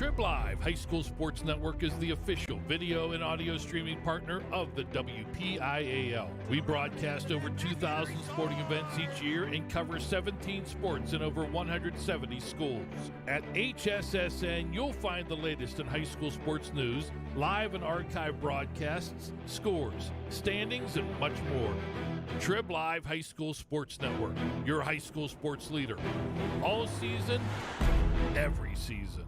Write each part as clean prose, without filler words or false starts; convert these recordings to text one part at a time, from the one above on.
Trib Live High School Sports Network is the official video and audio streaming partner of the WPIAL. We broadcast over 2,000 sporting events each year and cover 17 sports in over 170 schools. At HSSN, you'll find the latest in high school sports news, live and archive broadcasts, scores, standings, and much more. Trib Live High School Sports Network, your high school sports leader. All season, every season.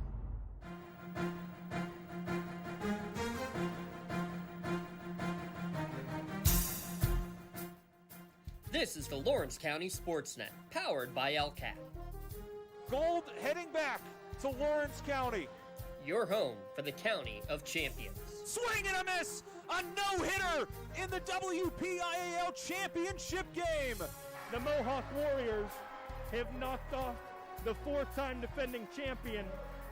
This is the Lawrence County SportsNet, powered by LCAT. Gold heading back to Lawrence County. Your home for the County of Champions. Swing and a miss! A no-hitter in the WPIAL Championship game! The Mohawk Warriors have knocked off the four-time defending champion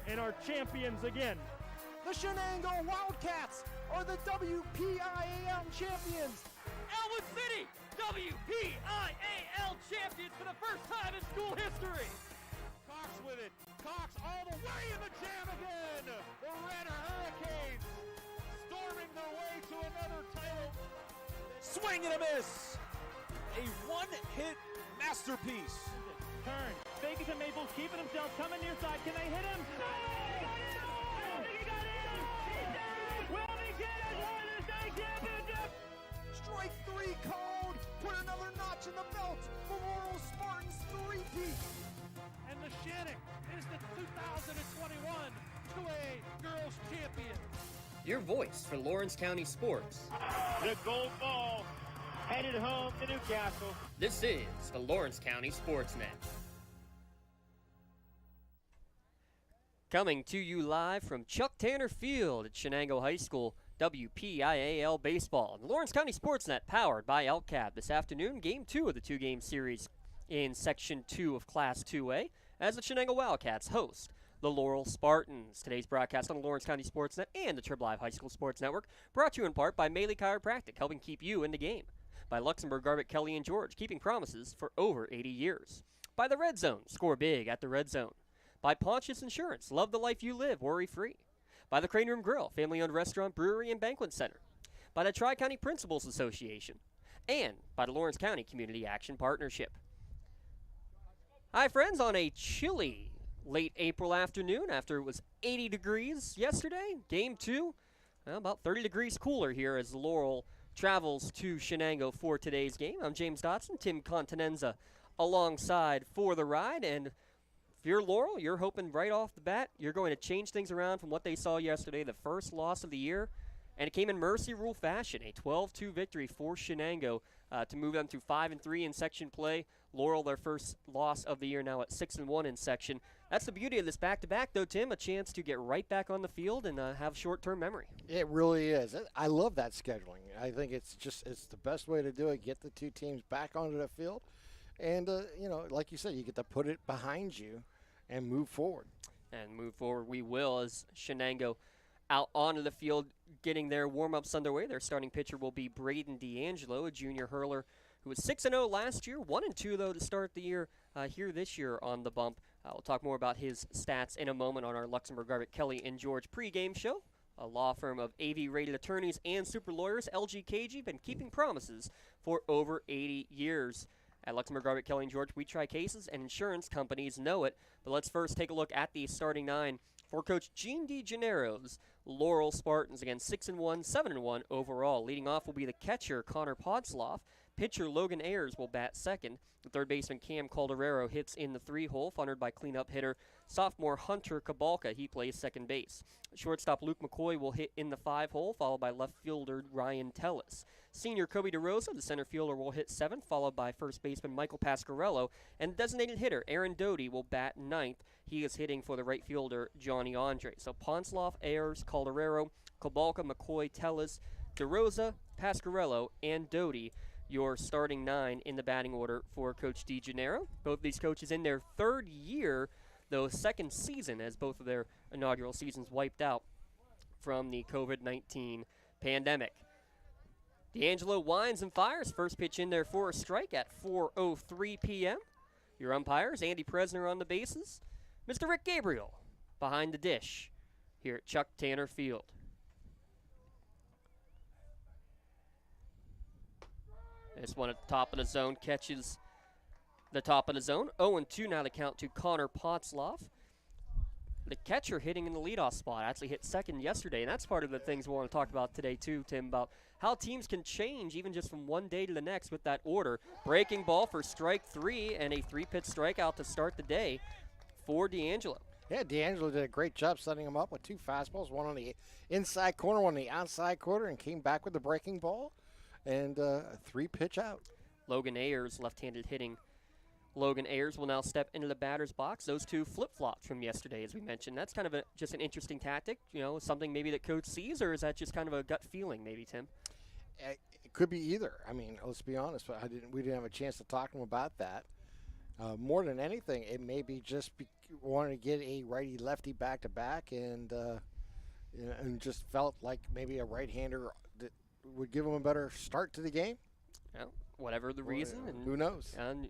and are champions again. The Shenango Wildcats are the WPIAL champions. Elwood City, WPIAL champions for the first time in school history. Cox with it. Cox all the way in the jam again. The Red Hurricanes storming their way to another title. Swing and a miss. A one-hit masterpiece. Turn. Fake it to Maples, keeping himself, coming near side. Can they hit him? No! He got in! He did! Will he get it? What is the championship? Strike three called. Put another notch in the belt. The Laurel Spartans three-peat. And the Shenango is the 2021 2A Girls Champion. Your voice for Lawrence County sports. The gold ball headed home to Newcastle. This is the Lawrence County SportsNet. Coming to you live from Chuck Tanner Field at Shenango High School, WPIAL Baseball. The Lawrence County SportsNet, powered by LCAT. This afternoon, Game 2 of the two-game series in Section 2 of Class 2A, as the Shenango Wildcats host the Laurel Spartans. Today's broadcast on the Lawrence County SportsNet and the Trib Live High School Sports Network, brought to you in part by Maley Chiropractic, helping keep you in the game. By Luxembourg, Garbutt, Kelly, and George, keeping promises for over 80 years. By the Red Zone, score big at the Red Zone. By Pontius Insurance, love the life you live, worry-free. By the Crane Room Grill, family-owned restaurant, brewery, and banquet center. By the Tri-County Principals Association. And by the Lawrence County Community Action Partnership. Hi, friends, on a chilly late April afternoon after it was 80 degrees yesterday. Game 2, about 30 degrees cooler here as Laurel travels to Shenango for today's game. I'm James Dotson, Tim Continenza alongside for the ride. And if you're Laurel, you're hoping right off the bat you're going to change things around from what they saw yesterday, the first loss of the year. And it came in mercy rule fashion, a 12-2 victory for Shenango to move them to 5-3 in section play. Laurel, their first loss of the year, now at 6-1 in section. That's the beauty of this back-to-back, though, Tim, a chance to get right back on the field and have short-term memory. It really is. I love that scheduling. I think it's the best way to do it, get the two teams back onto the field. And, like you said, you get to put it behind you and move forward. And move forward we will as Shenango out onto the field getting their warm-ups underway. Their starting pitcher will be Braden D'Angelo, a junior hurler who was 6-0 last year, 1-2, though, to start the year here this year on the bump. We'll talk more about his stats in a moment on our Luxembourg, Garbutt, Kelly, and George pregame show. A law firm of AV-rated attorneys and super lawyers, LGKG, been keeping promises for over 80 years. At Luxembourg, Garbutt, Kelly, and George, we try cases, and insurance companies know it. But let's first take a look at the starting nine for Coach Gene DeGennaro's Laurel Spartans. Again, 6-1, 7-1 overall. Leading off will be the catcher, Connor Podsloff. Pitcher Logan Ayers will bat second. The third baseman Cam Calderero hits in the 3-hole, followed by cleanup hitter sophomore Hunter Kabalka. He plays second base. Shortstop Luke McCoy will hit in the 5-hole, followed by left fielder Ryan Tellis. Senior Kobe DeRosa, the center fielder, will hit 7th, followed by first baseman Michael Pasquarello. And designated hitter Aaron Doty will bat 9th. He is hitting for the right fielder Johnny Andre. So Ponsloff, Ayers, Calderero, Kabalka, McCoy, Tellis, DeRosa, Pasquarello, and Doty, your starting 9 in the batting order for Coach DeGennaro. Both these coaches in their third year, though second season, as both of their inaugural seasons wiped out from the COVID-19 pandemic. D'Angelo winds and fires. First pitch in there for a strike at 4:03 p.m. Your umpires, Andy Presner on the bases. Mr. Rick Gabriel behind the dish here at Chuck Tanner Field. This one at the top of the zone catches the top of the zone. 0-2 now the count to Connor Potzloff. The catcher hitting in the leadoff spot actually hit second yesterday, and that's part of the things we want to talk about today too, Tim, about how teams can change even just from one day to the next with that order. Breaking ball for strike 3 and a 3-pitch strikeout to start the day for D'Angelo. Yeah, D'Angelo did a great job setting him up with 2 fastballs, one on the inside corner, one on the outside corner, and came back with the breaking ball and a 3-pitch out. Logan Ayers, left-handed hitting. Logan Ayers will now step into the batter's box. Those 2 flip-flops from yesterday, as we mentioned. That's kind of just an interesting tactic, something maybe that coach sees, or is that just kind of a gut feeling maybe, Tim? It could be either. I mean, let's be honest. We didn't have a chance to talk to him about that. More than anything, it may be just wanting to get a righty-lefty back-to-back and just felt like maybe a right-hander that would give him a better start to the game. Well, whatever the reason. And who knows? And,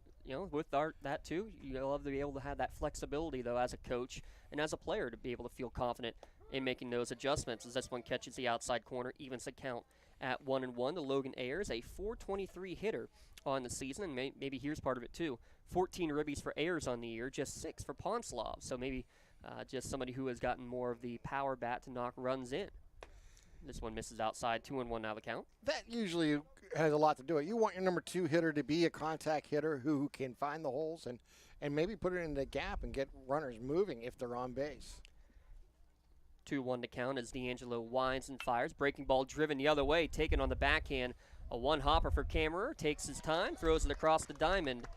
with that too, you love to be able to have that flexibility, though, as a coach and as a player to be able to feel confident in making those adjustments. As this one catches the outside corner, evens the count at 1-1 to Logan Ayers, a .423 hitter on the season, and maybe here's part of it too. 14 ribbies for Ayers on the year, just 6 for Ponslov. So maybe just somebody who has gotten more of the power bat to knock runs in. This one misses outside, 2-1 now the count. That usually has a lot to do with it. You want your number 2 hitter to be a contact hitter who can find the holes and maybe put it in the gap and get runners moving if they're on base. 2-1 to count as D'Angelo winds and fires. Breaking ball driven the other way, taken on the backhand. A one-hopper for Kammerer, takes his time, throws it across the diamond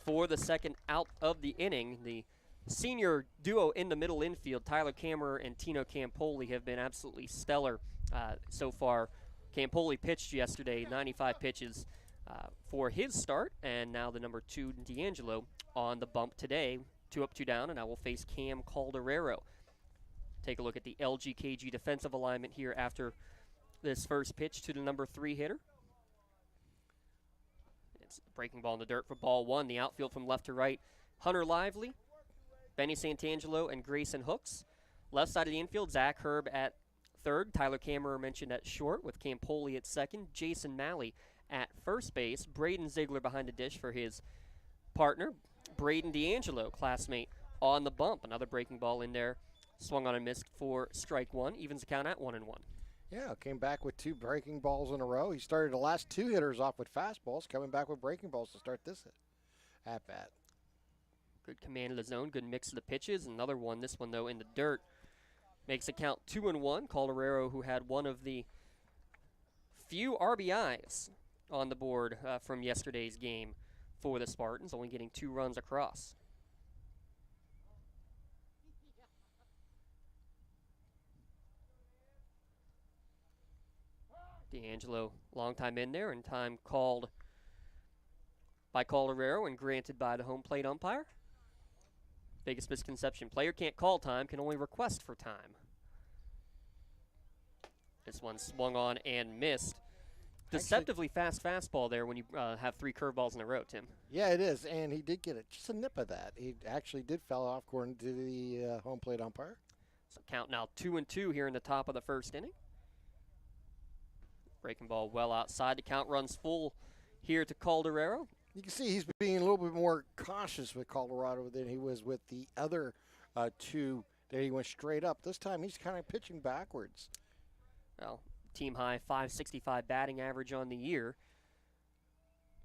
for the second out of the inning. The senior duo in the middle infield, Tyler Kammerer and Tino Campoli, have been absolutely stellar so far. Campoli pitched yesterday, 95 pitches for his start, and now the number 2, D'Angelo, on the bump today. 2 up, 2 down, and I will face Cam Calderero. Take a look at the LGKG defensive alignment here after this first pitch to the number 3 hitter. It's breaking ball in the dirt for ball 1. The outfield from left to right, Hunter Lively, Benny Santangelo, and Grayson Hooks. Left side of the infield, Zach Herb at third. Tyler Kammerer mentioned at short with Campoli at second. Jason Malley at first base. Braden Ziegler behind the dish for his partner. Braden D'Angelo, classmate, on the bump. Another breaking ball in there. Swung on and missed for strike 1. Evens the count at 1-1. Yeah, came back with 2 breaking balls in a row. He started the last 2 hitters off with fastballs, coming back with breaking balls to start this at-bat. Good command of the zone, good mix of the pitches. Another one, this one, though, in the dirt. Makes the count 2-1. Calderero, who had one of the few RBIs on the board from yesterday's game for the Spartans, only getting 2 runs across. D'Angelo, long time in there, and time called by Calderero and granted by the home plate umpire. Biggest misconception, player can't call time, can only request for time. This one swung on and missed. Deceptively fast fastball there when you have 3 curveballs in a row, Tim. Yeah, it is, and he did get just a nip of that. He actually did foul off according to the home plate umpire. So count now 2-2 here in the top of the first inning. Breaking ball well outside. The count runs full here to Calderero. You can see he's being a little bit more cautious with Colorado than he was with the other 2 that he went straight up. This time he's kind of pitching backwards. Well, team high .565 batting average on the year.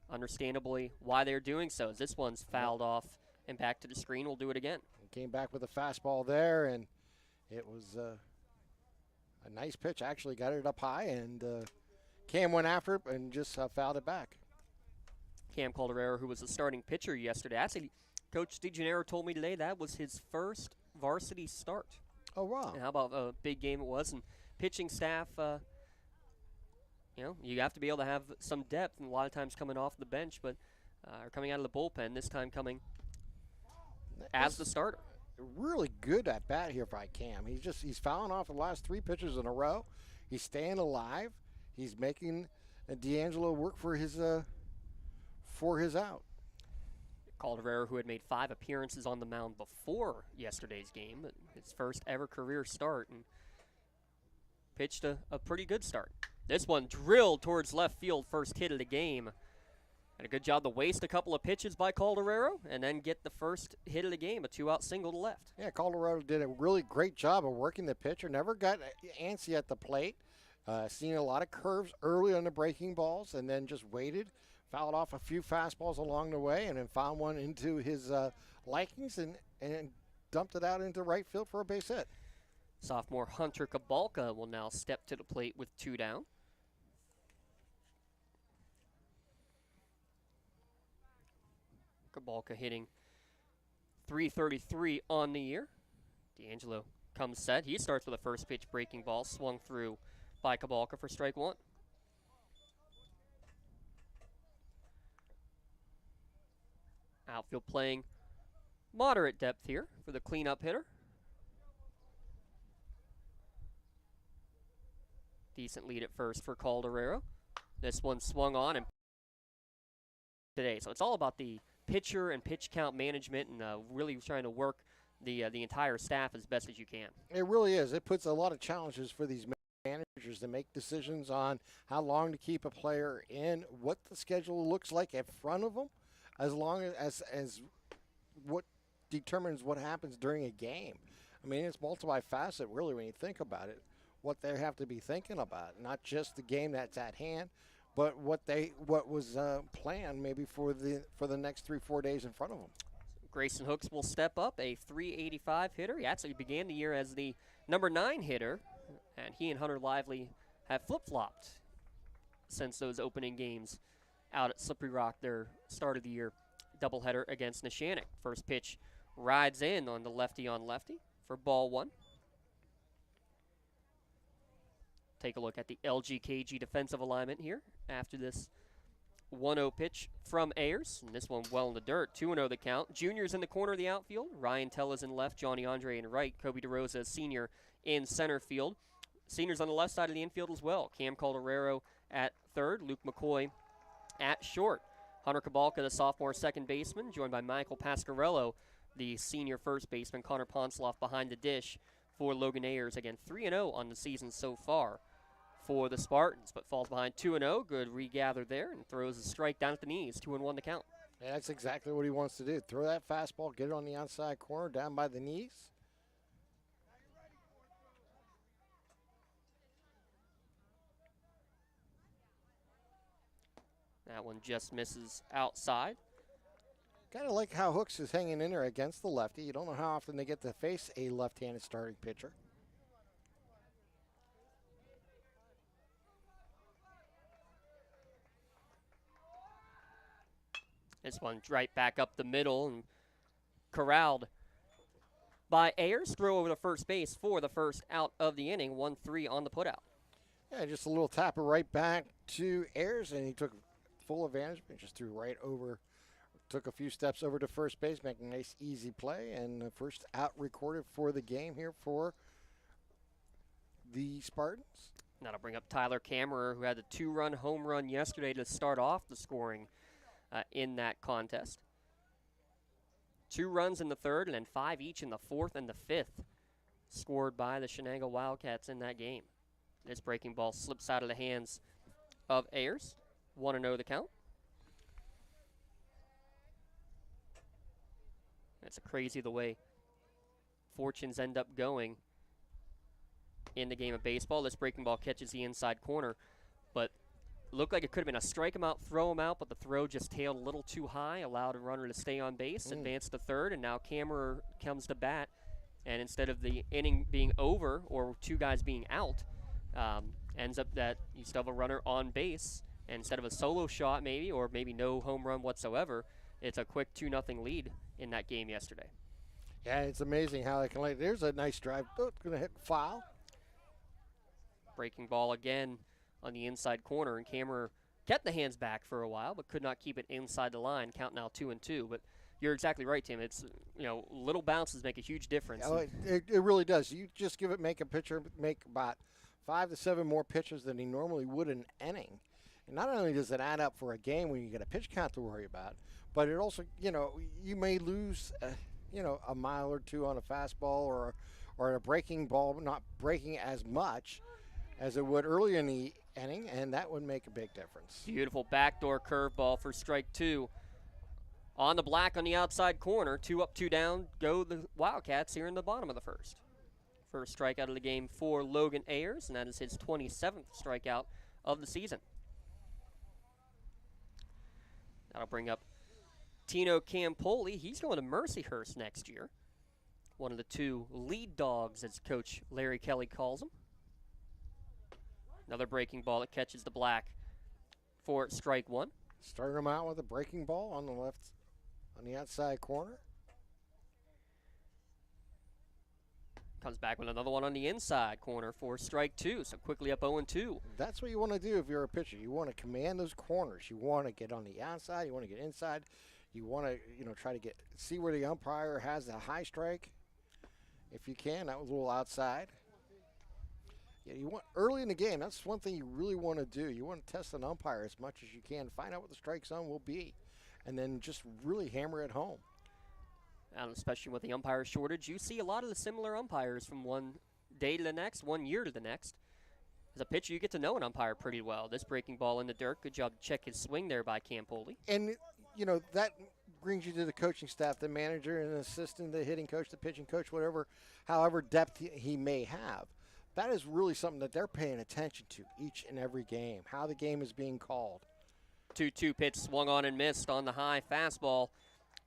Understandably why they're doing so. As this one's fouled off and back to the screen. We'll do it again. He came back with a fastball there, and it was a nice pitch. Actually got it up high, and Cam went after it and just fouled it back. Cam Calderero, who was the starting pitcher yesterday. Actually, Coach DeGennaro told me today that was his first varsity start. Oh, wow. And how about a big game it was? And pitching staff, you have to be able to have some depth, and a lot of times coming off the bench, but or coming out of the bullpen, this time coming as the starter. Really good at bat here by Cam. He's fouling off the last 3 pitches in a row. He's staying alive. He's making D'Angelo work for his out. Calderero, who had made 5 appearances on the mound before yesterday's game, but his first ever career start, and pitched a pretty good start. This one drilled towards left field, first hit of the game. And a good job to waste a couple of pitches by Calderero and then get the first hit of the game, a 2-out single to left. Yeah, Calderero did a really great job of working the pitcher. Never got antsy at the plate. Seen a lot of curves early on the breaking balls and then just waited, fouled off a few fastballs along the way, and then found one into his likings and dumped it out into right field for a base hit. Sophomore Hunter Kabalka will now step to the plate with 2 down. Kabalka hitting .333 on the year. D'Angelo comes set. He starts with a first pitch breaking ball swung through by Kabalka for strike 1. Outfield playing moderate depth here for the cleanup hitter. Decent lead at first for Calderero. This one swung on and today. So it's all about the pitcher and pitch count management and really trying to work the entire staff as best as you can. It really is. It puts a lot of challenges for these managers to make decisions on how long to keep a player in, what the schedule looks like in front of them, as long as what determines what happens during a game. I mean, it's multifaceted, really, when you think about it, what they have to be thinking about, not just the game that's at hand, but what was planned maybe for the next 3-4 days in front of them. Grayson Hooks will step up, a .385 hitter. He actually began the year as the number 9 hitter, and he and Hunter Lively have flip-flopped since those opening games out at Slippery Rock, their start of the year doubleheader against Neshannock. First pitch rides in on the lefty-on-lefty for ball 1. Take a look at the LGKG defensive alignment here after this 1-0 pitch from Ayers. And this one well in the dirt. 2-0 the count. Juniors in the corner of the outfield. Ryan Tellas in left, Johnny Andre in right. Kobe DeRosa, senior, in center field. Seniors on the left side of the infield as well. Cam Calderero at third. Luke McCoy at short. Hunter Kabalka, the sophomore second baseman, joined by Michael Pasquarello, the senior first baseman. Connor Ponsloff behind the dish for Logan Ayers. Again, 3-0 on the season so far for the Spartans, but falls behind 2-0. Good regather there and throws a strike down at the knees. 2-1 the count. Yeah, that's exactly what he wants to do. Throw that fastball, get it on the outside corner, down by the knees. That one just misses outside. Kind of like how Hooks is hanging in there against the lefty. You don't know how often they get to face a left-handed starting pitcher. This one right back up the middle and corralled by Ayers. Throw over to first base for the first out of the inning. 1-3 on the putout. Yeah, just a little tapper right back to Ayers, and he took full advantage, but just threw right over. Took a few steps over to first base, making a nice, easy play, and the first out recorded for the game here for the Spartans. That'll bring up Tyler Kammerer, who had a 2-run home run yesterday to start off the scoring in that contest. 2 runs in the third, and then 5 each in the fourth and the fifth scored by the Shenango Wildcats in that game. This breaking ball slips out of the hands of Ayers. 1-0 the count. It's crazy the way fortunes end up going in the game of baseball. This breaking ball catches the inside corner, but looked like it could have been a strike him out, throw him out, but the throw just tailed a little too high, allowed a runner to stay on base, advance to third, and now Kammerer comes to bat, and instead of the inning being over or 2 guys being out, ends up that you still have a runner on base, and instead of a solo shot maybe, or maybe no home run whatsoever, it's a quick 2-0 lead in that game yesterday. Yeah, it's amazing how they can lay. There's a nice drive. Oh, it's going to hit foul. Breaking ball again on the inside corner, and Kammerer kept the hands back for a while, but could not keep it inside the line. Count now 2-2. But you're exactly right, Tim. It's, little bounces make a huge difference. Oh, it really does. You just make a pitcher make about 5 to 7 more pitches than he normally would in an inning. And not only does it add up for a game when you get a pitch count to worry about, but it also, you may lose, a mile or two on a fastball or a breaking ball, not breaking as much as it would early in the inning, and that would make a big difference. Beautiful backdoor curveball for strike 2. On the black on the outside corner, 2 up, 2 down, go the Wildcats here in the bottom of the first. First strikeout of the game for Logan Ayers, and that is his 27th strikeout of the season. That'll bring up Tino Campoli. He's going to Mercyhurst next year. One of the 2 lead dogs, as Coach Larry Kelly calls him. Another breaking ball that catches the black for strike 1. Starting him out with a breaking ball on the left, on the outside corner. Comes back with another one on the inside corner for strike 2. So quickly up 0-2. That's what you want to do if you're a pitcher. You want to command those corners. You want to get on the outside. You want to get inside. You want to, try to see where the umpire has a high strike. If you can, that was a little outside. Yeah, you want early in the game. That's one thing you really want to do. You want to test an umpire as much as you can, find out what the strike zone will be, and then just really hammer it home. And especially with the umpire shortage, you see a lot of the similar umpires from one day to the next, 1 year to the next. As a pitcher, you get to know an umpire pretty well. This breaking ball in the dirt, good job to check his swing there by Campoli. And, that brings you to the coaching staff, the manager and the assistant, the hitting coach, the pitching coach, however depth he may have. That is really something that they're paying attention to each and every game, how the game is being called. 2-2 pitch swung on and missed on the high fastball.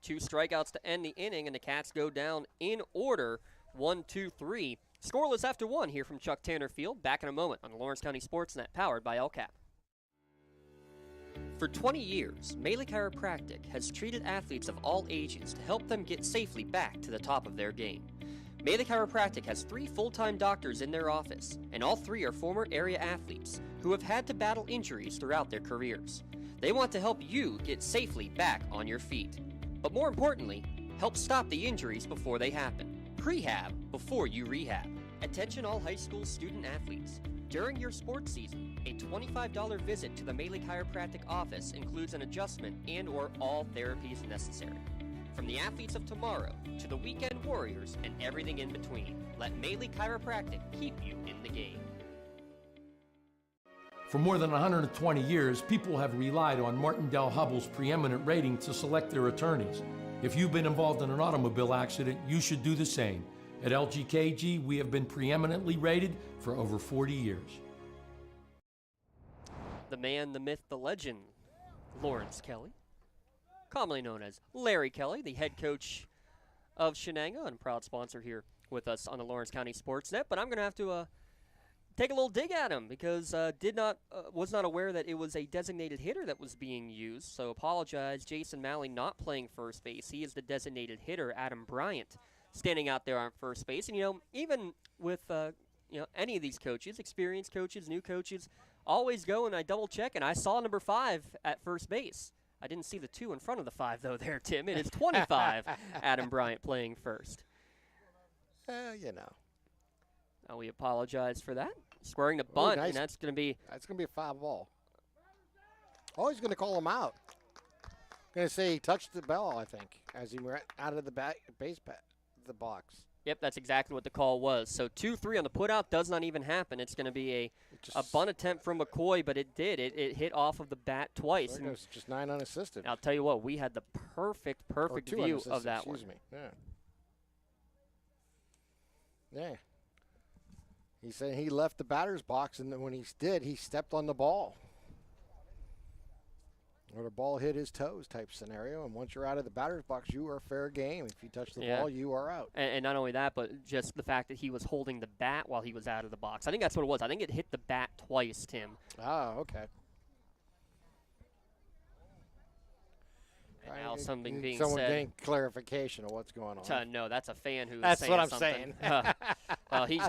2 strikeouts to end the inning, and the Cats go down in order, 1-2-3. Scoreless after 1 here from Chuck Tanner Field. Back in a moment on the Lawrence County SportsNet, powered by LCAP. For 20 years, Melee Chiropractic has treated athletes of all ages to help them get safely back to the top of their game. Melee Chiropractic has 3 full-time doctors in their office, and all 3 are former area athletes who have had to battle injuries throughout their careers. They want to help you get safely back on your feet. But more importantly, help stop the injuries before they happen. Prehab before you rehab. Attention all high school student athletes. During your sports season, a $25 visit to the Melee Chiropractic office includes an adjustment and/or all therapies necessary. From the athletes of tomorrow to the weekend warriors and everything in between, let Melee Chiropractic keep you in the game. For more than 120 years, people have relied on Martindale Hubbell's preeminent rating to select their attorneys. If you've been involved in an automobile accident, you should do the same. At LGKG, we have been preeminently rated for over 40 years. The man, the myth, the legend, Lawrence Kelly, commonly known as Larry Kelly, the head coach of Shenango and proud sponsor here with us on the Lawrence County SportsNet. But I'm going to have to take a little dig at him because was not aware that it was a designated hitter that was being used. So apologize, Jason Malley not playing first base. He is the designated hitter, Adam Bryant, standing out there on first base. And, even with, any of these coaches, experienced coaches, new coaches, always go and I double check, and I saw number 5 at first base. I didn't see the 2 in front of the 5, though, there, Tim. It is 25, Adam Bryant playing first. We apologize for that. Squaring the bunt, nice. And that's going to be a foul ball. Oh, he's going to call him out. Going to say he touched the ball, I think, as he went out of the the box. Yep, that's exactly what the call was. So 2-3 on the putout does not even happen. It's going to be a bunt attempt from McCoy, but it did. It hit off of the bat twice. So it was just 9 unassisted. I'll tell you what, we had the perfect view of that one. Excuse me. Yeah. He said he left the batter's box, and then when he did, he stepped on the ball. Or the ball hit his toes type scenario, and once you're out of the batter's box, you are fair game. If you touch the ball, you are out. And not only that, but just the fact that he was holding the bat while he was out of the box. I think that's what it was. I think it hit the bat twice, Tim. Ah, okay. And now something being Someone said. getting clarification of what's going on. No, that's a fan who's that's saying what I'm something. saying. Well, he's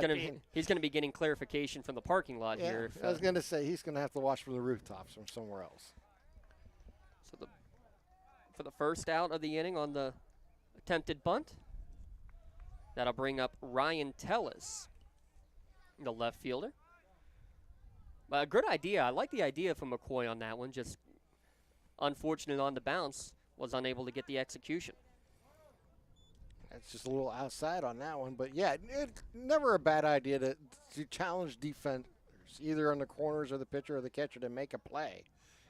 gonna be getting clarification from the parking lot here. I was going to say he's going to have to watch from the rooftops from somewhere else. So for the first out of the inning on the attempted bunt, that'll bring up Ryan Tellis, the left fielder. A good idea. I like the idea from McCoy on that one. Just unfortunate on the bounce. was unable to get the execution. That's just a little outside on that one. But, yeah, never a bad idea to challenge defenders, either on the corners or the pitcher or the catcher, to make a play,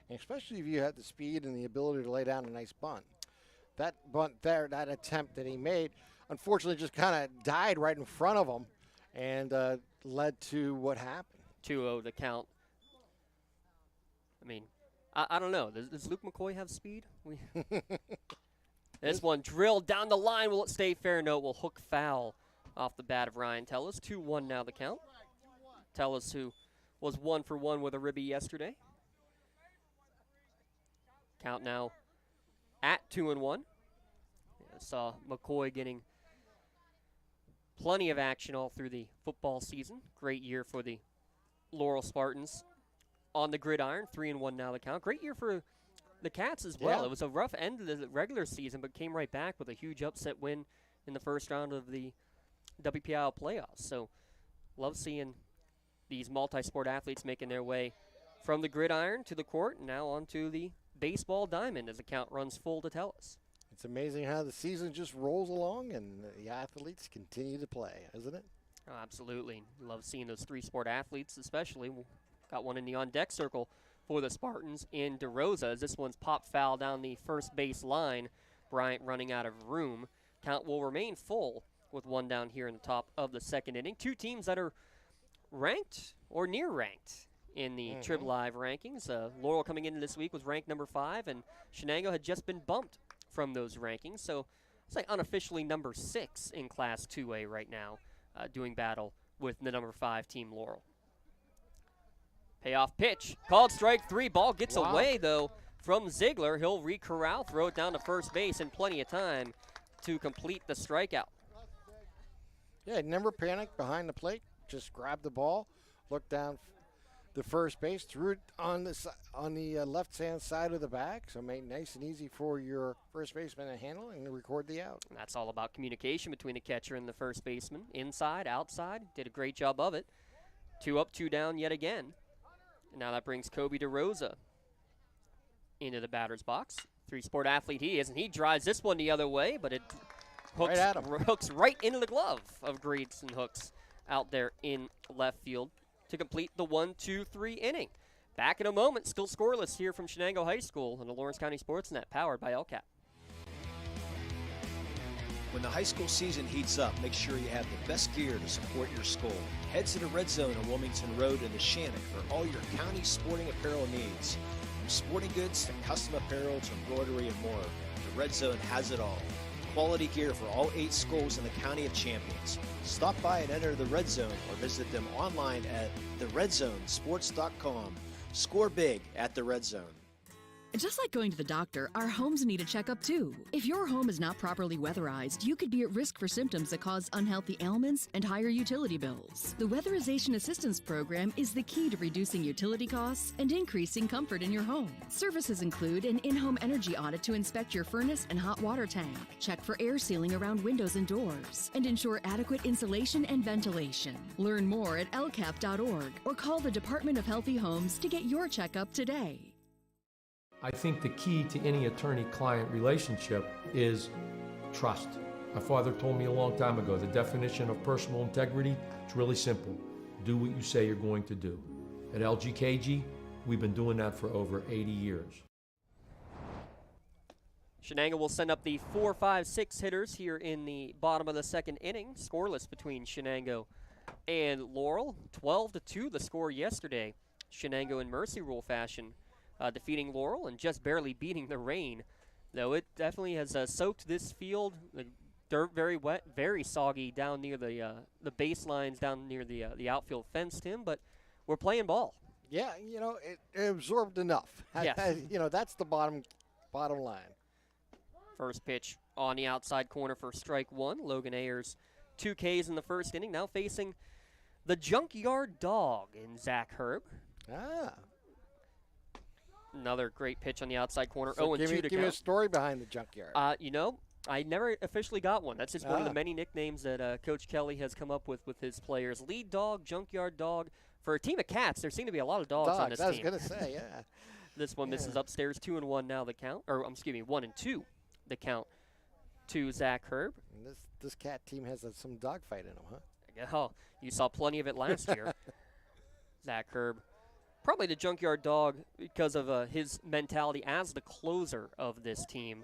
and especially if you have the speed and the ability to lay down a nice bunt. That bunt there, that attempt that he made, unfortunately just kind of died right in front of him and led to what happened. 2-0 to count. I mean, I don't know. Does Luke McCoy have speed? This one drilled down the line. Will it stay fair? No, it will hook foul off the bat of Ryan Tellis. 2-1 now the count. Tellis, who was 1 for 1 with a ribby yesterday. Count now at 2-1. Saw McCoy getting plenty of action all through the football season. Great year for the Laurel Spartans on the gridiron. 3-1 now the count. Great year for the Cats as well. Yeah. It was a rough end of the regular season, but came right back with a huge upset win in the first round of the WPIAL playoffs. So love seeing these multi-sport athletes making their way from the gridiron to the court and now onto the baseball diamond as the count runs full to Tellis. It's amazing how the season just rolls along and the athletes continue to play, isn't it? Oh, absolutely. Love seeing those three-sport athletes, especially. Got one in the on-deck circle for the Spartans in DeRosa as this one's popped foul down the first base line. Bryant running out of room. Count will remain full with one down here in the top of the second inning. Two teams that are ranked or near ranked in the Trib Live rankings. Laurel coming into this week was ranked number 5, and Shenango had just been bumped from those rankings. So it's like unofficially number 6 in Class 2A right now, doing battle with the number 5 team Laurel. Payoff pitch, called strike 3. Ball gets away though from Ziegler. He'll re-corral, throw it down to first base in plenty of time to complete the strikeout. Yeah, never panicked behind the plate. Just grabbed the ball, looked down the first base, threw it on the left-hand side of the bag, so made it nice and easy for your first baseman to handle and record the out. And that's all about communication between the catcher and the first baseman. Inside, outside, did a great job of it. 2 up, 2 down yet again. And now that brings Kobe DeRosa into the batter's box. Three-sport athlete he is, and he drives this one the other way, but it hooks right into the glove of Grayson Hooks out there in left field to complete the 1-2-3 inning. Back in a moment, still scoreless here from Shenango High School on the Lawrence County SportsNet, powered by LCAP. When the high school season heats up, make sure you have the best gear to support your school. Head to the Red Zone on Wilmington Road in the Shannon for all your county sporting apparel needs. From sporting goods to custom apparel to embroidery and more, the Red Zone has it all. Quality gear for all 8 schools in the County of Champions. Stop by and enter the Red Zone or visit them online at theredzonesports.com. Score big at the Red Zone. Just like going to the doctor, our homes need a checkup too. If your home is not properly weatherized, you could be at risk for symptoms that cause unhealthy ailments and higher utility bills. The Weatherization Assistance Program is the key to reducing utility costs and increasing comfort in your home. Services include an in-home energy audit to inspect your furnace and hot water tank, check for air sealing around windows and doors, and ensure adequate insulation and ventilation. Learn more at lcap.org or call the Department of Healthy Homes to get your checkup today. I think the key to any attorney-client relationship is trust. My father told me a long time ago, the definition of personal integrity, it's really simple. Do what you say you're going to do. At LGKG, we've been doing that for over 80 years. Shenango will send up the 4, 5, 6 hitters here in the bottom of the second inning. Scoreless between Shenango and Laurel. 12-2 the score yesterday. Shenango in mercy rule fashion. Defeating Laurel and just barely beating the rain. Though it definitely has soaked this field. The dirt very wet, very soggy down near the baselines, down near the outfield fence, Tim. But we're playing ball. Yeah, it absorbed enough. Yes. That's the bottom line. First pitch on the outside corner for strike 1. Logan Ayers, 2 Ks in the first inning. Now facing the Junkyard Dog in Zach Herb. Another great pitch on the outside corner. So 0-2 to count. Give me a story behind the Junkyard. I never officially got one. That's just one of the many nicknames that Coach Kelly has come up with his players. Lead Dog, Junkyard Dog. For a team of cats, there seem to be a lot of dogs on this team. I was going to say, yeah. This one misses upstairs. 2-1 now the count. Or, excuse me, 1-2 the count to Zach Herb. And this Cat team has some dogfight in them, huh? Oh, you saw plenty of it last year. Zach Herb, probably the junkyard dog because of his mentality as the closer of this team.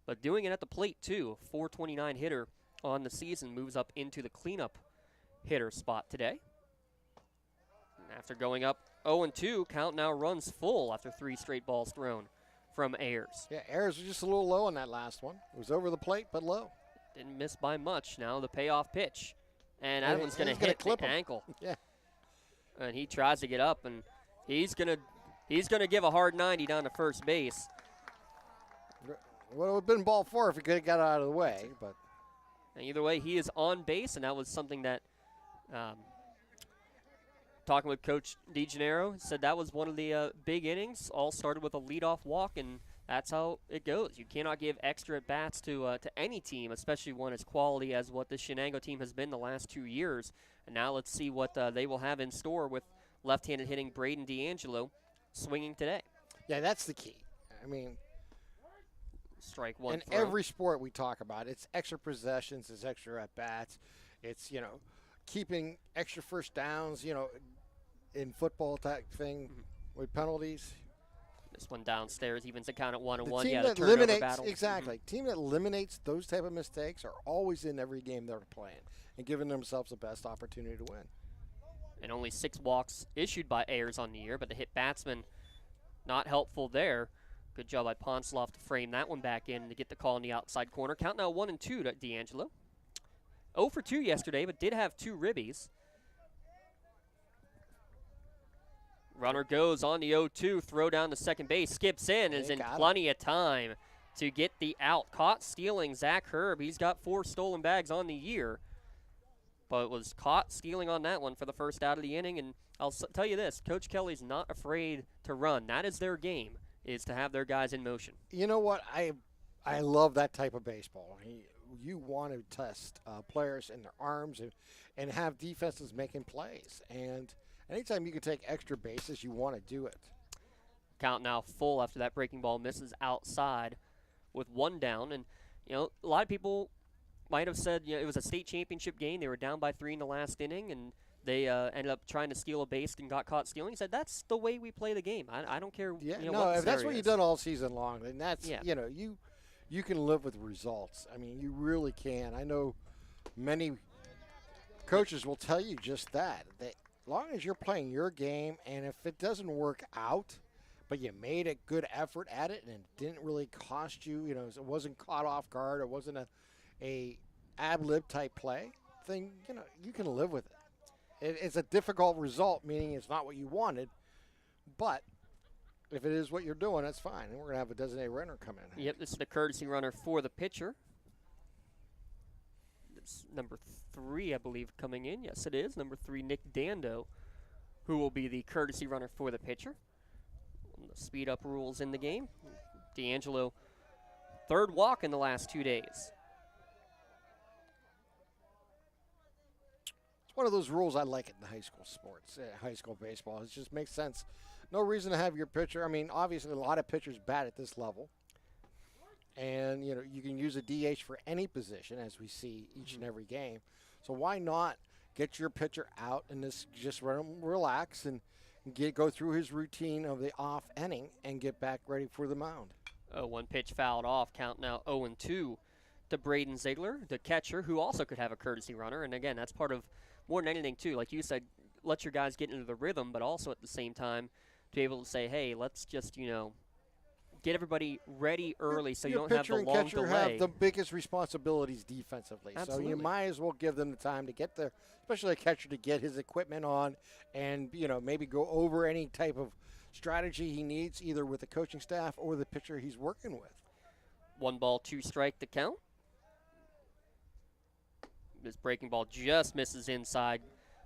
But doing it at the plate, too. 429 hitter on the season, moves up into the cleanup hitter spot today. After going up 0-2, count now runs full after 3 straight balls thrown from Ayers. Yeah, Ayers was just a little low on that last one. It was over the plate, but low. Didn't miss by much. Now the payoff pitch. And that one's going to hit the ankle. Yeah. And he tries to get up, and he's gonna give a hard 90 down to first base. Well, it would have been ball 4 if he could have got out of the way, but and either way, he is on base, and that was something that, talking with Coach DeGennaro, said that was one of the big innings. All started with a leadoff walk, and that's how it goes. You cannot give extra at-bats to any team, especially one as quality as what the Shenango team has been the last 2 years. And now let's see what they will have in store with left-handed hitting Braden D'Angelo swinging today. Yeah, that's the key. I mean, strike one. In every sport we talk about, it's extra possessions, it's extra at-bats. It's, keeping extra first downs, in football type thing with penalties. This one downstairs evens the count at 1-1. The team that eliminates, exactly. Team that eliminates those type of mistakes are always in every game they're playing and giving themselves the best opportunity to win. And only 6 walks issued by Ayers on the year, but the hit batsman not helpful there. Good job by Ponsloff to frame that one back in to get the call in the outside corner. Count now 1-2 to D'Angelo. 0 for 2 yesterday, but did have 2 ribbies. Runner goes on the 0-2, throw down to second base, skips in, is in plenty of time to get the out. Caught stealing Zach Herb. He's got 4 stolen bags on the year, but was caught stealing on that one for the first out of the inning. And I'll tell you this, Coach Kelly's not afraid to run. That is their game, is to have their guys in motion. You know what? I love that type of baseball. You want to test players in their arms and have defenses making plays. And anytime you can take extra bases, you want to do it. Count now full after that breaking ball misses outside with 1 down. And, a lot of people might have said it was a state championship game. They were down by 3 in the last inning, and they ended up trying to steal a base and got caught stealing. He said, that's the way we play the game. I don't care what if that's what you've done all season long, then that's, you can live with results. I mean, you really can. I know many coaches will tell you just that. As long as you're playing your game, and if it doesn't work out, but you made a good effort at it and it didn't really cost you, it wasn't caught off guard, it wasn't a ad-lib type play, then, you can live with it. It's a difficult result, meaning it's not what you wanted, but if it is what you're doing, that's fine. And we're going to have a designated runner come in. Yep, this is the courtesy runner for the pitcher. It's number 3, I believe, coming in. Yes, it is. Number 3, Nick Dando, who will be the courtesy runner for the pitcher. The speed up rules in the game. D'Angelo, 3rd walk in the last 2 days. It's one of those rules I like in the high school sports, high school baseball. It just makes sense. No reason to have your pitcher. I mean, obviously, a lot of pitchers bat at this level. And, you can use a DH for any position, as we see each and every game. So why not get your pitcher out and just relax and go through his routine of the off inning and get back ready for the mound. 0-1 pitch fouled off. Count now 0-2 to Braden Ziegler, the catcher, who also could have a courtesy runner. And, again, that's part of more than anything, too. Like you said, let your guys get into the rhythm, but also at the same time to be able to say, hey, let's just, get everybody ready early so you don't have the long delay. Your pitcher and catcher have the biggest responsibilities defensively. Absolutely. So you might as well give them the time to get there, especially a catcher, to get his equipment on and, maybe go over any type of strategy he needs, either with the coaching staff or the pitcher he's working with. 1 ball, 2 strike to count. This breaking ball just misses inside.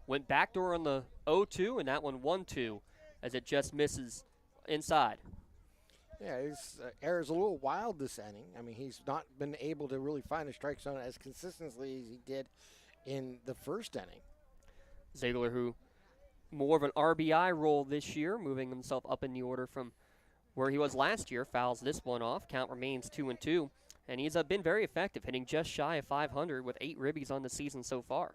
Went backdoor on the 0-2, and that one 1-2 as it just misses inside. Yeah, his error's a little wild this inning. I mean, he's not been able to really find a strike zone as consistently as he did in the first inning. Ziegler, who more of an RBI role this year, moving himself up in the order from where he was last year, fouls this one off. Count remains 2-2. And he's been very effective, hitting just shy of 500 with 8 ribbies on the season so far.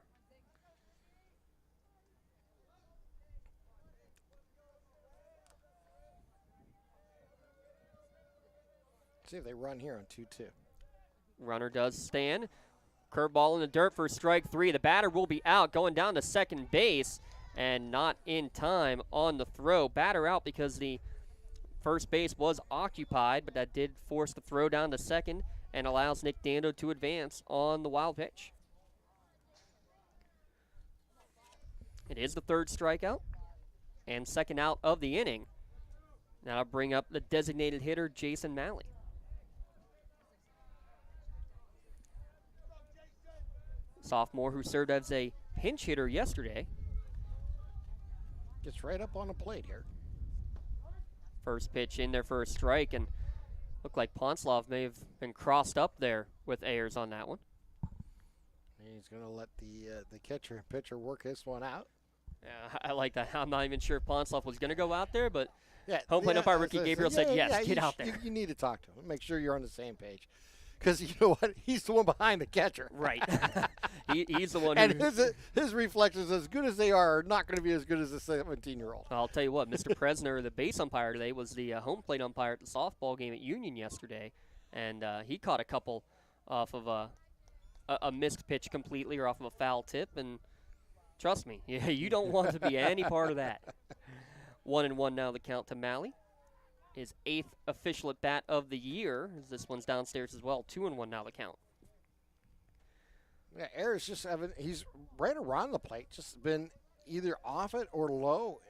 See if they run here on 2-2. Runner does stand. Curveball in the dirt for strike 3. The batter will be out, going down to second base, and not in time on the throw. Batter out because the first base was occupied, but that did force the throw down to second and allows Nick Dando to advance on the wild pitch. It is the third strikeout and second out of the inning. Now I'll bring up the designated hitter, Jason Malley. Sophomore who served as a pinch hitter yesterday. Gets right up on the plate here. First pitch in there for a strike, and looked like Ponslov may have been crossed up there with Ayers on that one. He's going to let the catcher and pitcher work this one out. Yeah, I like that. I'm not even sure if Ponslov was going to go out there, but yeah, home plate umpire Ricky Gabriel said, yes, get out there. You need to talk to him. Make sure you're on the same page. Because you know what? He's the one behind the catcher. Right. He's the one and who... his reflexes, as good as they are not going to be as good as a 17-year-old. I'll tell you what, Mr. Presner, the base umpire today, was the home plate umpire at the softball game at Union yesterday, and he caught a couple off of a missed pitch completely or off of a foul tip, and trust me, you don't want to be any part of that. 1-1 now the count to Malley. His 8th official at bat of the year. This one's downstairs as well. 2-1 now the count. Yeah, Ayers he's right around the plate, just been either off it or low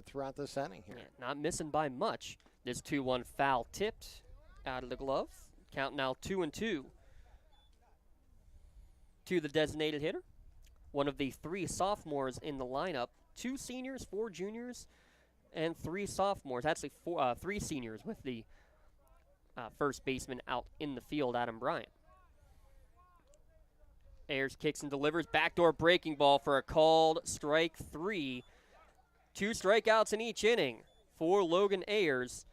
throughout this inning here. Yeah, not missing by much. This 2-1 foul tipped out of the glove. Count now 2-2 to the designated hitter. One of the 3 sophomores in the lineup. 2 seniors, 4 juniors, and 3 sophomores. Actually, 3 seniors with the first baseman out in the field, Adam Bryant. Ayers kicks and delivers. Backdoor breaking ball for a called strike 3. 2 strikeouts in each inning for Logan Ayers.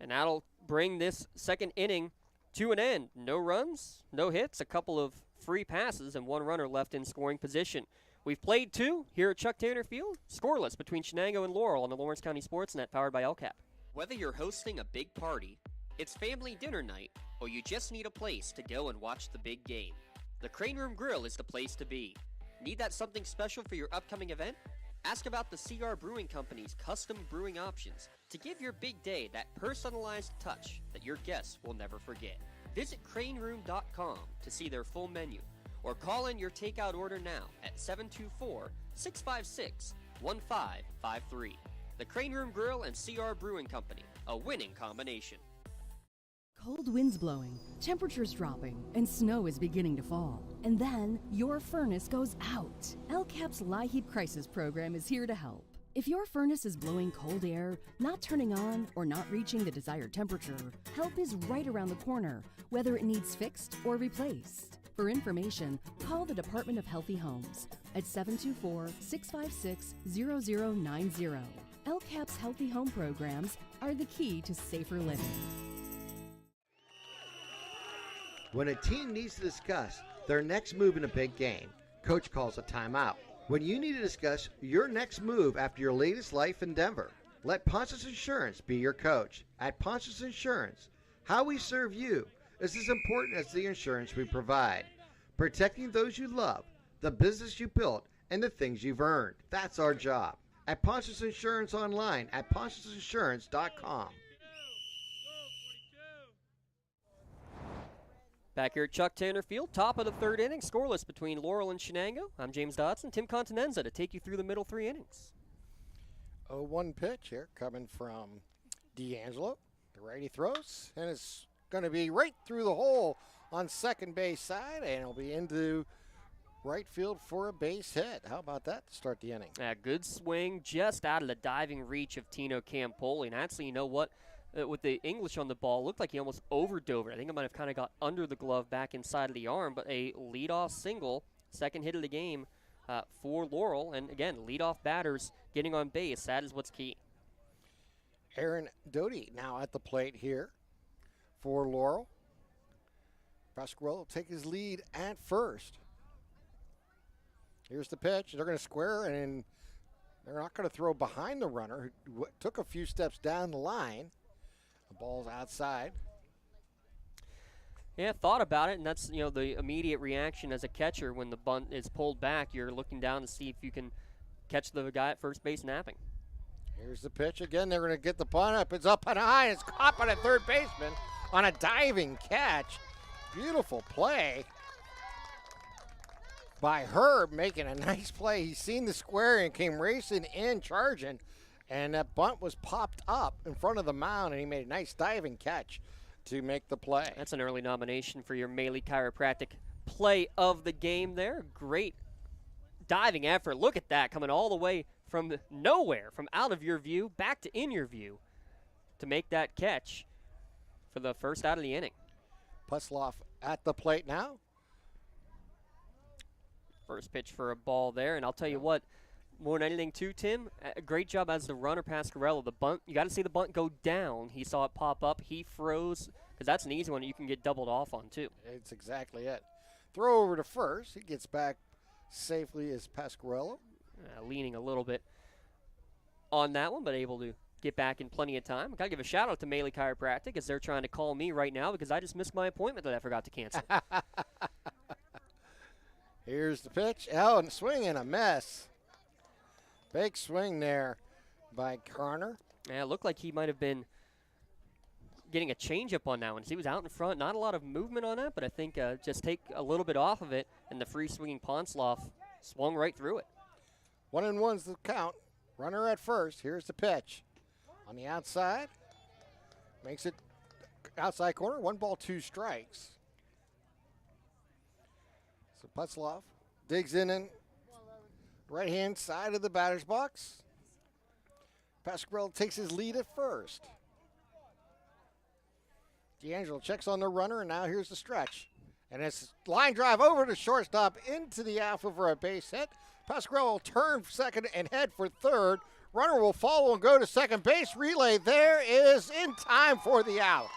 And that'll bring this second inning to an end. No runs, no hits, a couple of free passes, and 1 runner left in scoring position. We've played 2 here at Chuck Tanner Field, scoreless between Shenango and Laurel on the Lawrence County SportsNet, powered by LCAP. Whether you're hosting a big party, it's family dinner night, or you just need a place to go and watch the big game, the Crane Room Grill is the place to be. Need that something special for your upcoming event? Ask about the CR Brewing Company's custom brewing options to give your big day that personalized touch that your guests will never forget. Visit craneroom.com to see their full menu, or call in your takeout order now at 724-656-1553. The Crane Room Grill and CR Brewing Company, a winning combination. Cold winds blowing, temperatures dropping, and snow is beginning to fall. And then your furnace goes out. LCAP's LIHEAP Crisis Program is here to help. If your furnace is blowing cold air, not turning on, or not reaching the desired temperature, help is right around the corner, whether it needs fixed or replaced. For information, call the Department of Healthy Homes at 724-656-0090. LCAP's Healthy Home programs are the key to safer living. When a team needs to discuss their next move in a big game, Coach calls a timeout. When you need to discuss your next move after your latest life endeavor, let Ponce's Insurance be your coach. At Ponce's Insurance, how we serve you is as important as the insurance we provide. Protecting those you love, the business you built, and the things you've earned. That's our job. At Ponce's Insurance online at poncesinsurance.com. Back here at Chuck Tanner Field, top of the 3rd inning, scoreless between Laurel and Shenango. I'm James Dodson, Tim Continenza to take you through the middle 3 innings. 0-1 pitch here coming from D'Angelo. The righty throws, and it's going to be right through the hole on second base side, and it'll be into right field for a base hit. How about that to start the inning? Good swing, just out of the diving reach of Tino Campoli. And actually, you know what? With the English on the ball, looked like he almost overdove it. I think it might have kind of got under the glove back inside of the arm, but a leadoff single, second hit of the game for Laurel. And again, leadoff batters getting on base. That is what's key. Aaron Doty now at the plate here for Laurel. Pasquarello will take his lead at first. Here's the pitch. They're going to square, and they're not going to throw behind the runner, who took a few steps down the line. The ball's outside. Yeah, thought about it, and that's, the immediate reaction as a catcher when the bunt is pulled back. You're looking down to see if you can catch the guy at first base napping. Here's the pitch again. They're going to get the bunt up. It's up and high. It's caught by the third baseman on a diving catch. Beautiful play by Herb, making a nice play. He's seen the square and came racing in, charging, and that bunt was popped up in front of the mound, and he made a nice diving catch to make the play. That's an early nomination for your Maley Chiropractic play of the game there. Great diving effort. Look at that, coming all the way from nowhere, from out of your view, back to in your view to make that catch for the first out of the inning. Putzloff at the plate now. First pitch for a ball there, and I'll tell you what, more than anything too, Tim, a great job as the runner, Pasquarello. The bunt, you got to see the bunt go down. He saw it pop up. He froze, because that's an easy one you can get doubled off on, too. It's exactly it. Throw over to first. He gets back safely as Pasquarello. Leaning a little bit on that one, but able to get back in plenty of time. I've got to give a shout-out to Maley Chiropractic, as they're trying to call me right now because I just missed my appointment that I forgot to cancel. Here's the pitch. Oh, and swing and a miss. Big swing there by Carner. Yeah, it looked like he might have been getting a changeup on that one. He was out in front. Not a lot of movement on that, but I think just take a little bit off of it, and the free-swinging Ponsloff swung right through it. 1-1's the count. Runner at first. Here's the pitch. On the outside. Makes it outside corner. 1 ball, 2 strikes. So Putzloff digs in right-hand side of the batter's box. Pasquarello takes his lead at first. D'Angelo checks on the runner, and now here's the stretch. And it's line drive over to shortstop into the outfield for a base hit. Pasquarello will turn second and head for third. Runner will follow and go to second base. Relay there is in time for the out.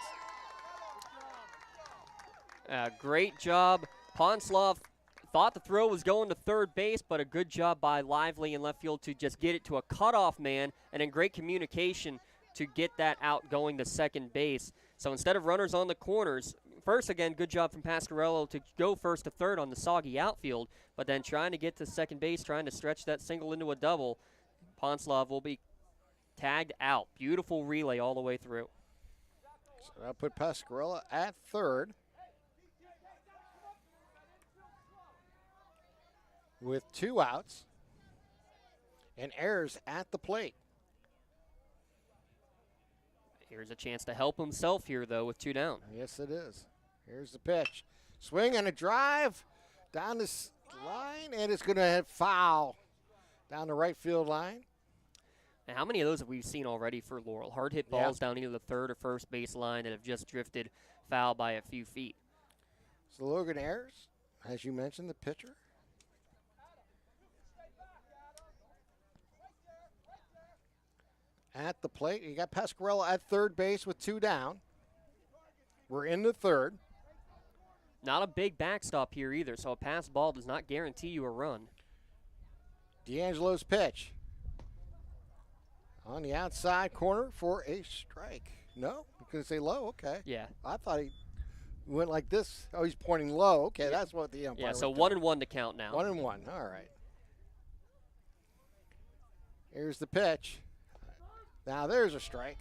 Great job. Ponsloff thought the throw was going to third base, but a good job by Lively in left field to just get it to a cutoff man, and then great communication to get that out going to second base. So instead of runners on the corners, first, again, good job from Pasquarello to go first to third on the soggy outfield, but then trying to get to second base, trying to stretch that single into a double. Ponsloff will be tagged out. Beautiful relay all the way through. So I'll put Pasquarello at third with 2 outs and Ayers at the plate. Here's a chance to help himself here, though, with 2 down. Yes, it is. Here's the pitch. Swing and a drive down this line, and it's going to hit foul down the right field line. Now, how many of those have we seen already for Laurel? Hard hit balls down either the third or first base line that have just drifted foul by a few feet. So Logan Ayers, as you mentioned, the pitcher. At the plate, you got Pasquarello at third base with 2 down. We're in the third. Not a big backstop here either, so a pass ball does not guarantee you a run. D'Angelo's pitch. On the outside corner for a strike. No? You couldn't say low? Okay. Yeah. I thought he went like this. Oh, he's pointing low. Okay, yeah. That's what the umpire Yeah, so was 1-1 to count now. 1-1. All right. Here's the pitch. Now there's a strike.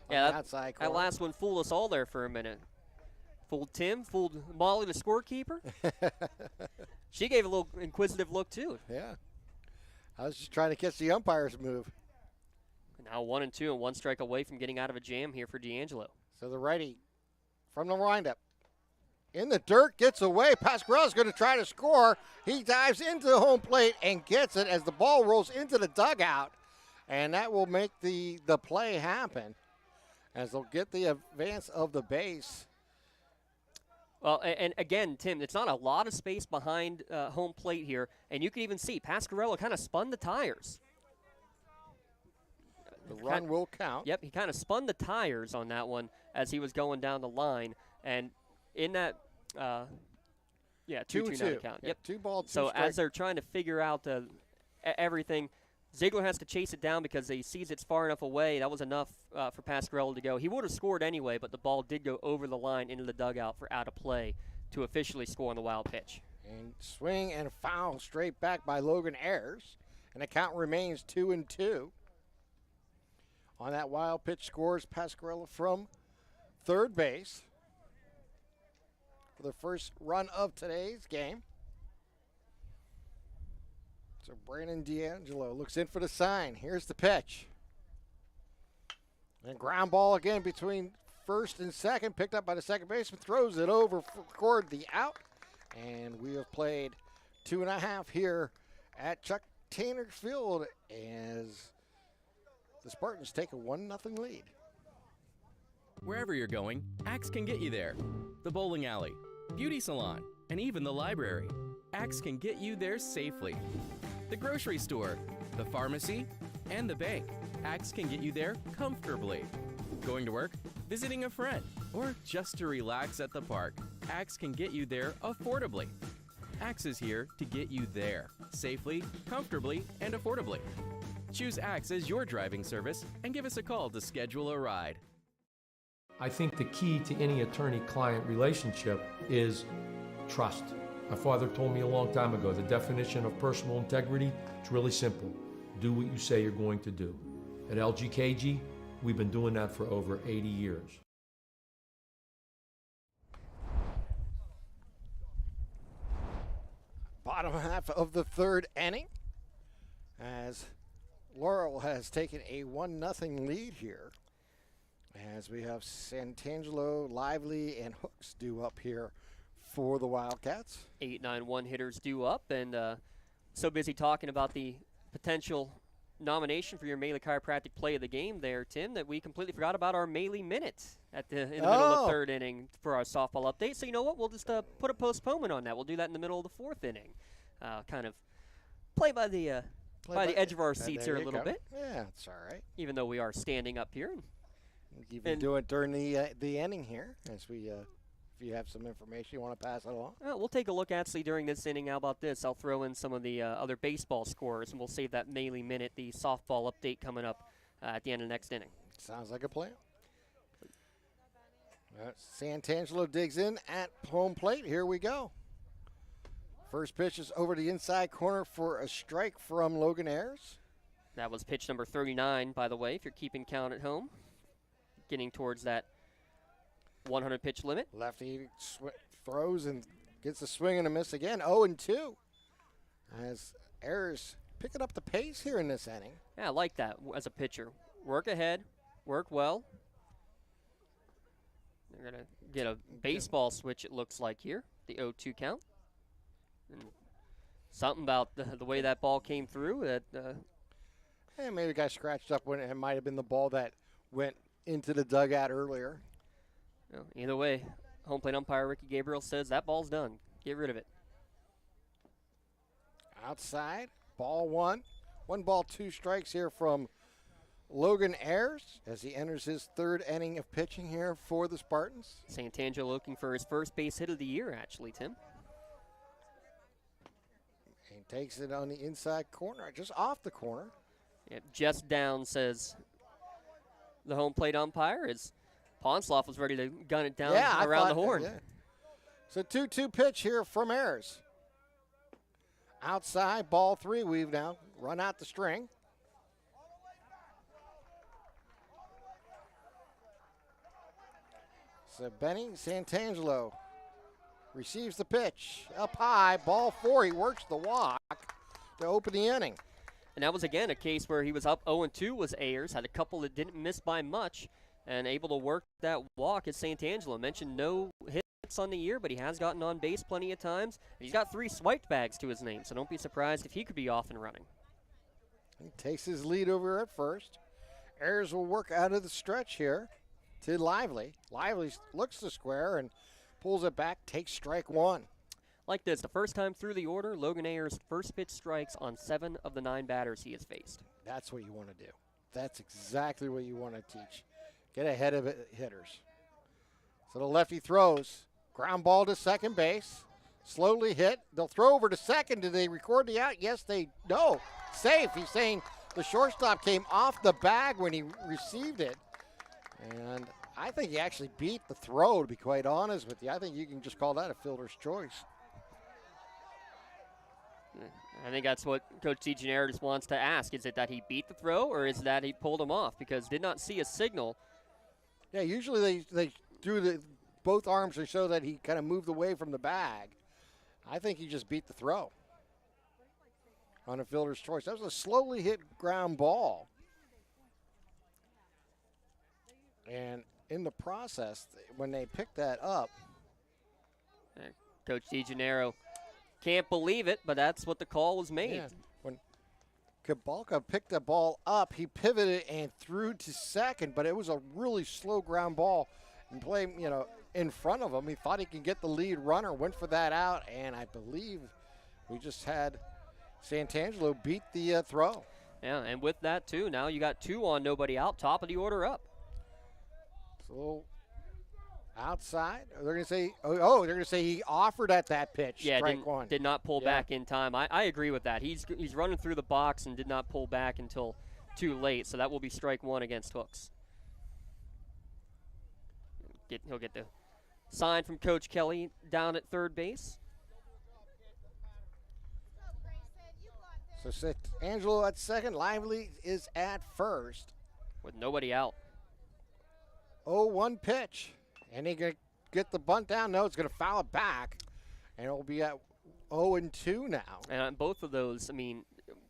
Yeah, outside corner. That last one fooled us all there for a minute. Fooled Tim, fooled Molly, the scorekeeper. She gave a little inquisitive look, too. Yeah. I was just trying to catch the umpire's move. Now 1-2 and 1 strike away from getting out of a jam here for D'Angelo. So the righty from the windup. In the dirt, gets away. Pasquarello's going to try to score. He dives into the home plate and gets it as the ball rolls into the dugout. And that will make the play happen as they'll get the advance of the base. Well, and again, Tim, it's not a lot of space behind home plate here, and you can even see Pasquarello kind of spun the tires. The run will count. Yep, he kind of spun the tires on that one as he was going down the line, and in that, 2-2 count. Yep, 2 ball, 2 So strike. as they're trying to figure out everything, Ziegler has to chase it down because he sees it's far enough away. That was enough for Pasquarello to go. He would have scored anyway, but the ball did go over the line into the dugout for out of play to officially score on the wild pitch. And swing and foul straight back by Logan Ayers. And the count remains 2-2. On that wild pitch scores Pasquarello from third base for the first run of today's game. So Brandon D'Angelo looks in for the sign. Here's the pitch. And ground ball again between first and second, picked up by the second baseman, throws it over, scored the out. And we have played 2.5 here at Chuck Tanner Field as the Spartans take a 1-0 lead. Wherever you're going, Axe can get you there. The bowling alley, beauty salon, and even the library. Axe can get you there safely. The grocery store, the pharmacy, and the bank. Axe can get you there comfortably. Going to work, visiting a friend, or just to relax at the park. Axe can get you there affordably. Axe is here to get you there safely, comfortably, and affordably. Choose Axe as your driving service and give us a call to schedule a ride. I think the key to any attorney-client relationship is trust. My father told me a long time ago, the definition of personal integrity is really simple. Do what you say you're going to do. At LGKG, we've been doing that for over 80 years. Bottom half of the third inning as Laurel has taken a 1-0 lead here. As we have Santangelo, Lively, and Hooks due up here for the Wildcats. 8-9-1 hitters due up, and so busy talking about the potential nomination for your Maley Chiropractic Play of the Game there, Tim, that we completely forgot about our Maley Minute in the middle of the third inning for our softball update. So you know what? We'll just put a postponement on that. We'll do that in the middle of the fourth inning. Kind of play by the edge of our seats here a little bit. Yeah, it's all right. Even though we are standing up here. You can do it during the inning here as we if you have some information you want to pass it along. We'll take a look actually during this inning. How about this? I'll throw in some of the other baseball scores, and we'll save that Maley Minute, the softball update coming up at the end of the next inning. Sounds like a plan. Santangelo digs in at home plate. Here we go. First pitch is over the inside corner for a strike from Logan Ayers. That was pitch number 39, by the way, if you're keeping count at home. Getting towards that 100 pitch limit. Lefty throws and gets a swing and a miss again. 0-2. As Ayers picking up the pace here in this inning. Yeah, I like that as a pitcher. Work ahead, work well. They're going to get a baseball switch, it looks like here, the 0-2 count. And something about the way that ball came through. That maybe it got scratched up when it might have been the ball that went into the dugout earlier. Well, either way, home plate umpire Ricky Gabriel says that ball's done. Get rid of it. Outside, ball one. 1 ball, 2 strikes here from Logan Ayers as he enters his third inning of pitching here for the Spartans. Santangelo looking for his first base hit of the year, actually, Tim. He takes it on the inside corner, just off the corner. Yep, just down, says the home plate umpire, as Ponsloff was ready to gun it down around the horn. So 2-2 pitch here from Ayers. Outside, ball 3. We've now run out the string. So Benny Santangelo receives the pitch. Up high, ball 4. He works the walk to open the inning. And that was, again, a case where he was up 0-2 was Ayers. Had a couple that didn't miss by much and able to work that walk as Santangelo. Mentioned no hits on the year, but he has gotten on base plenty of times. And he's got 3 swiped bags to his name, so don't be surprised if he could be off and running. He takes his lead over at first. Ayers will work out of the stretch here to Lively. Lively looks to square and pulls it back, takes strike one. Like this, the first time through the order, Logan Ayers first pitch strikes on 7 of the 9 batters he has faced. That's what you want to do. That's exactly what you want to teach. Get ahead of it, hitters. So the lefty throws. Ground ball to second base. Slowly hit. They'll throw over to second. Did they record the out? Yes, they no. Safe. He's saying the shortstop came off the bag when he received it. And I think he actually beat the throw, to be quite honest with you. I think you can just call that a fielder's choice. I think that's what Coach DeGennaro just wants to ask. Is it that he beat the throw, or is it that he pulled him off? Because did not see a signal. Yeah, usually they do both arms to show that he kind of moved away from the bag. I think he just beat the throw on a fielder's choice. That was a slowly hit ground ball. And in the process, when they picked that up. Coach DeGennaro can't believe it, but that's what the call was made. Yeah. When Kabalka picked the ball up, he pivoted and threw to second, but it was a really slow ground ball and play, in front of him. He thought he could get the lead runner, went for that out, and I believe we just had Santangelo beat the throw. Yeah, and with that, too, now you got 2 on, nobody out, top of the order up. So outside, they're going to say, they're going to say he offered at that pitch. Yeah, strike one. Did not pull back in time. I agree with that. He's running through the box and did not pull back until too late, so that will be strike one against Hooks. He'll get the sign from Coach Kelly down at third base. So Angelo at second, Lively is at first. With nobody out. 0-1 pitch. And he going to get the bunt down. No, it's going to foul it back. And it will be at 0-2 now. And on both of those,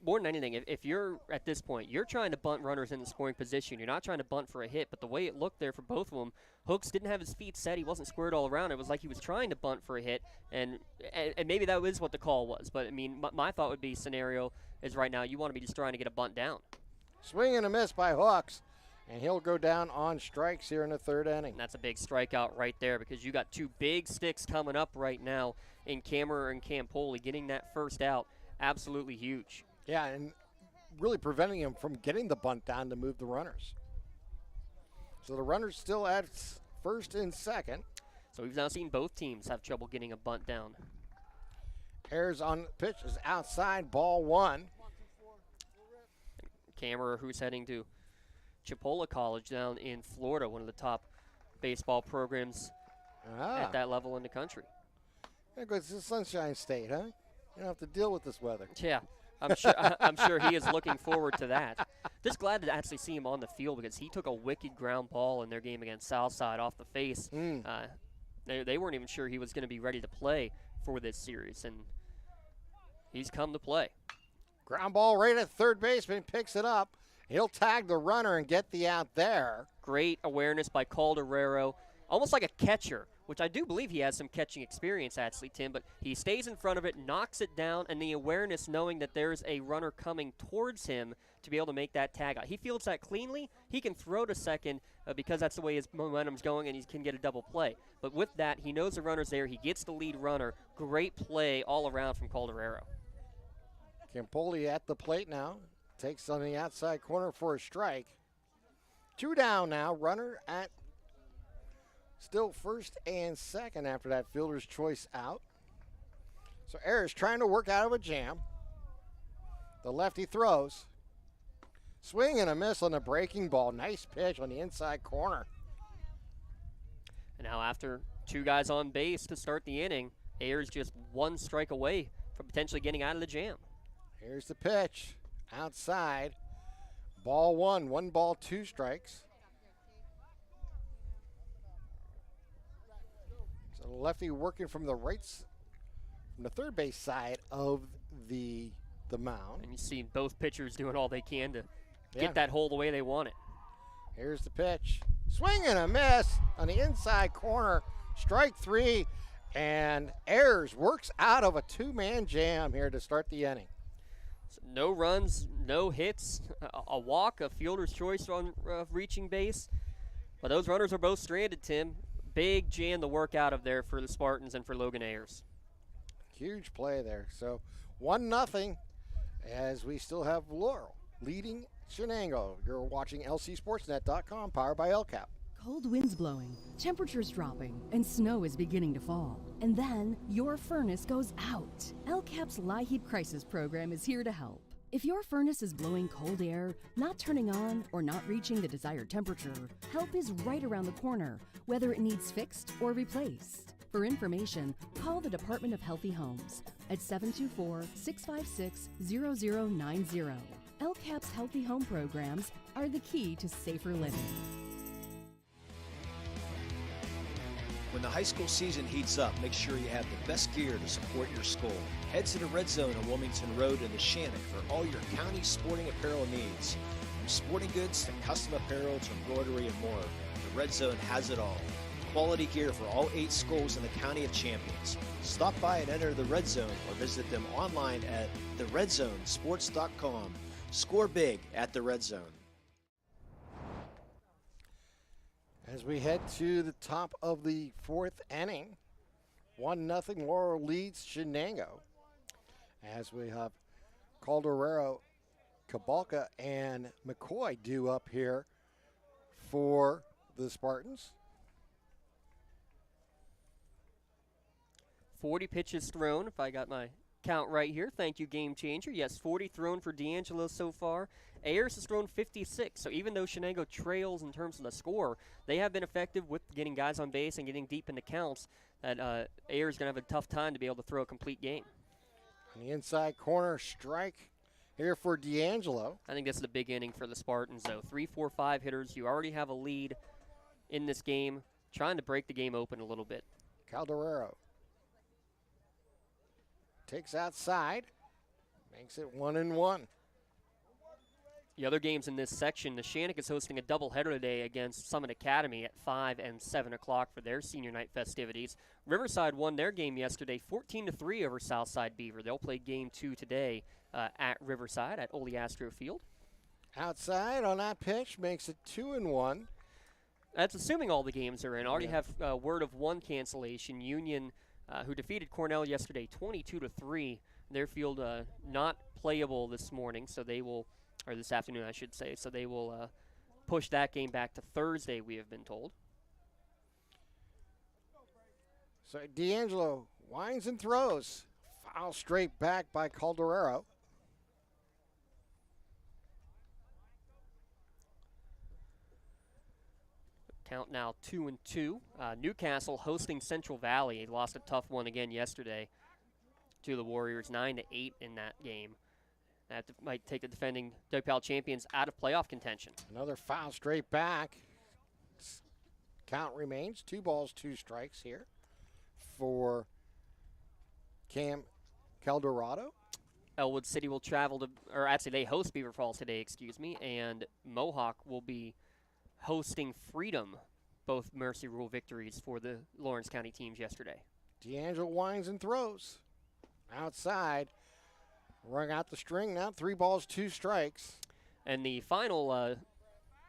more than anything, if you're at this point, you're trying to bunt runners in the scoring position. You're not trying to bunt for a hit. But the way it looked there for both of them, Hooks didn't have his feet set. He wasn't squared all around. It was like he was trying to bunt for a hit. And maybe that was what the call was. But, my thought would be scenario is right now you want to be just trying to get a bunt down. Swing and a miss by Hooks. And he'll go down on strikes here in the third inning. And that's a big strikeout right there because you got 2 big sticks coming up right now in Kammerer and Campoli. Getting that first out, absolutely huge. Yeah, and really preventing him from getting the bunt down to move the runners. So the runners still at first and second. So we've now seen both teams have trouble getting a bunt down. Ayers on pitch is outside, ball 1. Kammerer, who's heading to Chipola College down in Florida, one of the top baseball programs at that level in the country. Yeah, it's the Sunshine State, huh? You don't have to deal with this weather. Yeah, I'm sure he is looking forward to that. Just glad to actually see him on the field because he took a wicked ground ball in their game against Southside off the face. They weren't even sure he was going to be ready to play for this series, and he's come to play. Ground ball right at third baseman, picks it up. He'll tag the runner and get the out there. Great awareness by Calderero, almost like a catcher, which I do believe he has some catching experience, actually, Tim, but he stays in front of it, knocks it down, and the awareness knowing that there's a runner coming towards him to be able to make that tag out. He fields that cleanly. He can throw to second because that's the way his momentum's going, and he can get a double play. But with that, he knows the runner's there. He gets the lead runner. Great play all around from Calderero. Campoli at the plate now. Takes on the outside corner for a strike. 2 down now. Runner at still first and second after that fielder's choice out. So Ayers trying to work out of a jam. The lefty throws. Swing and a miss on the breaking ball. Nice pitch on the inside corner. And now after 2 guys on base to start the inning, Ayers just 1 strike away from potentially getting out of the jam. Here's the pitch. Outside, ball 1, 1 ball, 2 strikes. So the lefty working from the from the third base side of the mound. And you see both pitchers doing all they can to get that hole the way they want it. Here's the pitch. Swing and a miss on the inside corner. Strike 3, and Ayers works out of a 2-man jam here to start the inning. No runs, no hits, a walk, a fielder's choice on reaching base. But those runners are both stranded, Tim. big jam the work out of there for the Spartans and for Logan Ayers. Huge play there. So 1-0 as we still have Laurel leading Shenango. You're watching lcsportsnet.com, powered by LCAP. Cold winds blowing, temperatures dropping, and snow is beginning to fall. And then your furnace goes out. LCAP's LIHEAT Crisis Program is here to help. If your furnace is blowing cold air, not turning on, or not reaching the desired temperature, help is right around the corner, whether it needs fixed or replaced. For information, call the Department of Healthy Homes at 724-656-0090. LCAP's Healthy Home programs are the key to safer living. When the high school season heats up, make sure you have the best gear to support your school. Head to the Red Zone on Wilmington Road in the Shenango for all your county sporting apparel needs. From sporting goods to custom apparel to embroidery and more, the Red Zone has it all. Quality gear for all 8 schools in the County of Champions. Stop by and enter the Red Zone or visit them online at theredzonesports.com. Score big at the Red Zone. As we head to the top of the 4th inning, 1-0 Laurel leads Shenango. As we have Calderero, Cabalca, and McCoy due up here for the Spartans. 40 pitches thrown, if I got my count right here. Thank you, Game Changer. Yes, 40 thrown for D'Angelo so far. Ayers has thrown 56, so even though Shenango trails in terms of the score, they have been effective with getting guys on base and getting deep into counts. That Ayers is going to have a tough time to be able to throw a complete game. On the inside corner, strike here for D'Angelo. I think this is a big inning for the Spartans, though. 3, 4, 5 hitters. You already have a lead in this game, trying to break the game open a little bit. Calderero takes outside, makes it 1-1. The other games in this section, the Shannock is hosting a doubleheader today against Summit Academy at 5 and 7 o'clock for their senior night festivities. Riverside won their game yesterday 14-3 over Southside Beaver. They'll play game 2 today at Riverside at Ole Astro Field. Outside on that pitch, makes it 2-1. That's assuming all the games are in. Already have word of one cancellation. Union, who defeated Cornell yesterday 22-3. Their field not playable this morning, so they will, or this afternoon I should say, so they will push that game back to Thursday, we have been told. So D'Angelo winds and throws. Foul straight back by Calderero. Count now 2-2. Newcastle hosting Central Valley. They lost a tough one again yesterday to the Warriors, 9-8 in that game. That might take the defending WPIAL champions out of playoff contention. Another foul straight back. Count remains 2 balls, 2 strikes here for Cam Calderado. Elwood City will travel to, or actually they host Beaver Falls today, excuse me, and Mohawk will be hosting Freedom, both Mercy Rule victories for the Lawrence County teams yesterday. D'Angelo winds and throws. Outside, rung out the string now, 3 balls, 2 strikes. And the final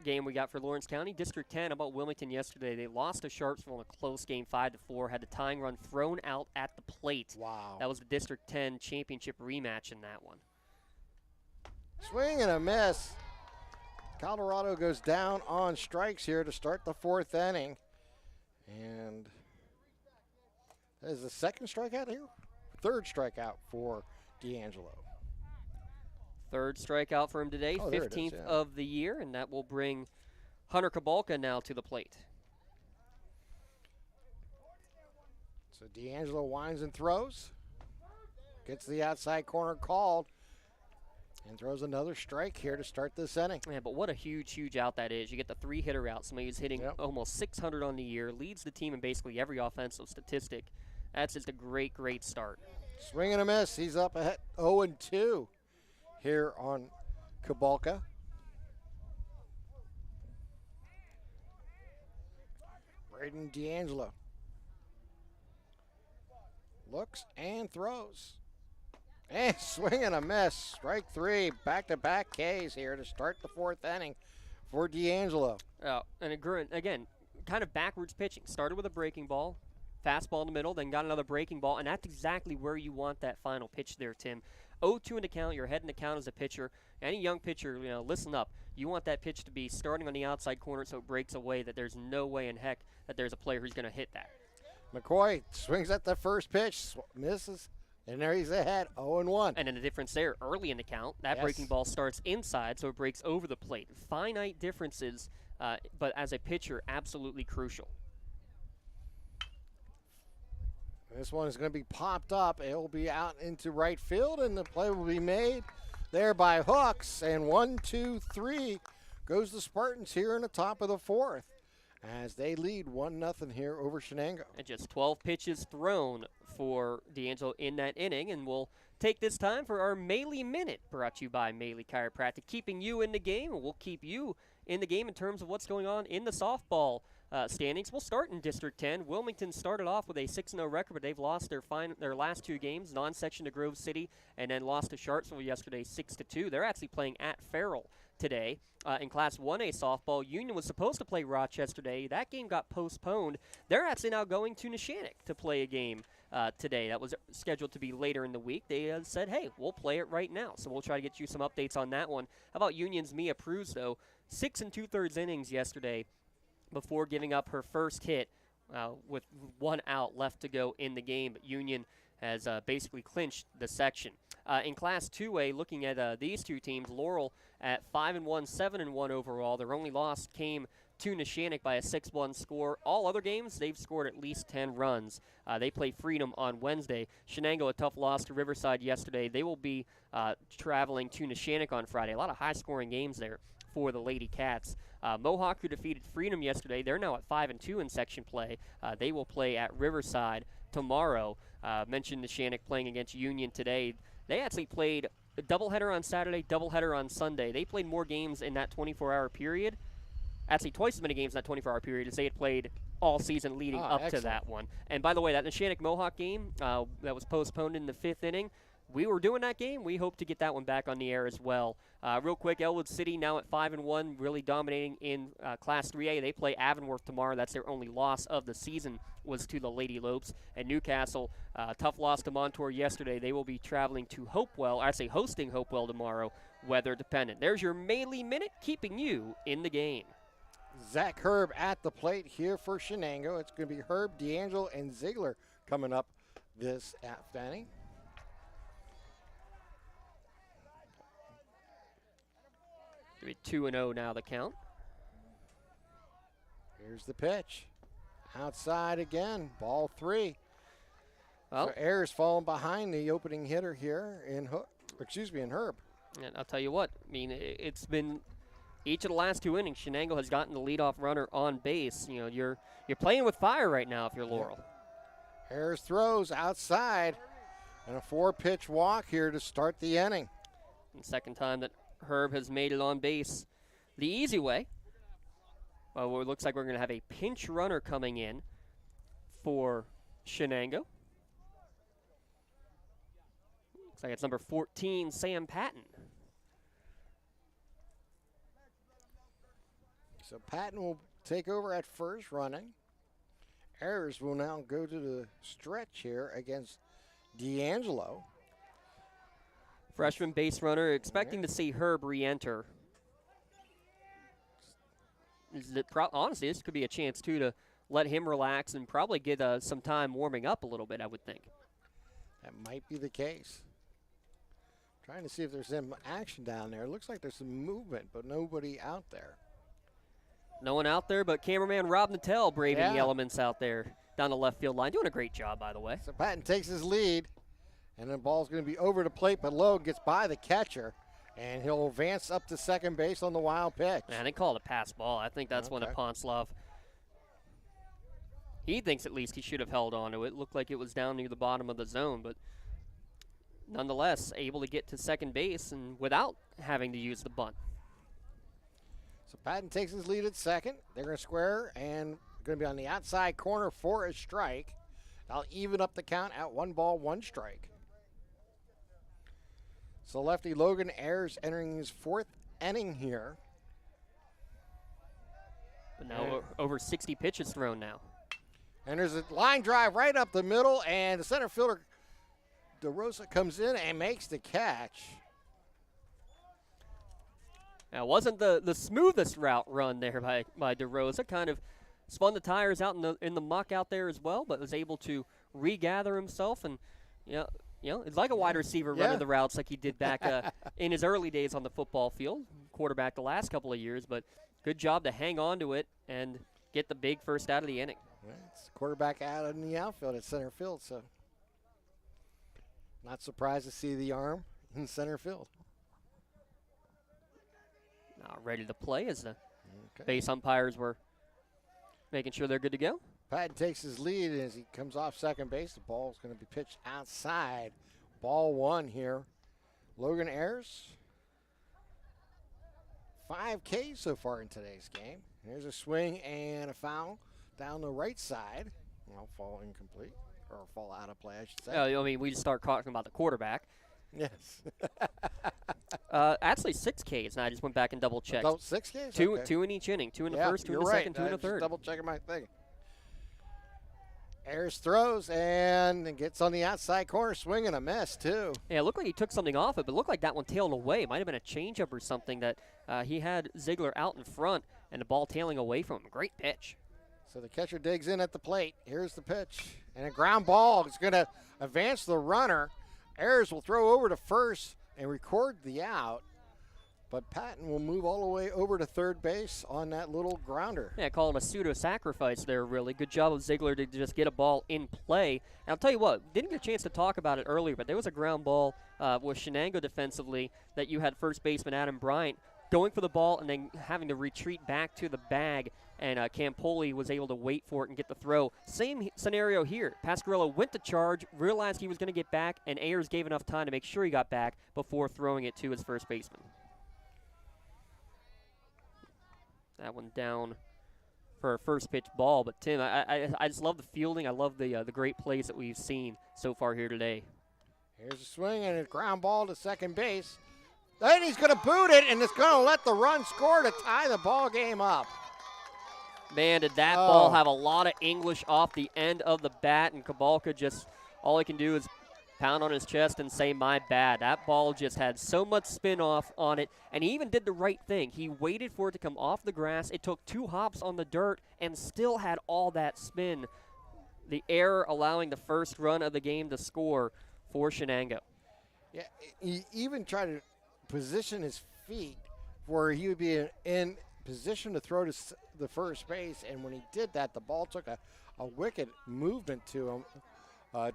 game we got for Lawrence County, District 10, about Wilmington yesterday. They lost to Sharpsville in a close game, 5-4, had the tying run thrown out at the plate. Wow. That was the District 10 championship rematch in that one. Swing and a miss. Colorado goes down on strikes here to start the 4th inning. And that is the 2nd strikeout here? 3rd strikeout for D'Angelo. 3rd strikeout for him today, 15th of the year, and that will bring Hunter Cabalca now to the plate. So D'Angelo winds and throws. Gets the outside corner called. And throws another strike here to start this inning. Yeah, but what a huge, huge out that is. You get the 3-hitter out, somebody who's hitting almost 600 on the year, leads the team in basically every offensive statistic. That's just a great, great start. Swing and a miss. He's up ahead 0-2 here on Cabalca. Braden D'Angelo looks and throws. And swing and a miss. Strike 3. Back-to-back Ks here to start the 4th inning for D'Angelo. And again, kind of backwards pitching. Started with a breaking ball, fastball in the middle, then got another breaking ball, and that's exactly where you want that final pitch there, Tim. 0-2 in the count, you're heading the count as a pitcher. Any young pitcher, listen up. You want that pitch to be starting on the outside corner so it breaks away, that there's no way in heck that there's a player who's going to hit that. McCoy swings at the first pitch, misses, and there he's ahead, 0-1. And then the difference there, early in the count, that breaking ball starts inside, so it breaks over the plate. Finite differences, but as a pitcher, absolutely crucial. This one is going to be popped up. It will be out into right field, and the play will be made there by Hooks. And 1, 2, 3 goes the Spartans here in the top of the fourth as they lead 1-0 here over Shenango. And just 12 pitches thrown for D'Angelo in that inning, and we'll take this time for our Maley Minute, brought to you by Maley Chiropractic, keeping you in the game, and we'll keep you in the game in terms of what's going on in the softball standings. We'll start in District 10. Wilmington started off with a 6-0 record, but they've lost their last 2 games, non-section to Grove City, and then lost to Sharpsville yesterday 6-2. They're actually playing at Farrell today. In Class 1A softball, Union was supposed to play Rochester today. That game got postponed. They're actually now going to Neshannock to play a game today. That was scheduled to be later in the week. They said, hey, we'll play it right now. So we'll try to get you some updates on that one. How about Union's Mia Pruz, though? 6 2/3 innings yesterday before giving up her first hit with 1 out left to go in the game. But Union has basically clinched the section. In Class 2A, looking at these 2 teams, Laurel at 5-1, 7-1 overall. Their only loss came to Neshannock by a 6-1 score. All other games, they've scored at least 10 runs. They play Freedom on Wednesday. Shenango, a tough loss to Riverside yesterday. They will be traveling to Neshannock on Friday. A lot of high-scoring games there for the Lady Cats. Mohawk, who defeated Freedom yesterday, they're now at 5-2 in section play. They will play at Riverside tomorrow. Mentioned Neshannock playing against Union today. They actually played a doubleheader on Saturday, doubleheader on Sunday. They played more games in that 24-hour period, actually twice as many games in that 24-hour period as they had played all season leading up to that one. And by the way, that Neshannock-Mohawk game that was postponed in the 5th inning, we were doing that game. We hope to get that one back on the air as well. Real quick, Elwood City now at 5-1, really dominating in Class 3A. They play Avonworth tomorrow. That's their only loss of the season, was to the Lady Lopes. And Newcastle, tough loss to Montour yesterday. They will be traveling to Hopewell, or I say hosting Hopewell tomorrow, weather dependent. There's your Maley Minute, keeping you in the game. Zach Herb at the plate here for Shenango. It's going to be Herb, D'Angelo, and Ziegler coming up this afternoon. It's 2-0 now, the count. Here's the pitch. Outside again, ball 3. Well, so Ayers falling behind the opening hitter here in Herb. And I'll tell you what, I mean, it's been each of the last 2 innings, Shenango has gotten the leadoff runner on base. You know, you're playing with fire right now if you're Laurel. Ayers throws outside, and a 4-pitch walk here to start the inning. And second time that Herb has made it on base the easy way. Well, it looks like we're going to have a pinch runner coming in for Shenango. Looks like it's number 14, Sam Patton. So Patton will take over at first running. Ayers will now go to the stretch here against D'Angelo. Freshman base runner, expecting to see Herb re-enter. Honestly, this could be a chance, too, to let him relax and probably get some time warming up a little bit, I would think. That might be the case. Trying to see if there's some action down there. It looks like there's some movement, but nobody out there. No one out there but cameraman Rob Nattell braving the elements out there down the left field line. Doing a great job, by the way. So Patton takes his lead. And the ball's going to be over the plate, but low, gets by the catcher, and he'll advance up to second base on the wild pitch. Man, they call it a pass ball. I think that's one of Ponslov. He thinks at least he should have held on to it. Looked like it was down near the bottom of the zone, but nonetheless, able to get to second base and without having to use the bunt. So Patton takes his lead at second. They're going to square and going to be on the outside corner for a strike. I'll even up the count at 1 ball, 1 strike. So lefty Logan Ayers entering his 4th inning here. But now over 60 pitches thrown now. And there's a line drive right up the middle, and the center fielder, DeRosa, comes in and makes the catch. Now, it wasn't the smoothest route run there by DeRosa. Kind of spun the tires out in the muck out there as well, but was able to regather himself. And, it's like a wide receiver running the routes like he did back in his early days on the football field. Quarterback the last couple of years, but good job to hang on to it and get the big first out of the inning. Well, it's quarterback out in the outfield at center field, so not surprised to see the arm in center field. Now ready to play as the base umpires were making sure they're good to go. Patton takes his lead as he comes off second base. The ball is going to be pitched outside. Ball one here. Logan Ayers. 5 Ks so far in today's game. There's a swing and a foul down the right side. Well, fall incomplete, or fall out of play, I should say. I mean, we just start talking about the quarterback. Yes. Actually, 6 Ks, and I just went back and double-checked. 6 Ks? Two in each inning. 2 in the first, 2 in the second, 2 in the third. Double-checking my thing. Ayers throws and gets on the outside corner, swing and a miss, too. Yeah, it looked like he took something off it, but it looked like that one tailed away. It might have been a changeup or something that he had Ziegler out in front and the ball tailing away from him. Great pitch. So the catcher digs in at the plate. Here's the pitch. And a ground ball is going to advance the runner. Ayers will throw over to first and record the out. But Patton will move all the way over to third base on that little grounder. Yeah, call it a pseudo-sacrifice there, really. Good job of Ziegler to just get a ball in play. And I'll tell you what, didn't get a chance to talk about it earlier, but there was a ground ball with Shenango defensively that you had first baseman Adam Bryant going for the ball and then having to retreat back to the bag, and Campoli was able to wait for it and get the throw. Same scenario here. Pasquarello went to charge, realized he was going to get back, and Ayers gave enough time to make sure he got back before throwing it to his first baseman. That one down for a first pitch ball. But, Tim, I just love the fielding. I love the great plays that we've seen so far here today. Here's a swing and a ground ball to second base. Then he's going to boot it, and it's going to let the run score to tie the ball game up. Man, did that ball have a lot of English off the end of the bat, and Kabalka just, all he can do is pound on his chest and say, my bad. That ball just had so much spin off on it, and he even did the right thing. He waited for it to come off the grass. It took 2 hops on the dirt and still had all that spin. The error allowing the first run of the game to score for Shenango. Yeah, he even tried to position his feet where he would be in position to throw to the first base, and when he did that, the ball took a wicked movement to him,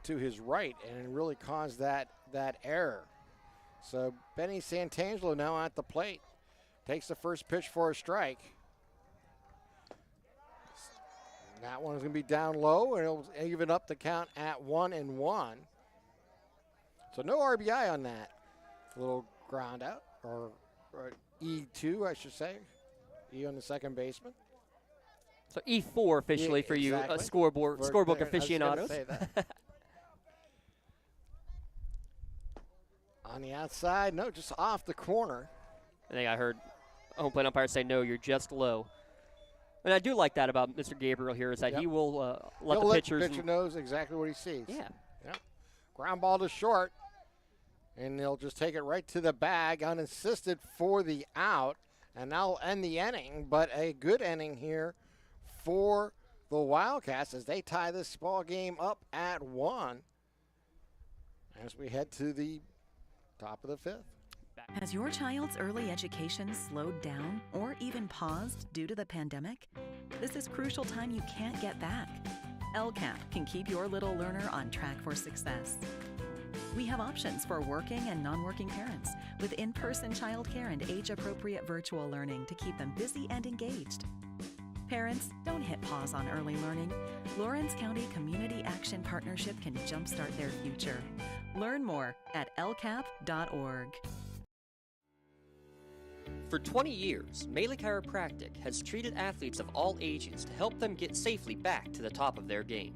to his right, and it really caused that error. So Benny Santangelo now at the plate, takes the first pitch for a strike. That one is going to be down low, and it'll even up the count at 1-1. So no RBI on that little ground out, or E2, I should say. E on the second baseman. So E4 officially for you, scorebook aficionados. On the outside, no, just off the corner. I think I heard home plate umpire say, no, you're just low. And I do like that about Mr. Gabriel here, is that he will let the pitchers. The pitcher knows exactly what he sees. Yeah. Ground ball to short, and they'll just take it right to the bag, unassisted for the out, and that'll end the inning. But a good inning here for the Wildcats as they tie this ball game up at 1 as we head to the top of the 5th. Has your child's early education slowed down or even paused due to the pandemic? This is crucial time you can't get back. LCAP can keep your little learner on track for success. We have options for working and non-working parents with in-person childcare and age-appropriate virtual learning to keep them busy and engaged. Parents, don't hit pause on early learning. Lawrence County Community Action Partnership can jumpstart their future. Learn more at lcap.org. For 20 years, Melee Chiropractic has treated athletes of all ages to help them get safely back to the top of their game.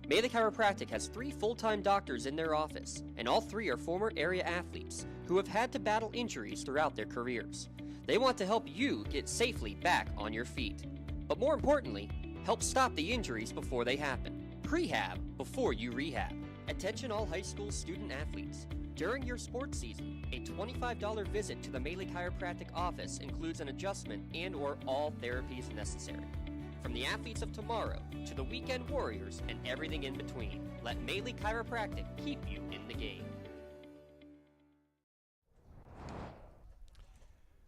Melee Chiropractic has 3 full-time doctors in their office, and all 3 are former area athletes who have had to battle injuries throughout their careers. They want to help you get safely back on your feet. But more importantly, help stop the injuries before they happen. Prehab before you rehab. Attention all high school student athletes. During your sports season, a $25 visit to the Maley Chiropractic office includes an adjustment and/or all therapies necessary. From the athletes of tomorrow to the weekend warriors and everything in between, let Maley Chiropractic keep you in the game.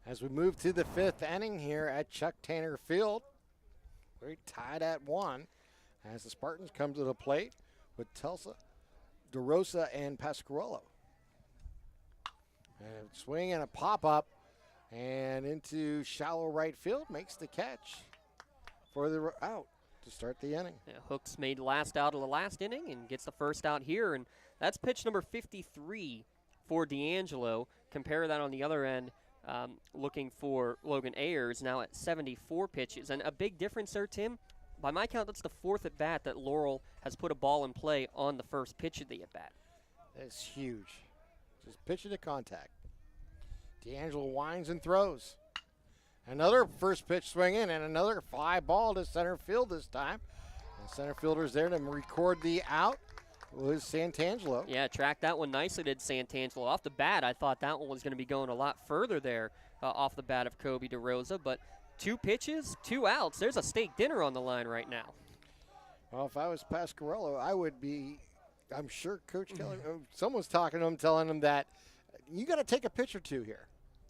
As we move to the 5th inning here at Chuck Tanner Field, we're tied at 1 as the Spartans come to the plate with Tulsa, DeRosa, and Pasquarello. And swing and a pop-up and into shallow right field, makes the catch for the out to start the inning. Yeah, Hooks made last out of the last inning and gets the first out here, and that's pitch number 53 for D'Angelo. Compare that on the other end, looking for Logan Ayers, now at 74 pitches. And a big difference there, Tim. By my count, that's the 4th at-bat that Laurel has put a ball in play on the first pitch of the at-bat. That's huge. Just pitch it to contact. D'Angelo winds and throws. Another first pitch swing in, and another fly ball to center field this time. And center fielder's there to record the out was Santangelo. Yeah, tracked that one nicely, did Santangelo. Off the bat, I thought that one was going to be going a lot further there off the bat of Kobe DeRosa, but 2 pitches, 2 outs. There's a steak dinner on the line right now. Well, if I was Pasquarello, I would be, I'm sure Coach Kelly, someone's talking to him, telling him that you got to take a pitch or two here.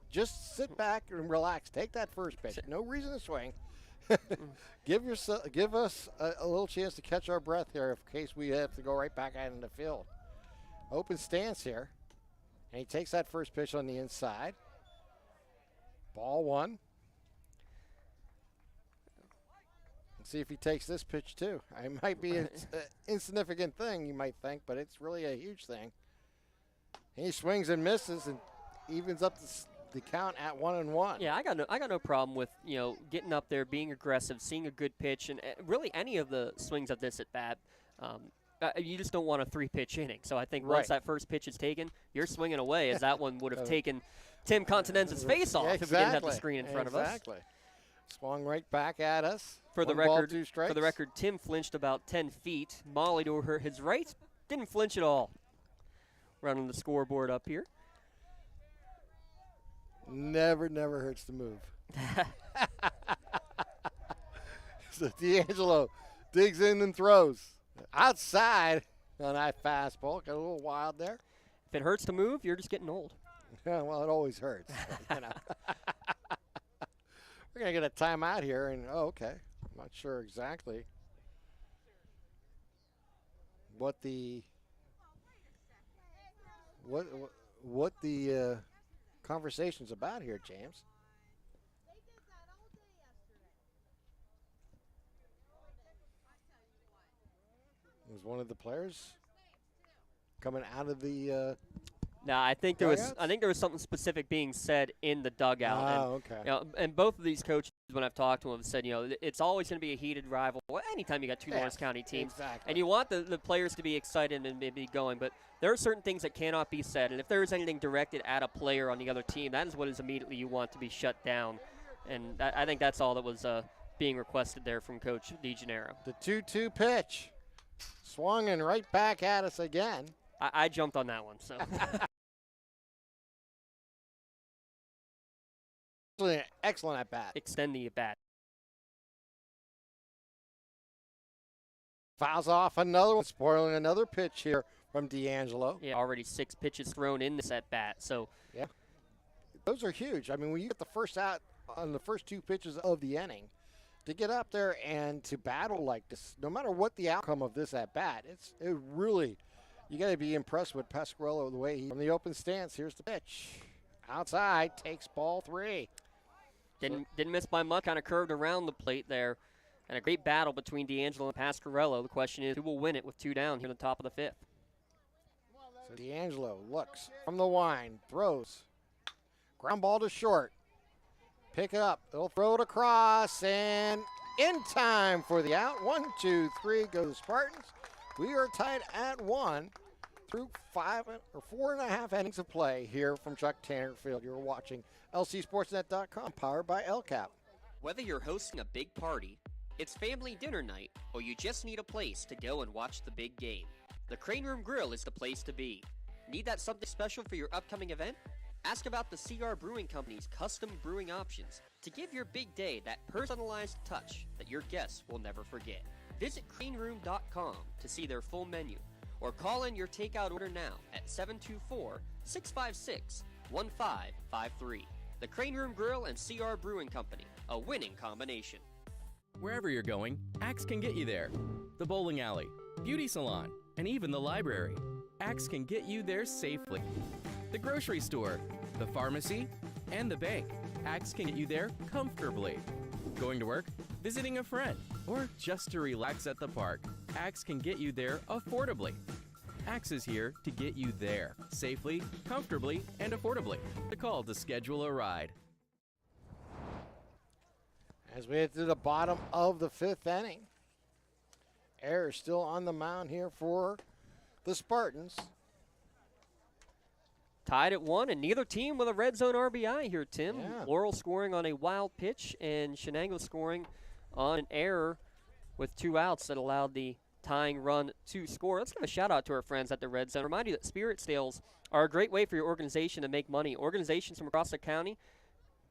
Just sit back and relax. Take that first pitch. No reason to swing. Give us a little chance to catch our breath here in case we have to go right back out in the field. Open stance here. And he takes that first pitch on the inside. Ball 1. Let's see if he takes this pitch too. It might be an insignificant thing, you might think, but it's really a huge thing. And he swings and misses and evens up the count at 1-1. Yeah, I got no problem with getting up there, being aggressive, seeing a good pitch, and really any of the swings of this at bat. You just don't want a 3-pitch inning. So I think once that first pitch is taken, you're swinging away, as that one would have taken Tim Continenza's face off if we didn't have the screen in front of us. Exactly. Swung right back at us. For the record, Tim flinched about 10 feet. Molly to his right, didn't flinch at all. Running the scoreboard up here. Never hurts to move. So D'Angelo digs in and throws. Outside on that fastball. Got a little wild there. If it hurts to move, you're just getting old. Yeah, well, it always hurts. We're going to get a timeout here. And okay. I'm not sure exactly what the conversation's about here, James. Was one of the players coming out of the No, I think there was something specific being said in the dugout. Oh, okay. And both of these coaches, when I've talked to them, have said, it's always going to be a heated rival. Well, anytime you got 2 Lawrence County teams, and you want the players to be excited and maybe going, but there are certain things that cannot be said. And if there is anything directed at a player on the other team, that is what is immediately you want to be shut down. And I think that's all that was being requested there from Coach DeGennaro. The 2-2 pitch. Swung and right back at us again. I jumped on that one. So excellent at bat. Extend the at bat. Fouls off another one, spoiling another pitch here from D'Angelo. Yeah, already 6 pitches thrown in this at bat. So yeah, those are huge. I mean, when you get the first out on the first 2 pitches of the inning, to get up there and to battle like this, no matter what the outcome of this at bat, it really, you got to be impressed with Pasquarello the way he from the open stance. Here's the pitch, outside, takes ball 3. Didn't miss by much. Kind of curved around the plate there, and a great battle between D'Angelo and Pasquarello. The question is, who will win it with 2 down here in the top of the 5th? So D'Angelo looks from the line, throws, ground ball to short. Pick up, they'll throw it across, and in time for the out. 1, 2, 3, go the Spartans. We are tied at 1 through 4.5 innings of play here from Chuck Tanner Field. You're watching LCSportsNet.com, powered by LCAP. Whether you're hosting a big party, It's family dinner night, or you just need a place to go and watch the big game. The Crane Room Grill is the place to be. Need that something special for your upcoming event? Ask about the CR Brewing Company's custom brewing options to give your big day that personalized touch that your guests will never forget. Visit craneroom.com to see their full menu, or call in your takeout order now at 724-656-1553. The Crane Room Grill and CR Brewing Company, a winning combination. Wherever you're going, Axe can get you there. The bowling alley, beauty salon, and even the library. Axe can get you there safely. The grocery store, the pharmacy, and the bank. Axe can get you there comfortably. Going to work, visiting a friend, or just to relax at the park. Axe can get you there affordably. Axe is here to get you there safely, comfortably, and affordably. The call to schedule a ride. As we head to the bottom of the 5th inning, Air is still on the mound here for the Spartans. Tied at 1, and neither team with a red zone RBI here, Tim. Yeah. Laurel scoring on a wild pitch, and Shenango scoring on an error with 2 outs that allowed the tying run to score. Let's give a shout out to our friends at the red zone. Remind you that spirit sales are a great way for your organization to make money. Organizations from across the county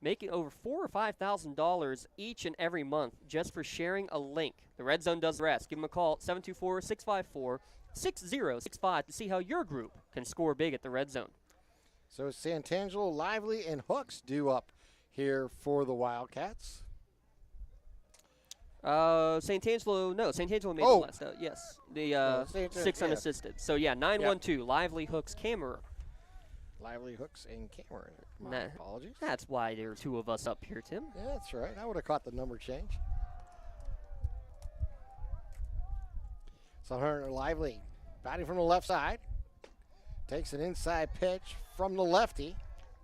making over $4,000 or $5,000 each and every month just for sharing a link. The Red Zone does the rest. Give them a call at 724-654-6065 to see how your group can score big at the Red Zone. So Santangelo, Lively, and Hooks due up here for the Wildcats. Santangelo made the last out. Yes, the 6 unassisted. So, yeah, 9-1-2, Lively, Hooks, Cameron. Lively, Hooks, and Cameron. My apologies. That's why there are 2 of us up here, Tim. Yeah, that's right. I would have caught the number change. So Hunter Lively batting from the left side. Takes an inside pitch from the lefty.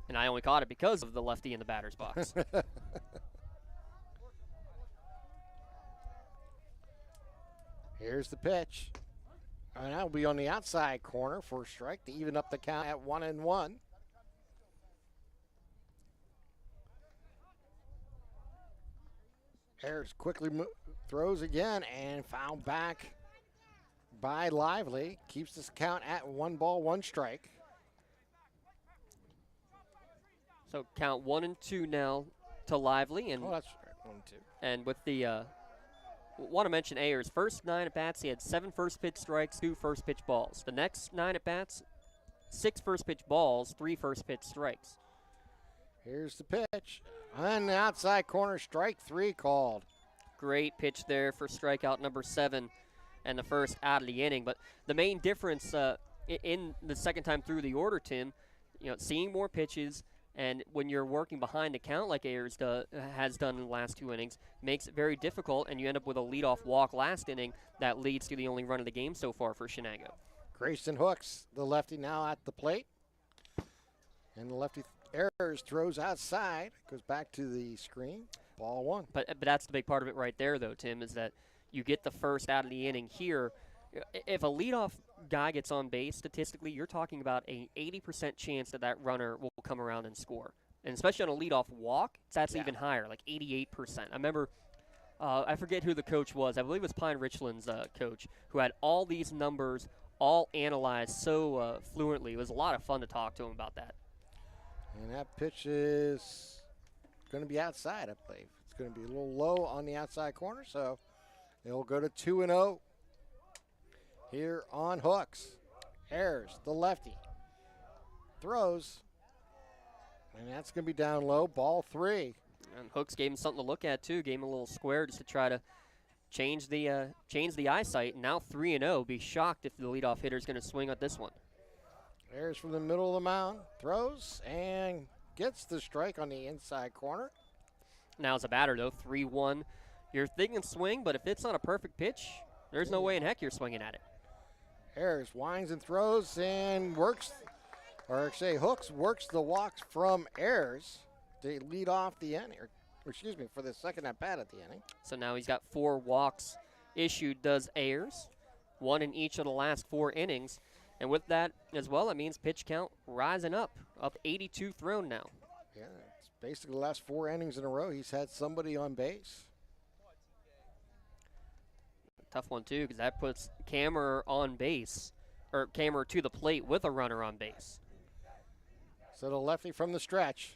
And I only caught it because of the lefty in the batter's box. Here's the pitch. And that'll be on the outside corner for a strike to even up the count at 1-1. Ayers quickly throws again and fouled back by Lively. Keeps this count at 1-1 strike. So count 1-2 now to Lively. And that's right, 1-2. And with the want to mention Ayers' first 9 at-bats, he had 7 first-pitch strikes, 2 first-pitch balls. The next 9 at-bats, 6 first-pitch balls, 3 first-pitch strikes. Here's the pitch. On the outside corner, strike 3 called. Great pitch there for strikeout number 7 and the first out of the inning. But the main difference in the second time through the order, Tim, seeing more pitches, and when you're working behind the count like Ayers has done in the last 2 innings, makes it very difficult, and you end up with a leadoff walk last inning that leads to the only run of the game so far for Shenango. Grayson Hooks, the lefty, now at the plate. And the lefty Ayers throws outside, goes back to the screen, ball 1. But that's the big part of it right there, though, Tim, is that you get the first out of the inning here. If a leadoff guy gets on base, statistically, you're talking about an 80% chance that runner will come around and score. And especially on a leadoff walk, that's even higher, like 88%. I remember, I forget who the coach was. I believe it was Pine Richland's coach, who had all these numbers all analyzed so fluently. It was a lot of fun to talk to him about that. And that pitch is going to be outside, I believe. It's going to be a little low on the outside corner, so it'll go to 2-0. Here on Hooks. Ayers, the lefty, throws, and that's going to be down low, ball 3. And Hooks gave him something to look at, too. Gave him a little square just to try to change the eyesight. And now 3-0. Be shocked if the leadoff hitter is going to swing at this one. Ayers from the middle of the mound, throws, and gets the strike on the inside corner. Now as a batter, though, 3-1. You're thinking swing, but if it's not a perfect pitch, there's no way in heck you're swinging at it. Ayers winds and throws and Hooks works the walks from Ayers to lead off the inning, for the second at bat at the inning. So now he's got 4 walks issued, does Ayers, 1 in each of the last 4 innings. And with that as well, it means pitch count rising up 82 thrown now. Yeah, it's basically the last 4 innings in a row he's had somebody on base. Tough one, too, because that puts Kammerer on base, or Kammerer to the plate with a runner on base. So the lefty from the stretch.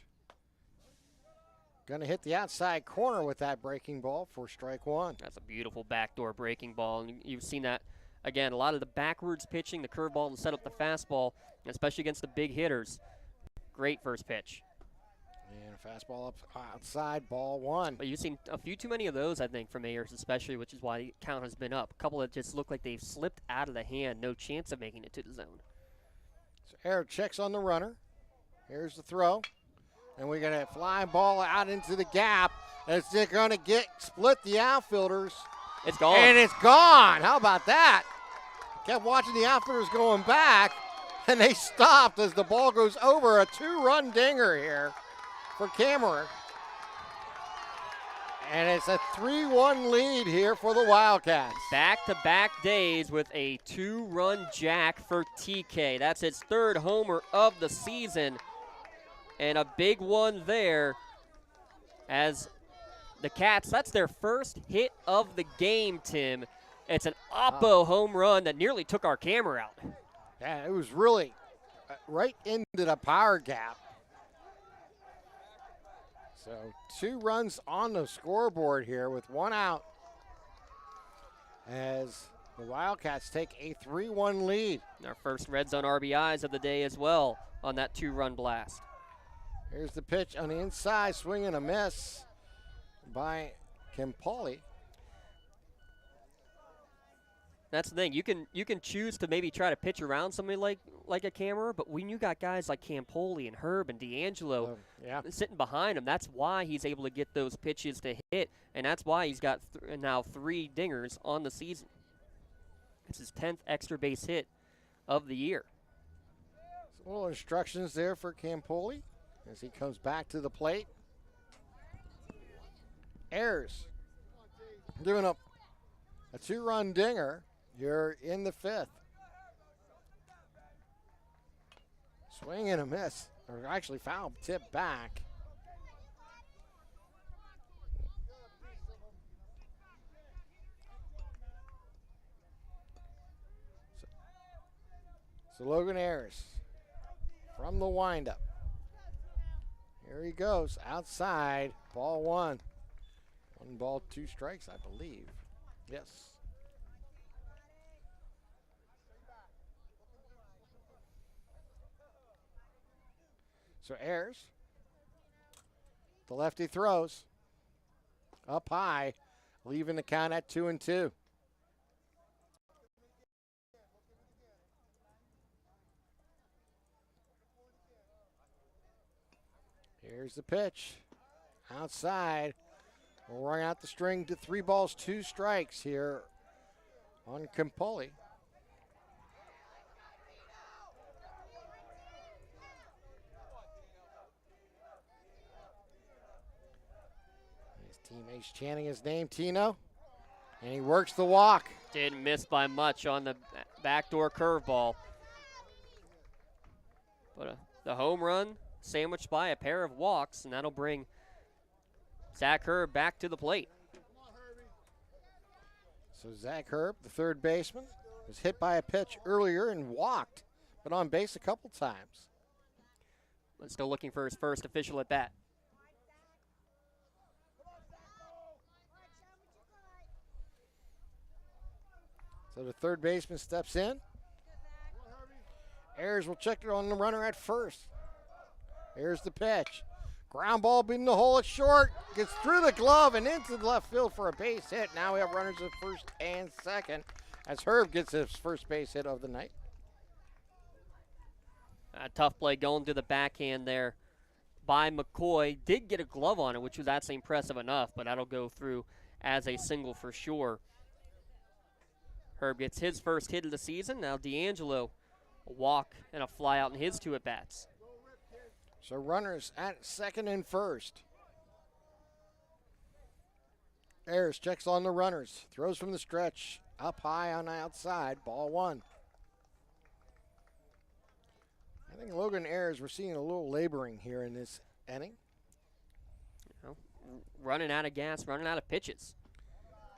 Going to hit the outside corner with that breaking ball for strike one. That's a beautiful backdoor breaking ball, and you've seen that, again, a lot of the backwards pitching, the curveball to set up the fastball, especially against the big hitters. Great first pitch. And a fastball up outside, ball one. But you've seen a few too many of those, I think, from Ayers especially, which is why the count has been up. A couple that just look like they've slipped out of the hand, no chance of making it to the zone. So Ayers checks on the runner. Here's the throw. And we got a fly ball out into the gap. It's going to split the outfielders. It's gone. And it's gone. How about that? Kept watching the outfielders going back, and they stopped as the ball goes over. A 2-run dinger here for Kammerer. And it's a 3-1 lead here for the Wildcats. Back-to-back days with a 2-run jack for TK. That's his 3rd homer of the season. And a big one there as the Cats, that's their first hit of the game, Tim. It's an Oppo home run that nearly took our camera out. Yeah, it was really right into the power gap. So 2 runs on the scoreboard here with 1 out as the Wildcats take a 3-1 lead. Our first red zone RBIs of the day as well on that 2-run blast. Here's the pitch on the inside, swing and a miss by Kempoli. That's the thing. You can choose to maybe try to pitch around somebody like a Kammerer, but when you got guys like Campoli and Herb and D'Angelo sitting behind him, that's why he's able to get those pitches to hit, and that's why he's got now 3 dingers on the season. It's his 10th extra base hit of the year. Some little instructions there for Campoli as he comes back to the plate. Ayers giving up a 2-run dinger here in the 5th. Swing and a miss, or actually foul tip back. So Logan Ayers from the windup. Here he goes, outside, ball 1. 1 ball, 2 strikes, I believe. Yes. So Ayers, the lefty throws up high, leaving the count at 2-2. Here's the pitch. Outside. We'll run out the string to 3 balls, 2 strikes here on Campoli. His teammates chanting his name, Tino. And he works the walk. Didn't miss by much on the backdoor curveball. But the home run sandwiched by a pair of walks, and that'll bring Zach Herb back to the plate. So Zach Herb, the 3rd baseman, was hit by a pitch earlier and walked, but on base a couple times. But still looking for his first official at bat. So the 3rd baseman steps in. Ayers will check it on the runner at first. Here's the pitch. Ground ball beating the hole at short. Gets through the glove and into the left field for a base hit. Now we have runners at first and second as Herb gets his first base hit of the night. A tough play going to the backhand there by McCoy. Did get a glove on it, which was actually impressive enough, but that'll go through as a single for sure. Herb gets his first hit of the season. Now D'Angelo, a walk and a fly out in his 2 at-bats. So runners at second and first. Ayers checks on the runners. Throws from the stretch. Up high on the outside. Ball 1. I think Logan Ayers, we're seeing a little laboring here in this inning. Running out of gas, running out of pitches.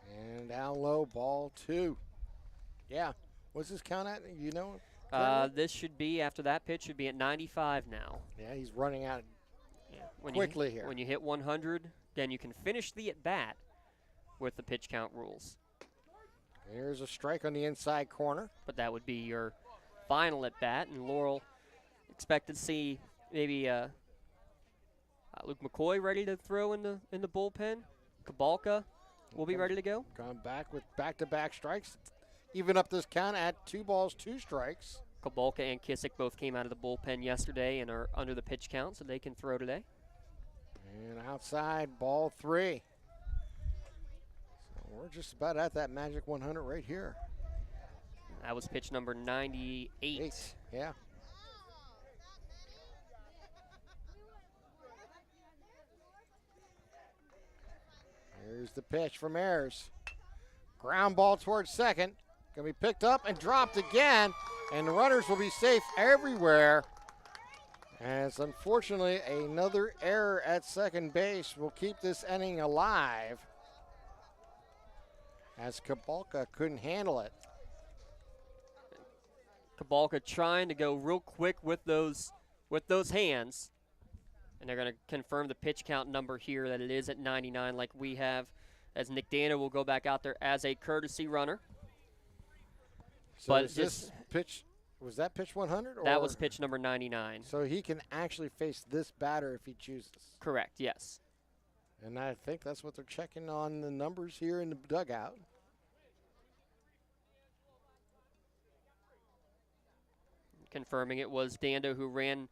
And down low, ball 2. Yeah. What's this count at? You know? This should be, after that pitch, should be at 95 now. Yeah, he's running out When quickly here. When you hit 100, then you can finish the at-bat with the pitch count rules. Here's a strike on the inside corner. But that would be your final at-bat, and Laurel expected to see maybe Luke McCoy ready to throw in the bullpen. Kabalka will be ready to go. Gone back with back-to-back strikes. Even up this count at 2 balls, 2 strikes. Kabalka and Kissick both came out of the bullpen yesterday and are under the pitch count, so they can throw today. And outside, ball 3. So we're just about at that magic 100 right here. That was pitch number 98. Yeah. Here's the pitch from Ayers. Ground ball towards second. Going to be picked up and dropped again. And the runners will be safe everywhere. As unfortunately, another error at second base will keep this inning alive. As Kabalka couldn't handle it. Kabalka trying to go real quick with those hands. And they're going to confirm the pitch count number here that it is at 99 like we have, as Nick Dana will go back out there as a courtesy runner. So but is this pitch, was that pitch 100? That was pitch number 99. So he can actually face this batter if he chooses. Correct, yes. And I think that's what they're checking on the numbers here in the dugout. Confirming it was Dando who ran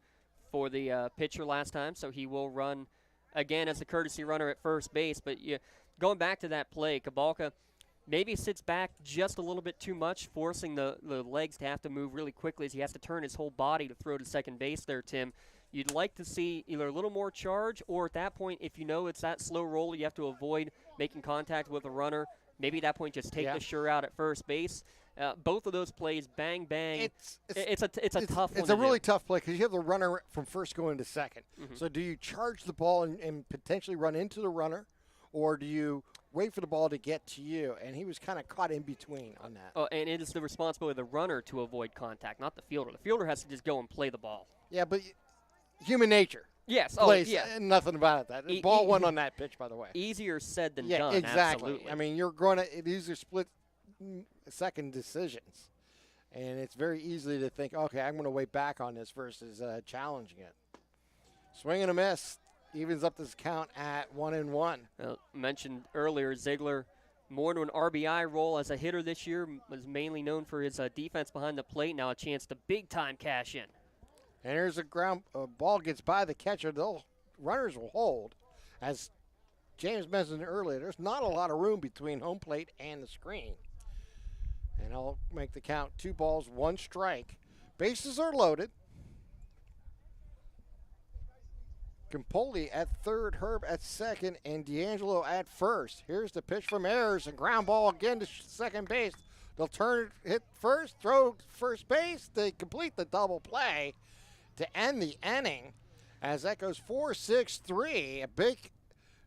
for the pitcher last time, so he will run again as a courtesy runner at first base. But going back to that play, Kabalka maybe sits back just a little bit too much, forcing the legs to have to move really quickly as he has to turn his whole body to throw to second base there, Tim. You'd like to see either a little more charge, or at that point, if you know it's that slow roll, you have to avoid making contact with a runner. Maybe at that point, just take the sure out at first base. Both of those plays, bang, bang. It's a tough one. It's a really tough play because you have the runner from first going to second. Mm-hmm. So do you charge the ball and potentially run into the runner, or do you wait for the ball to get to you? And he was kind of caught in between on that. Oh, and it is the responsibility of the runner to avoid contact, not the fielder. The fielder has to just go and play the ball. Yeah, but human nature. Yes. Plays, Nothing about it. That ball won on that pitch, by the way. Easier said than done. Exactly. Absolutely. I mean, you're going to these are split second decisions, and it's very easy to think, okay, I'm going to wait back on this versus challenging it. Swing and a miss, evens up this count at 1-1. Mentioned earlier, Ziegler more to an RBI role as a hitter this year, was mainly known for his defense behind the plate. Now a chance to big time cash in. And here's a ball gets by the catcher. Runners will hold. As James mentioned earlier, there's not a lot of room between home plate and the screen. And I'll make the count 2 balls, 1 strike. Bases are loaded. Campoli at third, Herb at second, and D'Angelo at first. Here's the pitch from Ayers, and ground ball again to second base. They'll turn, hit first, throw first base. They complete the double play to end the inning as that goes 4-6-3. A big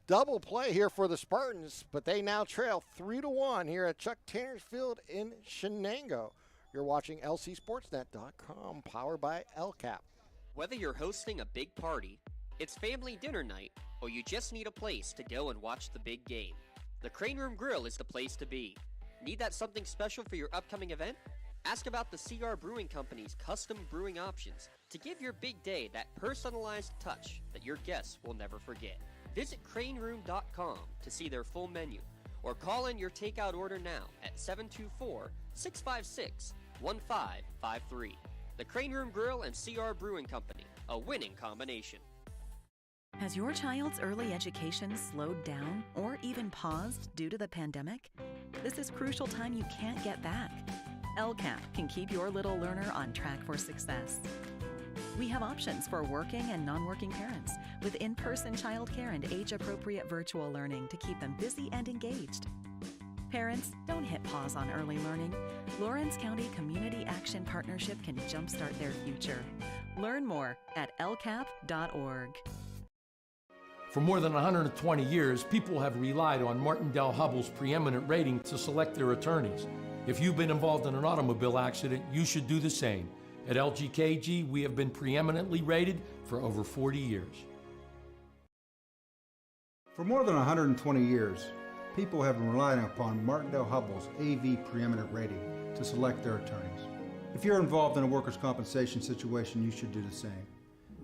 double play here for the Spartans, but they now trail 3-1 here at Chuck Tanner's Field in Shenango. You're watching LCSportsNet.com, powered by LCAP. Whether you're hosting a big party, it's family dinner night, or you just need a place to go and watch the big game, the Crane Room Grill is the place to be. Need that something special for your upcoming event? Ask about the CR Brewing Company's custom brewing options to give your big day that personalized touch that your guests will never forget. Visit craneroom.com to see their full menu, or call in your takeout order now at 724-656-1553. The Crane Room Grill and CR Brewing Company, a winning combination. Has your child's early education slowed down or even paused due to the pandemic? This is crucial time you can't get back. LCAP can keep your little learner on track for success. We have options for working and non-working parents with in-person childcare and age-appropriate virtual learning to keep them busy and engaged. Parents, don't hit pause on early learning. Lawrence County Community Action Partnership can jumpstart their future. Learn more at lcap.org. For more than 120 years, people have relied on Martindale-Hubbell's preeminent rating to select their attorneys. If you've been involved in an automobile accident, you should do the same. At LGKG, we have been preeminently rated for over 40 years. For more than 120 years, people have been relying upon Martindale-Hubbell's AV preeminent rating to select their attorneys. If you're involved in a workers' compensation situation, you should do the same.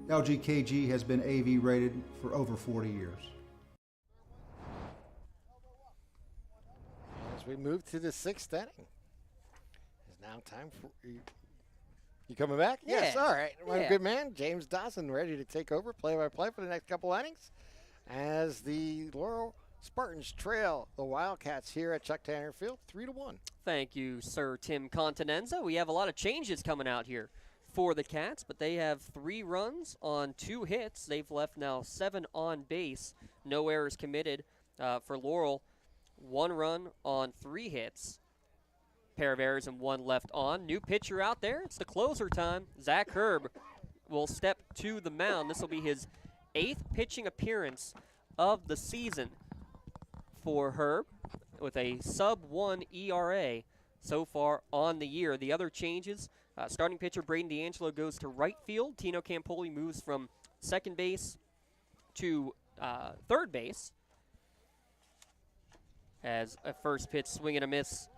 LGKG has been AV rated for over 40 years. As we move to the 6th inning, it's now time for you coming back? Yeah. Yes, all right. My Yeah. good man, James Dawson, ready to take over play-by-play for the next couple innings as the Laurel Spartans trail the Wildcats here at Chuck Tanner Field 3-1. Thank you, Sir Tim Continenza. We have a lot of changes coming out here for the Cats, but they have 3 runs on 2 hits. They've left now 7 on base. No errors committed for Laurel. 1 run on 3 hits. Pair of errors and 1 left on. New pitcher out there. It's the closer time. Zach Herb will step to the mound. This will be his 8th pitching appearance of the season for Herb, with a sub-1 ERA so far on the year. The other changes, starting pitcher Braden D'Angelo goes to right field. Tino Campoli moves from second base to third base, as a first pitch swing and a miss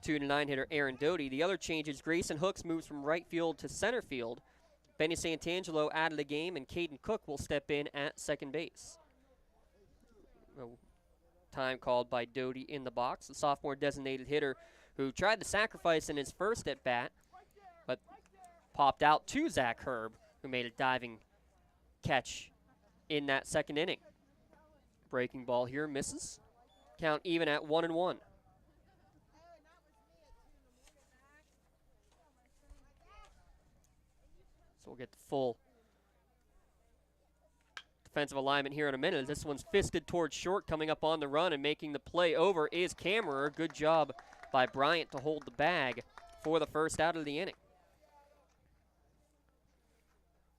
to the 9-hitter Aaron Doty. The other changes, Grayson Hooks moves from right field to center field. Benny Santangelo out of the game, and Caden Cook will step in at second base. Time called by Doty in the box, the sophomore designated hitter who tried to sacrifice in his first at-bat, but popped out to Zach Herb, who made a diving catch in that second inning. Breaking ball here misses. Count even at 1-1. So we'll get the full defensive alignment here in a minute. This one's fisted towards short, coming up on the run and making the play over is Kammerer. Good job by Bryant to hold the bag for the first out of the inning.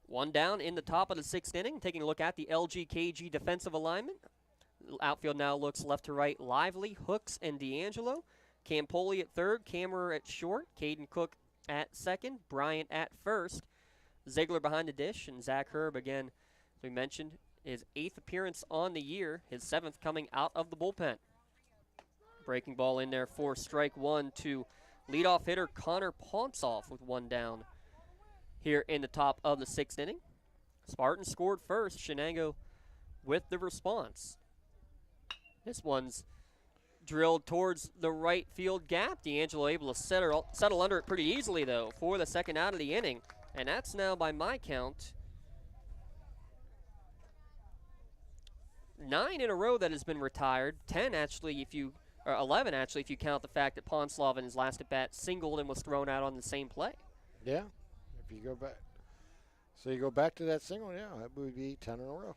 1 down in the top of the 6th inning. Taking a look at the LGKG defensive alignment. Outfield now looks left to right. Lively, Hooks, and D'Angelo. Campoli at third, Kammerer at short, Caden Cook at second, Bryant at first. Ziegler behind the dish, and Zach Herb again, as we mentioned, his 8th appearance on the year, his 7th coming out of the bullpen. Breaking ball in there for strike 1 to leadoff hitter Connor Ponsoff with 1 down here in the top of the 6th inning. Spartans scored first, Shenango with the response. This one's drilled towards the right field gap. D'Angelo able to settle under it pretty easily, though, for the second out of the inning. And that's now, by my count, 9 in a row that has been retired. 10 actually, or 11 actually, if you count the fact that Ponslov in his last at bat singled and was thrown out on the same play. Yeah, if you go back. So you go back to that single, yeah, that would be 10 in a row.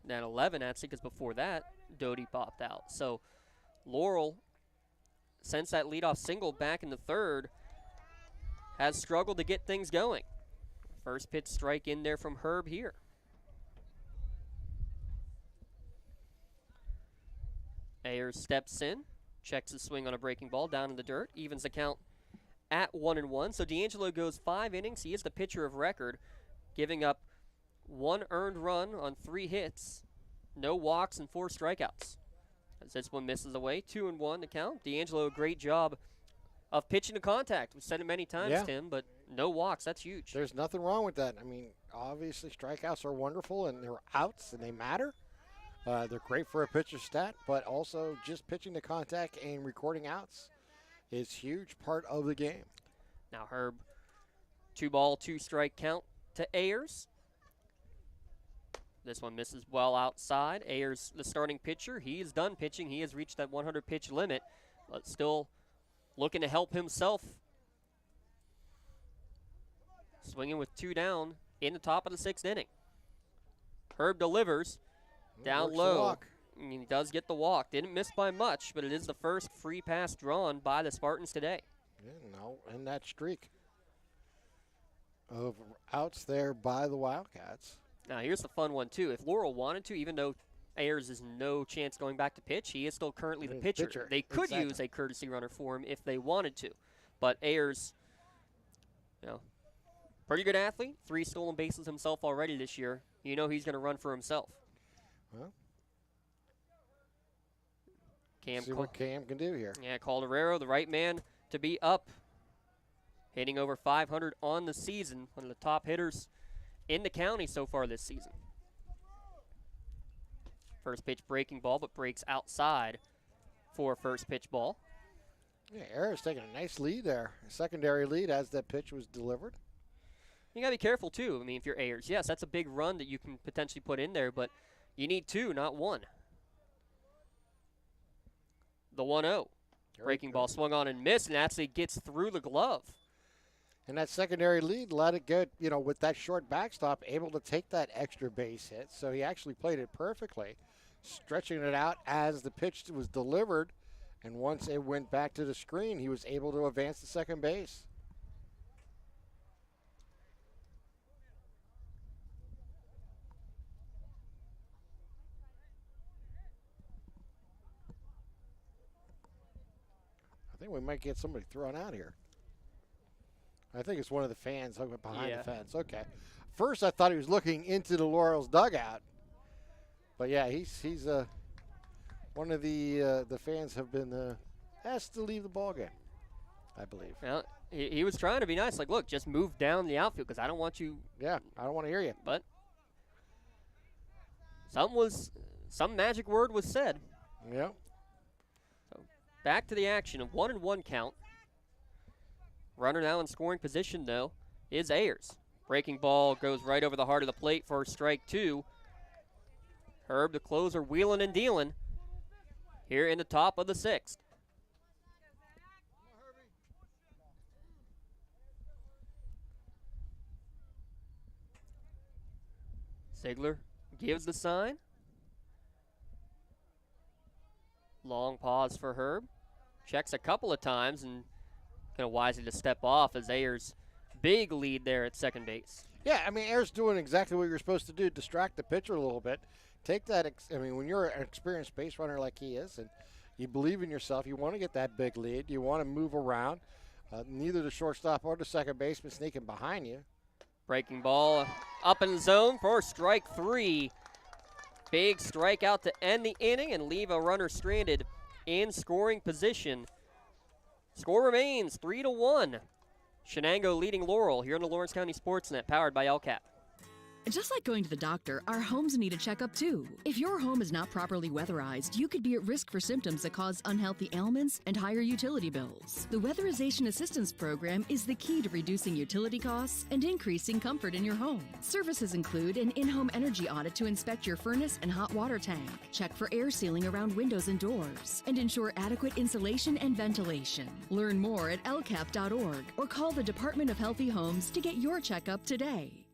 Then 11 actually, because before that, Doty popped out. So Laurel, since that leadoff single back in the 3rd, has struggled to get things going. First pitch strike in there from Herb here. Ayers steps in, checks the swing on a breaking ball down in the dirt, evens the count at 1-1. So D'Angelo goes 5 innings. He is the pitcher of record, giving up 1 earned run on 3 hits, no walks, and 4 strikeouts. As this one misses away, 2-1 to count. D'Angelo, a great job of pitching to contact. We've said it many times, Tim, but no walks. That's huge. There's nothing wrong with that. I mean, obviously strikeouts are wonderful, and they're outs, and they matter. They're great for a pitcher's stat, but also just pitching to contact and recording outs is huge part of the game. Now Herb, 2-ball, 2-strike count to Ayers. This one misses well outside. Ayers, the starting pitcher, he is done pitching. He has reached that 100-pitch limit, but still looking to help himself. Swinging with 2 down in the top of the 6th inning. Herb delivers down low. He does get the walk. Didn't miss by much, but it is the first free pass drawn by the Spartans today. Yeah, no, and that streak of outs there by the Wildcats. Now, here's the fun one, too. If Laurel wanted to, even though Ayers is no chance going back to pitch, he is still currently the pitcher. They could use a courtesy runner for him if they wanted to. But Ayers, pretty good athlete, 3 stolen bases himself already this year. You know he's going to run for himself. Well, see what Cam can do here. Yeah, Calderero, the right man to be up, hitting over 500 on the season, one of the top hitters in the county so far this season. First pitch breaking ball, but breaks outside for first pitch ball. Yeah, Ayers taking a nice lead there, a secondary lead as that pitch was delivered. You got to be careful, too. I mean, if you're Ayers, yes, that's a big run that you can potentially put in there, but you need 2, not 1. The 1-0. Breaking ball swung on and missed, and actually gets through the glove. And that secondary lead let it go, with that short backstop, able to take that extra base hit. So he actually played it perfectly, stretching it out as the pitch was delivered. And once it went back to the screen, he was able to advance to second base. I think we might get somebody thrown out here. I think it's one of the fans behind the fence. Okay. First, I thought he was looking into the Laurel's dugout. But, yeah, he's one of the fans have been asked to leave the ball game, I believe. Well, he was trying to be nice. Like, look, just move down the outfield because I don't want you. Yeah, I don't want to hear you. But some magic word was said. Yeah. So back to the action, a 1-1 count. Runner now in scoring position, though, is Ayers. Breaking ball goes right over the heart of the plate for strike 2. Herb, the closer, wheeling and dealing here in the top of the 6th. Ziegler gives the sign. Long pause for Herb. Checks a couple of times and kind of wisely to step off as Ayers' big lead there at second base. Yeah, I mean, Ayers doing exactly what you're supposed to do, distract the pitcher a little bit. Take that, when you're an experienced base runner like he is, and you believe in yourself, you want to get that big lead, you want to move around. Neither the shortstop or the second baseman sneaking behind you. Breaking ball up in the zone for strike 3. Big strikeout to end the inning and leave a runner stranded in scoring position. Score remains 3-1. Shenango leading Laurel here on the Lawrence County SportsNet, powered by LCAP. Just like going to the doctor, our homes need a checkup too. If your home is not properly weatherized, you could be at risk for symptoms that cause unhealthy ailments and higher utility bills. The Weatherization Assistance Program is the key to reducing utility costs and increasing comfort in your home. Services include an in-home energy audit to inspect your furnace and hot water tank, check for air sealing around windows and doors, and ensure adequate insulation and ventilation. Learn more at lcap.org or call the Department of Healthy Homes to get your checkup today.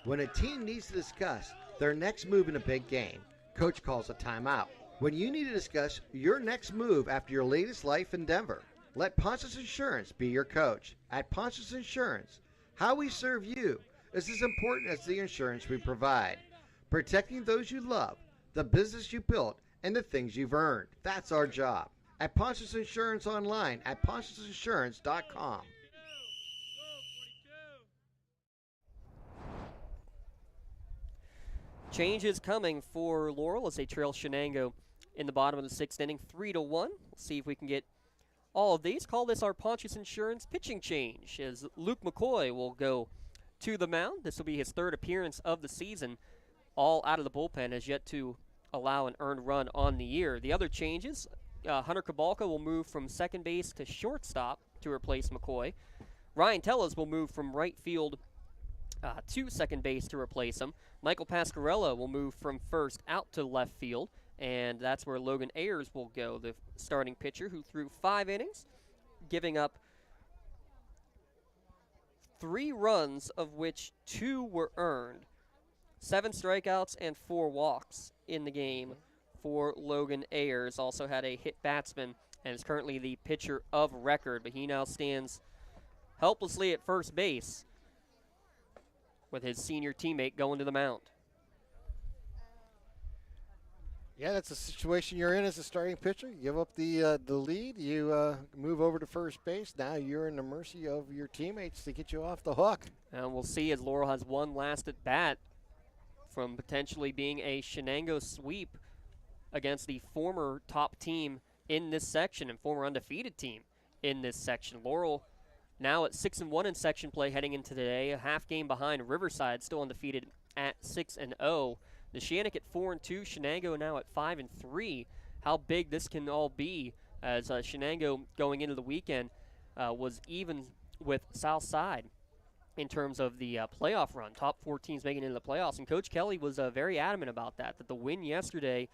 When a team needs to discuss their next move in a big game, Coach calls a timeout. When you need to discuss your next move after your latest life endeavor, let Ponce's Insurance be your coach. At Ponce's Insurance, how we serve you is as important as the insurance we provide. Protecting those you love, the business you built, and the things you've earned. That's our job. At Ponce's Insurance online at poncesinsurance.com. Change is coming for Laurel as they trail Shenango in the bottom of the 6th inning, 3-1. We'll see if we can get all of these. Call this our Pontius Insurance pitching change as Luke McCoy will go to the mound. This will be his 3rd appearance of the season, all out of the bullpen, has yet to allow an earned run on the year. The other changes, Hunter Kabalka will move from second base to shortstop to replace McCoy. Ryan Tellez will move from right field to second base to replace him. Michael Pasquarella will move from first out to left field, and that's where Logan Ayers will go, the starting pitcher who threw 5 innings, giving up 3 runs, of which 2 were earned. 7 strikeouts and 4 walks in the game for Logan Ayers. Also had a hit batsman and is currently the pitcher of record, but he now stands helplessly at first base. with his senior teammate going to the mound. Yeah, that's a situation you're in as a starting pitcher. You give up the lead, you move over to first base. Now you're in the mercy of your teammates to get you off the hook. And we'll see, as Laurel has one last at bat from potentially being a Shenango sweep against the former top team in this section and former undefeated team in this section. Laurel now at 6-1 in section play heading into today, a half game behind Riverside, still undefeated at 6-0. The Shannock at 4-2, Shenango now at 5-3. How big this can all be, as Shenango going into the weekend was even with Southside in terms of the playoff run. Top 4 teams making it into the playoffs, and Coach Kelly was very adamant about that the win yesterday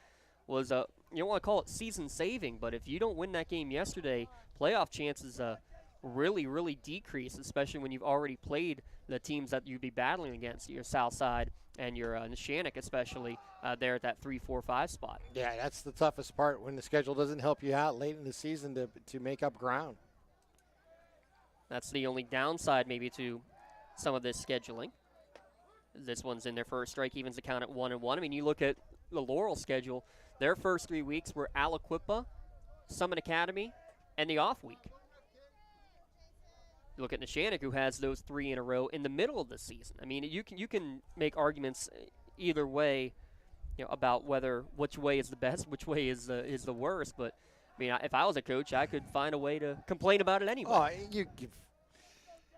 was, you don't want to call it season saving, but if you don't win that game yesterday, playoff chances really, really decrease, especially when you've already played the teams that you'd be battling against, your Southside and your Shannock, especially there at that 3, 4, 5 spot. Yeah, that's the toughest part, when the schedule doesn't help you out late in the season to make up ground. That's the only downside maybe to some of this scheduling. This one's in their first strike, evens the count at 1-1. I mean, you look at the Laurel schedule, their first 3 weeks were Aliquippa, Summit Academy, and the off week. You look at Neshannock, who has those 3 in a row in the middle of the season. I mean, you can make arguments either way, about which way is the best, which way is the worst. But I mean, if I was a coach, I could find a way to complain about it anyway. Oh,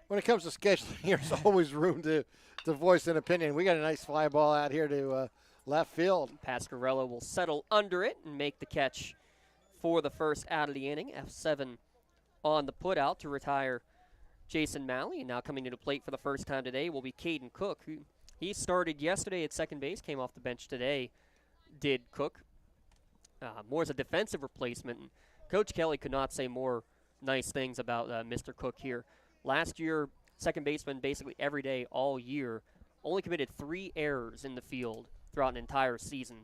when it comes to scheduling, there's always room to voice an opinion. We got a nice fly ball out here to left field. Pasquarello will settle under it and make the catch for the first out of the inning. F7 on the putout to retire Jason Malley. And now coming to the plate for the first time today will be Caden Cook, who he started yesterday at second base, came off the bench today, did Cook. More as a defensive replacement. And Coach Kelly could not say more nice things about Mr. Cook here. Last year, second baseman basically every day all year, only committed 3 errors in the field throughout an entire season,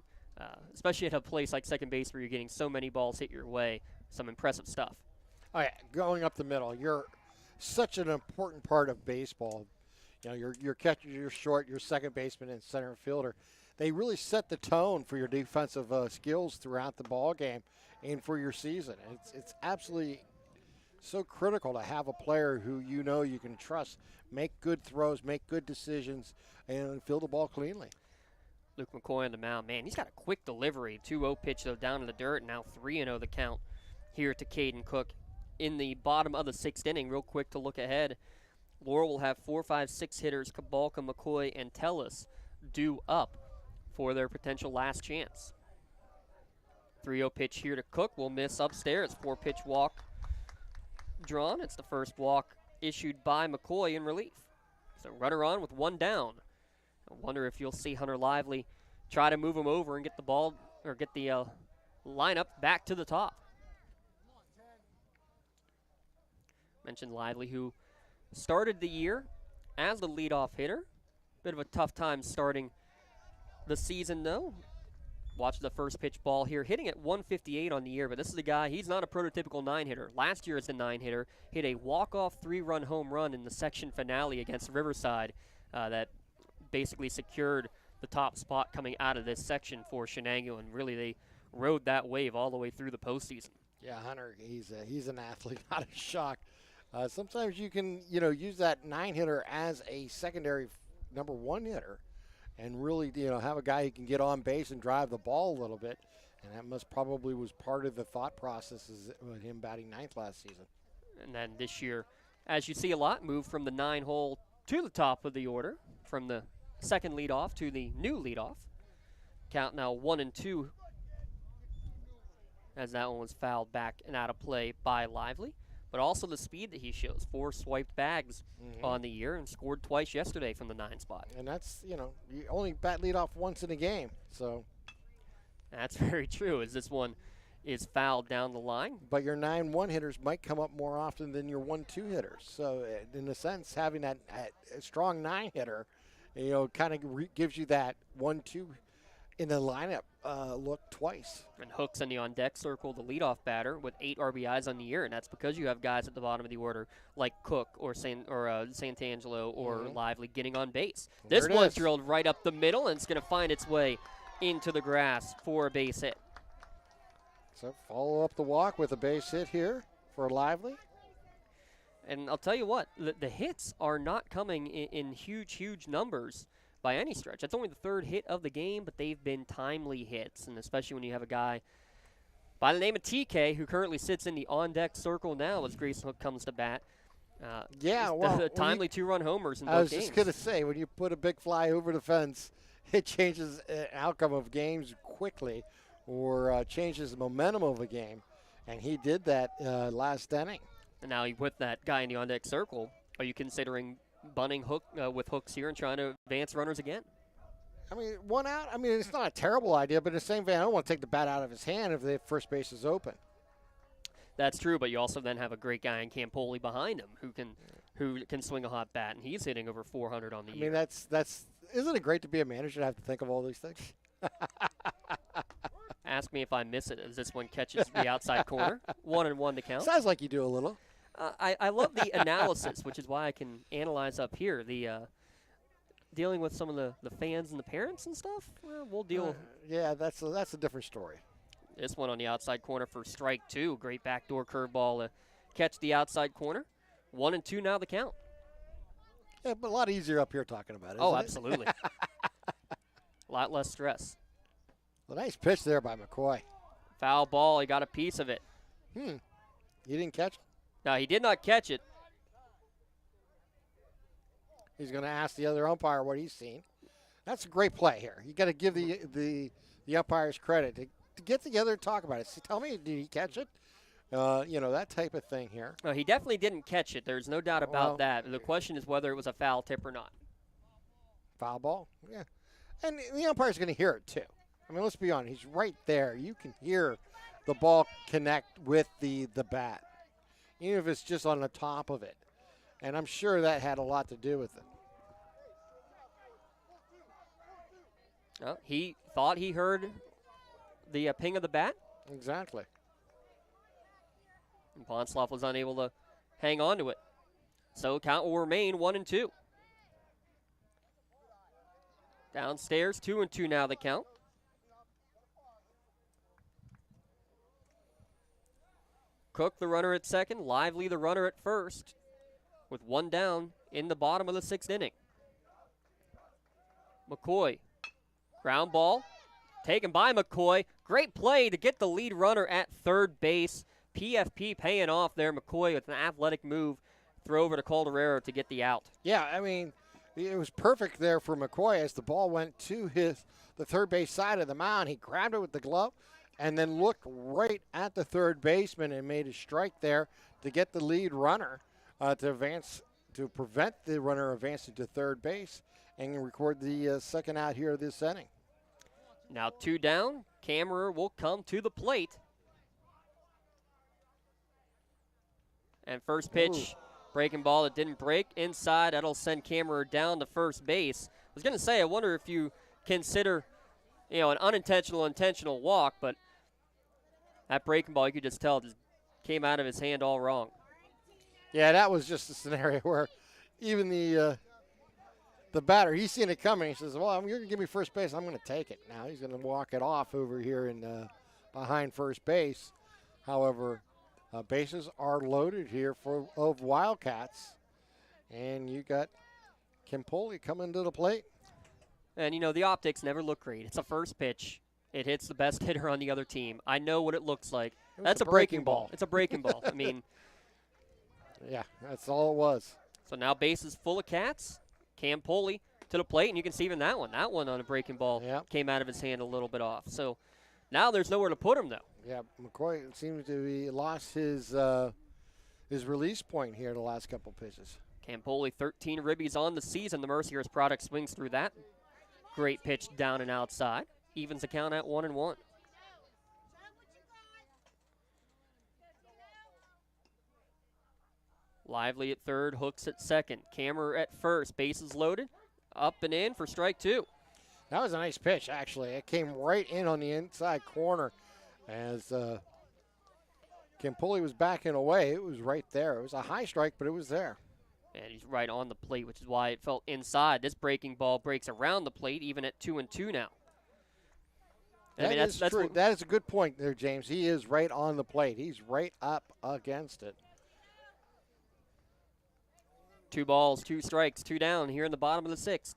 especially at a place like second base where you're getting so many balls hit your way. Some impressive stuff. All right, going up the middle, you're such an important part of baseball. Your catcher, your short, your second baseman, and center fielder. They really set the tone for your defensive skills throughout the ball game and for your season. It's absolutely so critical to have a player who you can trust, make good throws, make good decisions, and field the ball cleanly. Luke McCoy on the mound. Man, he's got a quick delivery. 2-0 pitch, though, down in the dirt. Now 3-0 the count here to Caden Cook in the bottom of the 6th inning. Real quick to look ahead. Laurel will have 4, 5, 6 hitters, Cabalca, McCoy, and Tellis due up for their potential last chance. 3-0 pitch here to Cook. Will miss upstairs. 4-pitch walk drawn. It's the first walk issued by McCoy in relief. So runner on with 1 down. I wonder if you'll see Hunter Lively try to move him over and get the ball or get the lineup back to the top. Mentioned Lively, who started the year as the leadoff hitter. Bit of a tough time starting the season, though. Watch the first pitch ball here, hitting at 158 on the year, but this is a guy, he's not a prototypical 9-hitter. Last year as a 9-hitter, hit a walk-off 3-run home run in the section finale against Riverside that basically secured the top spot coming out of this section for Shenango, and really they rode that wave all the way through the postseason. Yeah, Hunter, he's an athlete, not a shock. Sometimes you can, use that 9-hitter as a secondary number 1 hitter and really, have a guy who can get on base and drive the ball a little bit. And that probably was part of the thought process with him batting 9th last season. And then this year, as you see a lot, move from the 9 hole to the top of the order, from the second leadoff to the new leadoff. Count now 1-2 as that one was fouled back and out of play by Lively. But also the speed that he shows. 4 swiped bags on the year and scored twice yesterday from the 9 spot. And that's, you only bat leadoff once in a game. So that's very true, as this one is fouled down the line. But your 9-1 hitters might come up more often than your 1-2 hitters. So in a sense, having that strong 9 hitter, kind of gives you that 1-2 in the lineup look twice. And Hook's in the on-deck circle, the leadoff batter, with 8 RBIs on the year, and that's because you have guys at the bottom of the order like Cook or Santangelo or Lively getting on base. This one's drilled right up the middle, and it's going to find its way into the grass for a base hit. So follow up the walk with a base hit here for Lively. And I'll tell you what, the hits are not coming in huge numbers by any stretch. That's only the 3rd hit of the game, but they've been timely hits, and especially when you have a guy by the name of TK who currently sits in the on-deck circle now as Grayson Hook comes to bat. The timely 2-run homers in both games. I was just going to say, when you put a big fly over the fence, it changes the outcome of games quickly or changes the momentum of a game, and he did that last inning. And now with that guy in the on-deck circle, are you considering bunting Hook with hooks here and trying to advance runners again? I mean, 1 out, I mean, it's not a terrible idea, but at the same time, I don't want to take the bat out of his hand if the first base is open. That's true, but you also then have a great guy in Campoli behind him who can swing a hot bat, and he's hitting over 400 on the year. I mean, that's isn't it great to be a manager to have to think of all these things? Ask me if I miss it as this one catches the outside corner. 1-1 to count. Sounds like you do a little. I love the analysis, which is why I can analyze up here. The dealing with some of the fans and the parents and stuff, we'll deal. Yeah, that's a different story. This one on the outside corner for strike 2. Great backdoor curveball to catch the outside corner. 1-2 now the count. Yeah, but a lot easier up here talking about it. Oh, absolutely. A lot less stress. Well, nice pitch there by McCoy. Foul ball. He got a piece of it. You didn't catch it? No, he did not catch it. He's going to ask the other umpire what he's seen. That's a great play here. You got to give the umpires credit to get together and talk about it. See, tell me, did he catch it? That type of thing here. No, he definitely didn't catch it. There's no doubt about that. The question is whether it was a foul tip or not. Foul ball? Yeah. And the umpire's going to hear it, too. I mean, let's be honest. He's right there. You can hear the ball connect with the bat, even if it's just on the top of it. And I'm sure that had a lot to do with it. Oh, he thought he heard the ping of the bat. Exactly. And Ponsloff was unable to hang on to it. So count will remain 1-2. Downstairs, 2-2 now the count. Cook, the runner at second. Lively, the runner at first. With 1 down in the bottom of the 6th inning. McCoy, ground ball, taken by McCoy. Great play to get the lead runner at third base. PFP paying off there. McCoy with an athletic move. Throw over to Calderero to get the out. Yeah, I mean, it was perfect there for McCoy as the ball went to the third base side of the mound. He grabbed it with the glove and then looked right at the third baseman and made a strike there to get the lead runner to advance, to prevent the runner advancing to third base and record the second out here of this inning. Now 2 down. Kammerer will come to the plate. And first pitch, breaking ball that didn't break. Inside, that'll send Kammerer down to first base. I was going to say, I wonder if you consider, an unintentional, intentional walk, but that breaking ball, you could just tell, just came out of his hand all wrong. Yeah, that was just a scenario where even the batter, he's seen it coming. He says, well, you're going to give me first base. I'm going to take it. Now he's going to walk it off over here in behind first base. However, bases are loaded here of Wildcats. And you got Campoli coming to the plate. And, the optics never look great. It's a first pitch. It hits the best hitter on the other team. I know what it looks like. That's a breaking ball. It's a breaking ball. I mean. Yeah, that's all it was. So now bases full of Cats. Campoli to the plate, and you can see even that one. That one on a breaking ball came out of his hand a little bit off. So now there's nowhere to put him, though. Yeah, McCoy seems to be lost his release point here the last couple pitches. Campoli, 13 ribbies on the season. The Mercyhurst product swings through that. Great pitch down and outside. Evens the count at 1-1. Lively at third, Hooks at second. Kammerer at first, bases loaded. Up and in for strike 2. That was a nice pitch, actually. It came right in on the inside corner as Campoli was backing away. It was right there. It was a high strike, but it was there. And he's right on the plate, which is why it felt inside. This breaking ball breaks around the plate, even at 2-2 now. That's true. That is a good point there, James. He is right on the plate. He's right up against it. 2 balls, 2 strikes, 2 down here in the bottom of the 6th.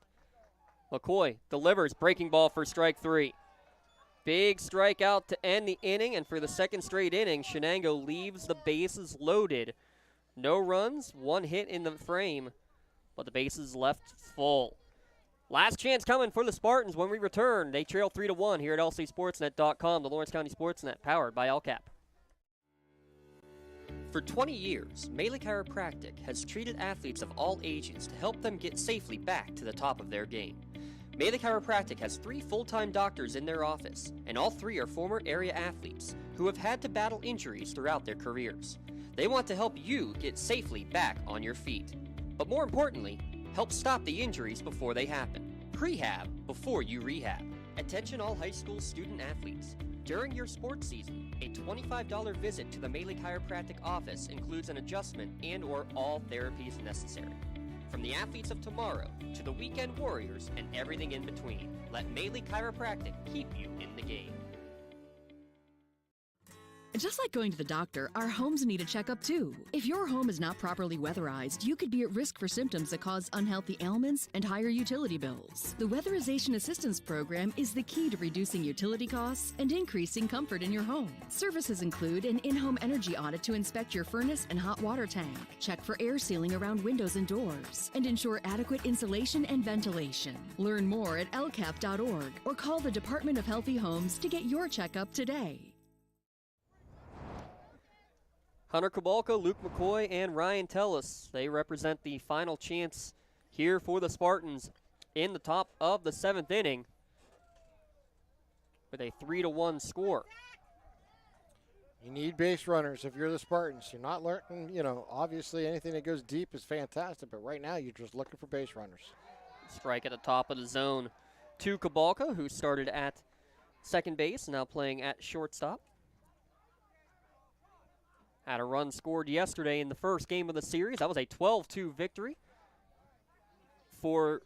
McCoy delivers, breaking ball for strike 3. Big strikeout to end the inning, and for the second straight inning, Shenango leaves the bases loaded. No runs, 1 hit in the frame, but the bases left full. Last chance coming for the Spartans when we return. They trail 3-1 here at lcsportsnet.com, the Lawrence County SportsNet, powered by LCAP. For 20 years, Melee Chiropractic has treated athletes of all ages to help them get safely back to the top of their game. Melee Chiropractic has 3 full-time doctors in their office, and all 3 are former area athletes who have had to battle injuries throughout their careers. They want to help you get safely back on your feet. But more importantly, help stop the injuries before they happen. Prehab before you rehab. Attention all high school student athletes. During your sports season, a $25 visit to the Melee Chiropractic office includes an adjustment and/or all therapies necessary. From the athletes of tomorrow to the weekend warriors and everything in between, let Melee Chiropractic keep you in the game. Just like going to the doctor, our homes need a checkup too. If your home is not properly weatherized, you could be at risk for symptoms that cause unhealthy ailments and higher utility bills. The Weatherization Assistance Program is the key to reducing utility costs and increasing comfort in your home. Services include an in-home energy audit to inspect your furnace and hot water tank, check for air sealing around windows and doors, and ensure adequate insulation and ventilation. Learn more at lcap.org or call the Department of Healthy Homes to get your checkup today. Hunter Kabalka, Luke McCoy, and Ryan Tellis. They represent the final chance here for the Spartans in the top of the 7th inning with a 3-1 score. You need base runners if you're the Spartans. You're not looking, obviously anything that goes deep is fantastic, but right now you're just looking for base runners. Strike at the top of the zone to Kabalka, who started at second base, now playing at shortstop. Had a run scored yesterday in the first game of the series. That was a 12-2 victory for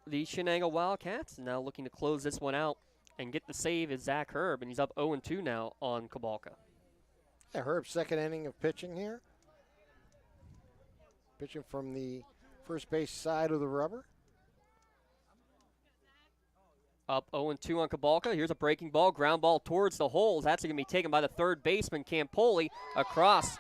the Shenango Wildcats. Now looking to close this one out and get the save is Zach Herb, and he's up 0-2 now on Kabalka. Yeah, Herb's second inning of pitching here. Pitching from the first base side of the rubber. Up 0-2 on Kabalka. Here's a breaking ball, ground ball towards the holes. That's going to be taken by the third baseman, Campoli, across.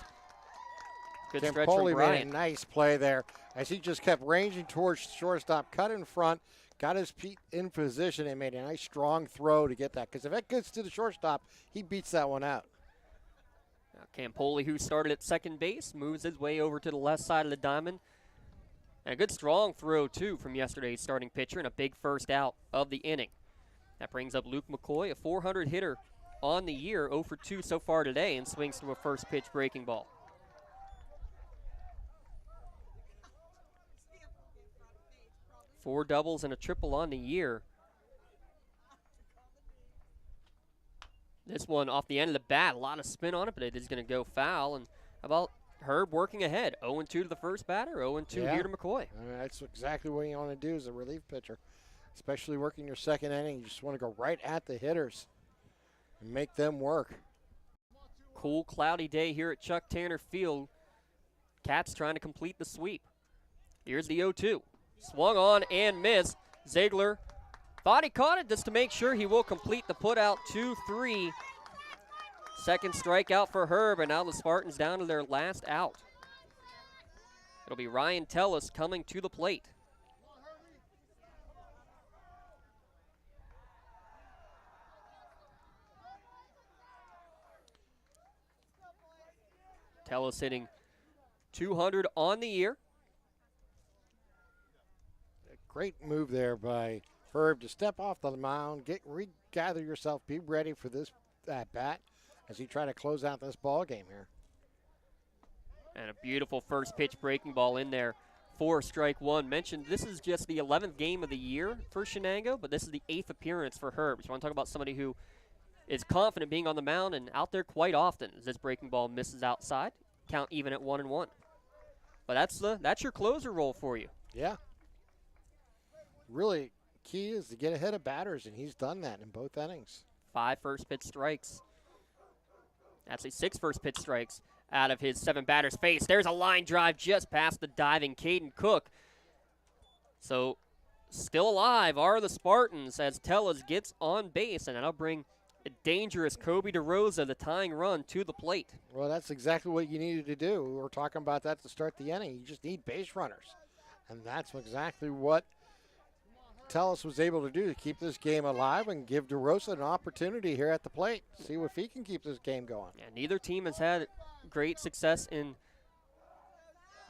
Good stretch from Campoli Bryant. made a nice play there as he just kept ranging towards shortstop, cut in front, got his feet in position, and made a nice strong throw to get that. Because if that gets to the shortstop, he beats that one out. Now Campoli, who started at second base, moves his way over to the left side of the diamond. And a good strong throw, too, from yesterday's starting pitcher, and a big first out of the inning. That brings up Luke McCoy, a 400 hitter on the year, 0 for 2 so far today, and swings through a first pitch breaking ball. Four doubles and a triple on the year. This one off the end of the bat, a lot of spin on it, but it is going to go foul. And how about Herb working ahead? 0-2 to the first batter, 0-2 here to McCoy. I mean, that's exactly what you want to do as a relief pitcher. Especially working your second inning, you just want to go right at the hitters and make them work. Cool, cloudy day here at Chuck Tanner Field. Cats trying to complete the sweep. Here's the 0-2. Swung on and missed. Ziegler thought he caught it just to make sure he will complete the putout. 2-3. Second strikeout for Herb, and now the Spartans down to their last out. It'll be Ryan Tellis coming to the plate. Tellis hitting 200 on the year. A great move there by Herb to step off the mound, regather yourself, be ready for this at bat as he try to close out this ball game here. And a beautiful first pitch breaking ball in there for strike one. Mentioned this is just the 11th game of the year for Shenango, but this is the 8th appearance for Herb. So you want to talk about somebody who is confident being on the mound and out there quite often. As this breaking ball misses outside, count even at 1-1. But that's your closer role for you. Yeah. Really, key is to get ahead of batters, and he's done that in both innings. 5 first pitch strikes. Actually, 6 first pitch strikes out of his 7 batters face. There's a line drive just past the diving Caden Cook. So still alive are the Spartans as Tellez gets on base, and that'll bring a dangerous Kobe DeRosa, the tying run, to the plate. Well, that's exactly what you needed to do. We were talking about that to start the inning. You just need base runners, and that's exactly what Tellez was able to do to keep this game alive and give DeRosa an opportunity here at the plate. See if he can keep this game going. Yeah, neither team has had great success in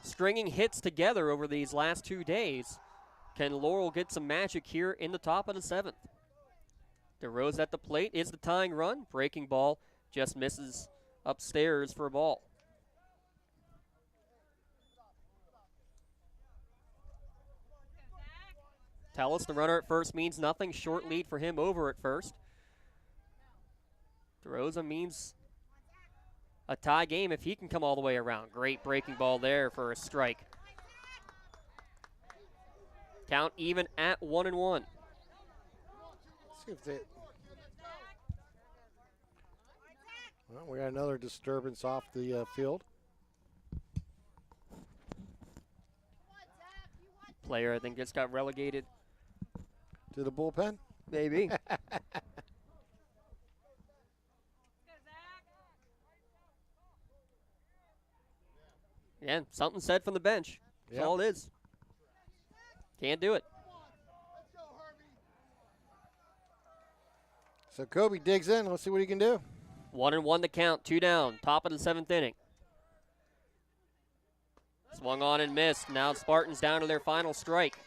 stringing hits together over these last 2 days. Can Laurel get some magic here in the top of the 7th? DeRosa at the plate is the tying run. Breaking ball just misses upstairs for a ball. Tellez, the runner at first, means nothing. Short lead for him over at first. DeRosa means a tie game if he can come all the way around. Great breaking ball there for a strike. Count even at 1-1. Let's see if they. Well, we got another disturbance off the field. Player, I think, just got relegated to the bullpen? Maybe. Yeah, something said from the bench. That's all it is. Can't do it. So Kobe digs in. Let's see what he can do. 1-1 the count, 2 down, top of the 7th inning. Swung on and missed. Now Spartans down to their final strike.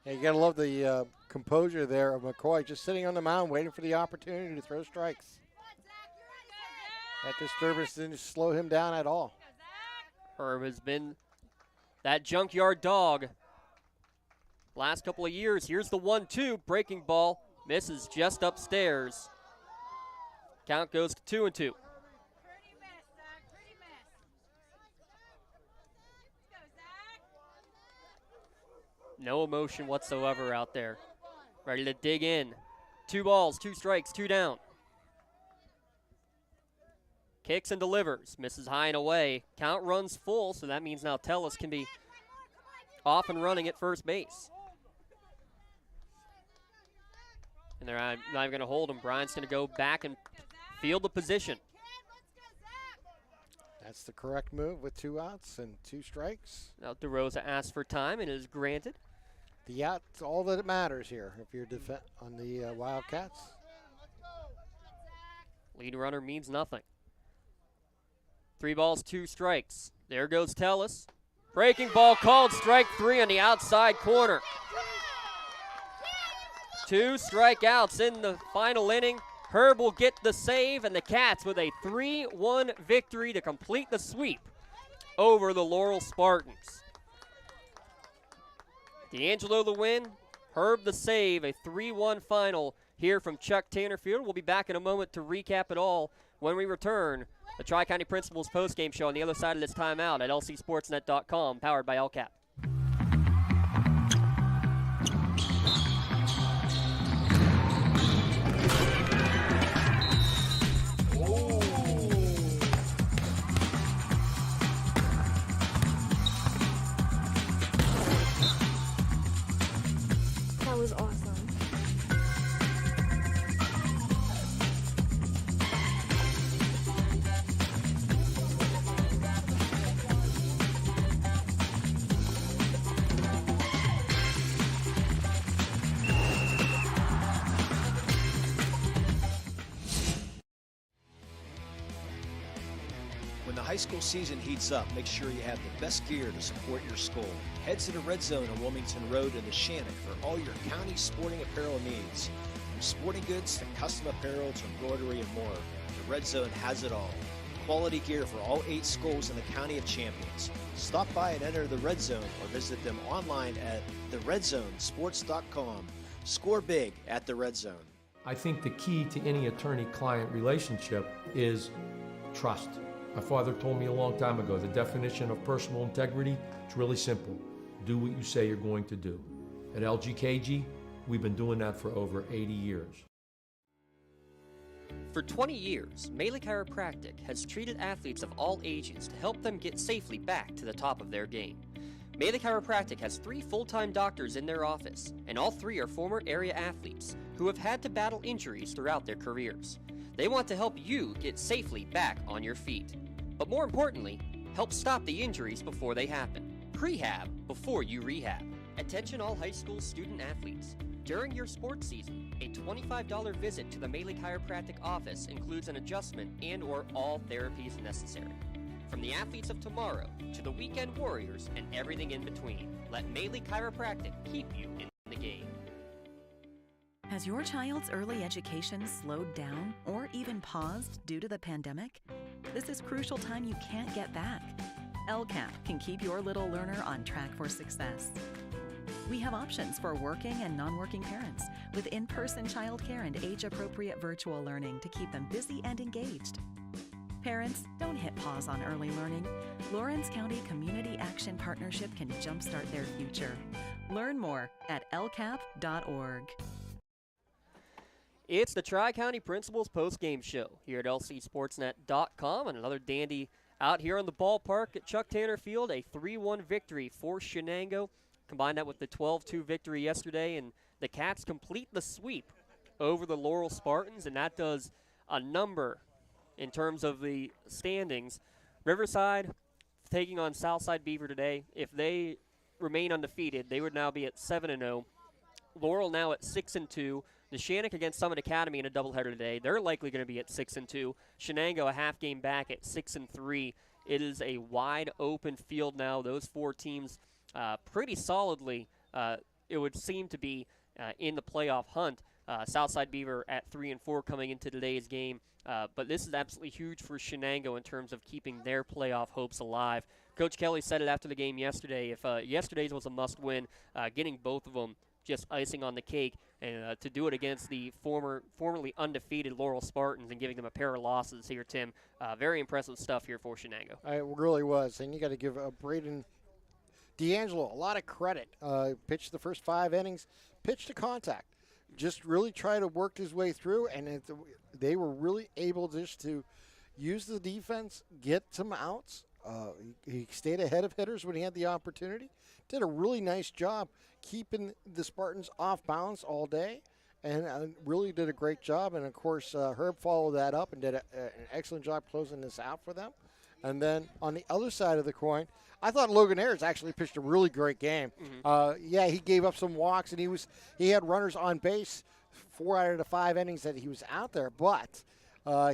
Yeah, you got to love the composure there of McCoy, just sitting on the mound waiting for the opportunity to throw strikes. That disturbance didn't slow him down at all. Herb has been that junkyard dog last couple of years. Here's the 1-2, breaking ball, misses just upstairs. Count goes to 2-2. No emotion whatsoever out there. Ready to dig in. 2 balls, 2 strikes, 2 down. Kicks and delivers. Misses high and away. Count runs full, so that means now Tellez can be off and running at first base. And they're not even going to hold him. Bryant's going to go back and field the position. That's the correct move with 2 outs and 2 strikes. Now DeRosa asks for time and is granted. The out's all that matters here if you're on the Wildcats. Lead runner means nothing. 3 balls, 2 strikes. There goes Tellez. Breaking ball called, strike 3 on the outside corner. 2 strikeouts in the final inning. Herb will get the save, and the Cats with a 3-1 victory to complete the sweep over the Laurel Spartans. D'Angelo the win, Herb the save, a 3-1 final here from Chuck Tanner Field. We'll be back in a moment to recap it all when we return. The Tri-County Principals postgame show on the other side of this timeout at lcsportsnet.com, powered by LCAP. That was awesome. When the high school season heats up, make sure you have the best gear to support your school. Head to the Red Zone on Wilmington Road in the Shenango for all your county sporting apparel needs. From sporting goods to custom apparel to embroidery and more, the Red Zone has it all. quality gear for all 8 schools in the County of Champions. Stop by and enter the Red Zone or visit them online at theredzonesports.com. Score big at the Red Zone. I think the key to any attorney-client relationship is trust. My father told me a long time ago, the definition of personal integrity is really simple. Do what you say you're going to do. At LGKG, we've been doing that for over 80 years. For 20 years, Melee Chiropractic has treated athletes of all ages to help them get safely back to the top of their game. Melee Chiropractic has 3 full-time doctors in their office, and all 3 are former area athletes who have had to battle injuries throughout their careers. They want to help you get safely back on your feet. But more importantly, help stop the injuries before they happen. Prehab before you rehab. Attention all high school student athletes. During your sports season, a $25 visit to the Melee Chiropractic office includes an adjustment and/or all therapies necessary. From the athletes of tomorrow to the weekend warriors and everything in between, let Melee Chiropractic keep you in the game. Has your child's early education slowed down or even paused due to the pandemic? This is crucial time you can't get back. LCAP can keep your little learner on track for success. We have options for working and non-working parents with in-person childcare and age-appropriate virtual learning to keep them busy and engaged. Parents, don't hit pause on early learning. Lawrence County Community Action Partnership can jumpstart their future. Learn more at lcap.org. It's the Tri-County Principals post-game show here at lcsportsnet.com, and another dandy out here on the ballpark at Chuck Tanner Field, a 3-1 victory for Shenango. Combine that with the 12-2 victory yesterday, and the Cats complete the sweep over the Laurel Spartans, and that does a number in terms of the standings. Riverside taking on Southside Beaver today. If they remain undefeated, they would now be at 7-0. Laurel now at 6-2. The Shannock against Summit Academy in a doubleheader today. They're likely going to be at 6-2. Shenango a half game back at 6-3. It is a wide open field now. Those 4 teams pretty solidly, it would seem to be in the playoff hunt. Southside Beaver at 3-4 coming into today's game. But this is absolutely huge for Shenango in terms of keeping their playoff hopes alive. Coach Kelly said it after the game yesterday. If yesterday's was a must-win, getting both of them just icing on the cake, and to do it against the formerly undefeated Laurel Spartans and giving them a pair of losses here, Tim. Very impressive stuff here for Shenango. It really was, and you got to give Braden D'Angelo a lot of credit. Pitched the first 5 innings, pitched to contact. Just really tried to work his way through, and they were really able just to use the defense, get some outs. He stayed ahead of hitters when he had the opportunity. Did a really nice job keeping the Spartans off balance all day, and really did a great job. And, of course, Herb followed that up and did an excellent job closing this out for them. And then on the other side of the coin, I thought Logan Ayers actually pitched a really great game. Mm-hmm. He gave up some walks, and he had runners on base 4 out of the 5 innings that he was out there, but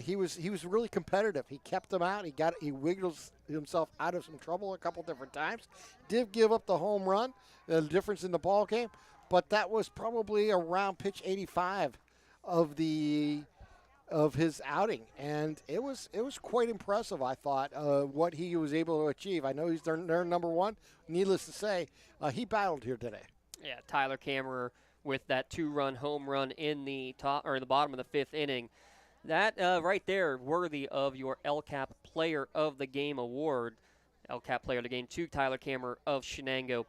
he was really competitive. He kept them out. He wiggled himself out of some trouble a couple different times. Did give up the home run, the difference in the ball game, but that was probably around pitch 85 of his outing, and it was quite impressive, I thought, what he was able to achieve. I know he's their number 1. Needless to say, he battled here today. Yeah, Tyler Kammerer with that 2-run home run in the bottom of the 5th inning. That right there, worthy of your LCAP Player of the Game award. LCAP Player of the Game to Tyler Kammerer of Shenango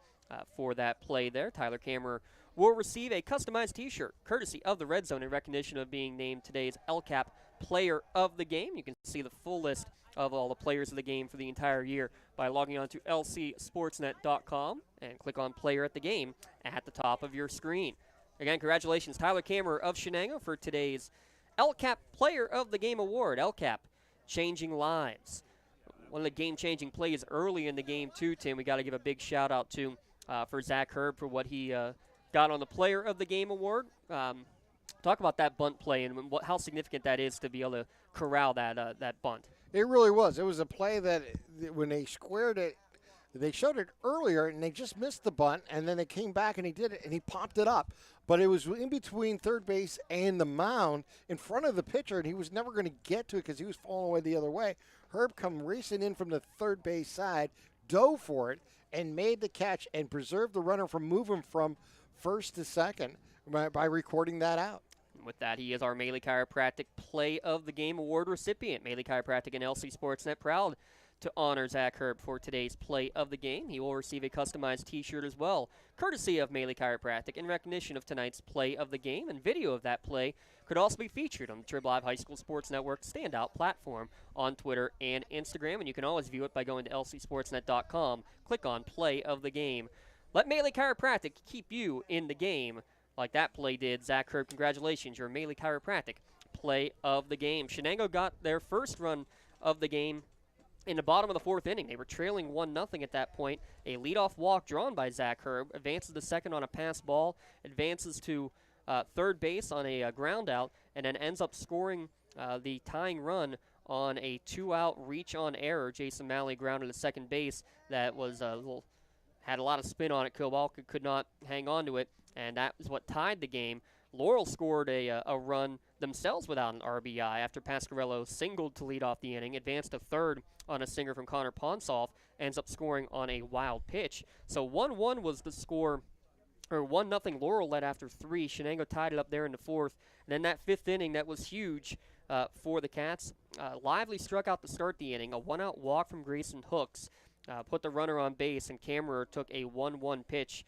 for that play there. Tyler Kammerer will receive a customized T-shirt courtesy of the Red Zone in recognition of being named today's LCAP Player of the Game. You can see the full list of all the players of the game for the entire year by logging on to lcsportsnet.com and click on Player at the Game at the top of your screen. Again, congratulations, Tyler Kammerer of Shenango for today's LCAP Player of the Game award. LCAP, changing lives. One of the game-changing plays early in the game, too, Tim. We got to give a big shout-out to for Zach Herb for what he got on the Player of the Game award. Talk about that bunt play and how significant that is to be able to corral that bunt. It really was. It was a play that when they squared it, they showed it earlier, and they just missed the bunt, and then they came back, and he did it, and he popped it up. But it was in between third base and the mound in front of the pitcher, and he was never going to get to it because he was falling away the other way. Herb come racing in from the third base side, dove for it, and made the catch and preserved the runner from moving from first to second by recording that out. With that, he is our Maley Chiropractic Play of the Game Award recipient. Maley Chiropractic and LC Sportsnet proud to honor Zach Herb for today's Play of the Game. He will receive a customized T-shirt as well, courtesy of Maley Chiropractic, in recognition of tonight's Play of the Game. And video of that play could also be featured on the Trib Live High School Sports Network standout platform on Twitter and Instagram. And you can always view it by going to lcsportsnet.com. Click on Play of the Game. Let Maley Chiropractic keep you in the game like that play did. Zach Herb, congratulations. Your Maley Chiropractic Play of the Game. Shenango got their first run of the game in the bottom of the fourth inning. They were trailing 1-0 at that point. A leadoff walk drawn by Zach Herb, advances to second on a pass ball, advances to third base on a ground out, and then ends up scoring the tying run on a 2-out reach on error. Jason Malley grounded to second base. That was had a lot of spin on it. Kowalka could not hang on to it, and that is what tied the game. Laurel scored a run themselves without an RBI after Pasquarello singled to lead off the inning, advanced to third on a singer from Connor Ponsoff, ends up scoring on a wild pitch. So 1-1 was the score, or 1-0 Laurel led after 3. Shenango tied it up there in the fourth. And then that fifth inning, that was huge for the Cats. Lively struck out to start the inning. A 1-out walk from Grayson Hooks put the runner on base, and Kammerer took a 1-1 pitch.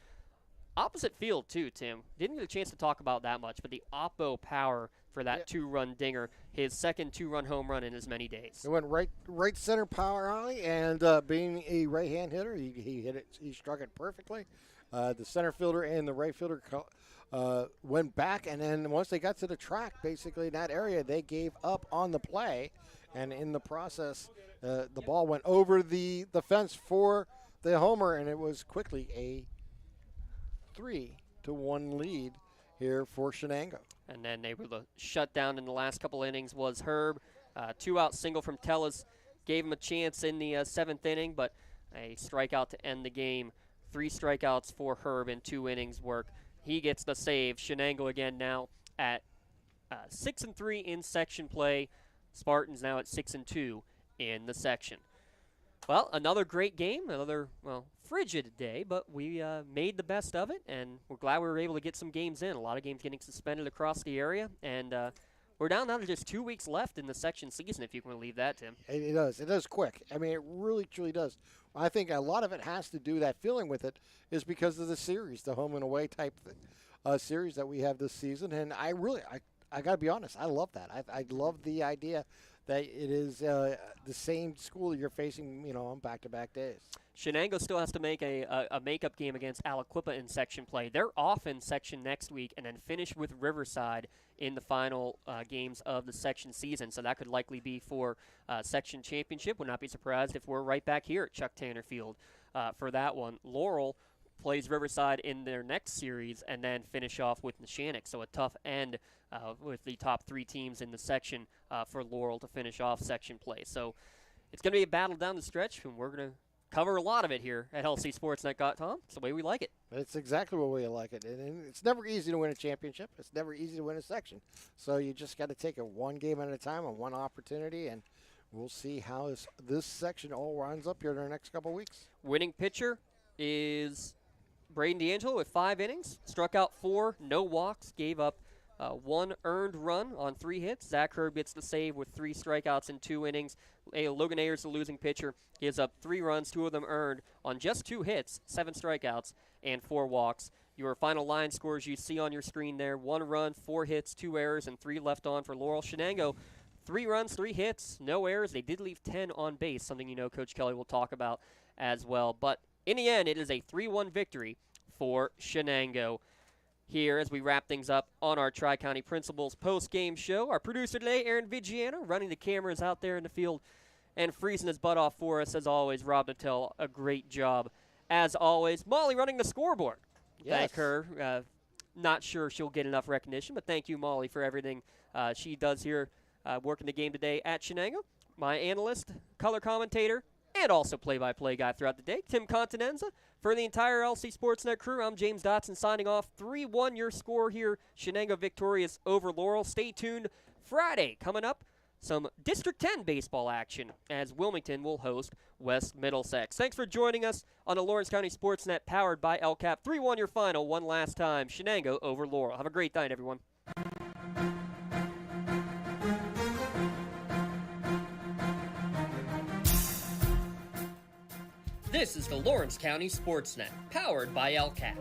Opposite field, too, Tim. Didn't get a chance to talk about that much, but the Oppo power for that two-run dinger, his second two-run home run in as many days. It went right center power alley, and being a right-hand hitter, he hit it. He struck it perfectly. The center fielder and the right fielder went back, and then once they got to the track, basically in that area, they gave up on the play, and in the process, the ball went over the fence for the homer, and it was quickly a 3-1 lead here for Shenango. And then they were the shutdown in the last couple innings was Herb. 2-out single from Tellis gave him a chance in the seventh inning, but a strikeout to end the game. 3 strikeouts for Herb in 2 innings work. He gets the save. Shenango again now at 6-3 in section play. Spartans now at 6-2 in the section. Well, another great game, another, frigid day, but we made the best of it, and we're glad we were able to get some games in. A lot of games getting suspended across the area, and we're down now to just 2 weeks left in the section season, if you can believe that, Tim. It does. It does quick. I mean, it really, truly does. I think a lot of it has to do, that feeling with it, is because of the series, the home and away type series that we have this season, and I got to be honest, I love that. I love the idea that it is the same school you're facing, on back-to-back days. Shenango still has to make a makeup game against Aliquippa in section play. They're off in section next week and then finish with Riverside in the final games of the section season. So that could likely be for section championship. Would not be surprised if we're right back here at Chuck Tanner Field for that one. Laurel plays Riverside in their next series and then finish off with Neshannock. So a tough end with the top 3 teams in the section for Laurel to finish off section play. So it's going to be a battle down the stretch, and we're going to cover a lot of it here at lcsportsnet.com. It's the way we like it. It's exactly the way we like it. And it's never easy to win a championship. It's never easy to win a section. So you just got to take it one game at a time and one opportunity, and we'll see how this section all runs up here in the next couple of weeks. Winning pitcher is Braden D'Angelo with 5 innings, struck out 4, no walks, gave up 1 earned run on 3 hits. Zach Herb gets the save with 3 strikeouts in 2 innings. Logan Ayers, the losing pitcher, gives up 3 runs, 2 of them earned on just 2 hits, 7 strikeouts, and 4 walks. Your final line scores you see on your screen there: 1 run, 4 hits, 2 errors, and 3 left on for Laurel. Shenango, 3 runs, 3 hits, no errors. They did leave 10 on base, something Coach Kelly will talk about as well. But in the end, it is a 3-1 victory for Shenango. Here, as we wrap things up on our Tri-County Principals post-game show, our producer today, Aaron Vigiano, running the cameras out there in the field and freezing his butt off for us, as always. Rob Nattel, a great job, as always. Molly running the scoreboard. Yes. Thank her. Not sure she'll get enough recognition, but thank you, Molly, for everything she does here working the game today at Shenango. My analyst, color commentator, and also play-by-play guy throughout the day, Tim Continenza. For the entire LC Sportsnet crew, I'm James Dotson signing off. 3-1 your score here. Shenango victorious over Laurel. Stay tuned. Friday coming up. some District 10 baseball action as Wilmington will host West Middlesex. Thanks for joining us on the Lawrence County SportsNet powered by LCAP. 3-1 your final one last time. Shenango over Laurel. Have a great night, everyone. This is the Lawrence County SportsNet, powered by LCAP.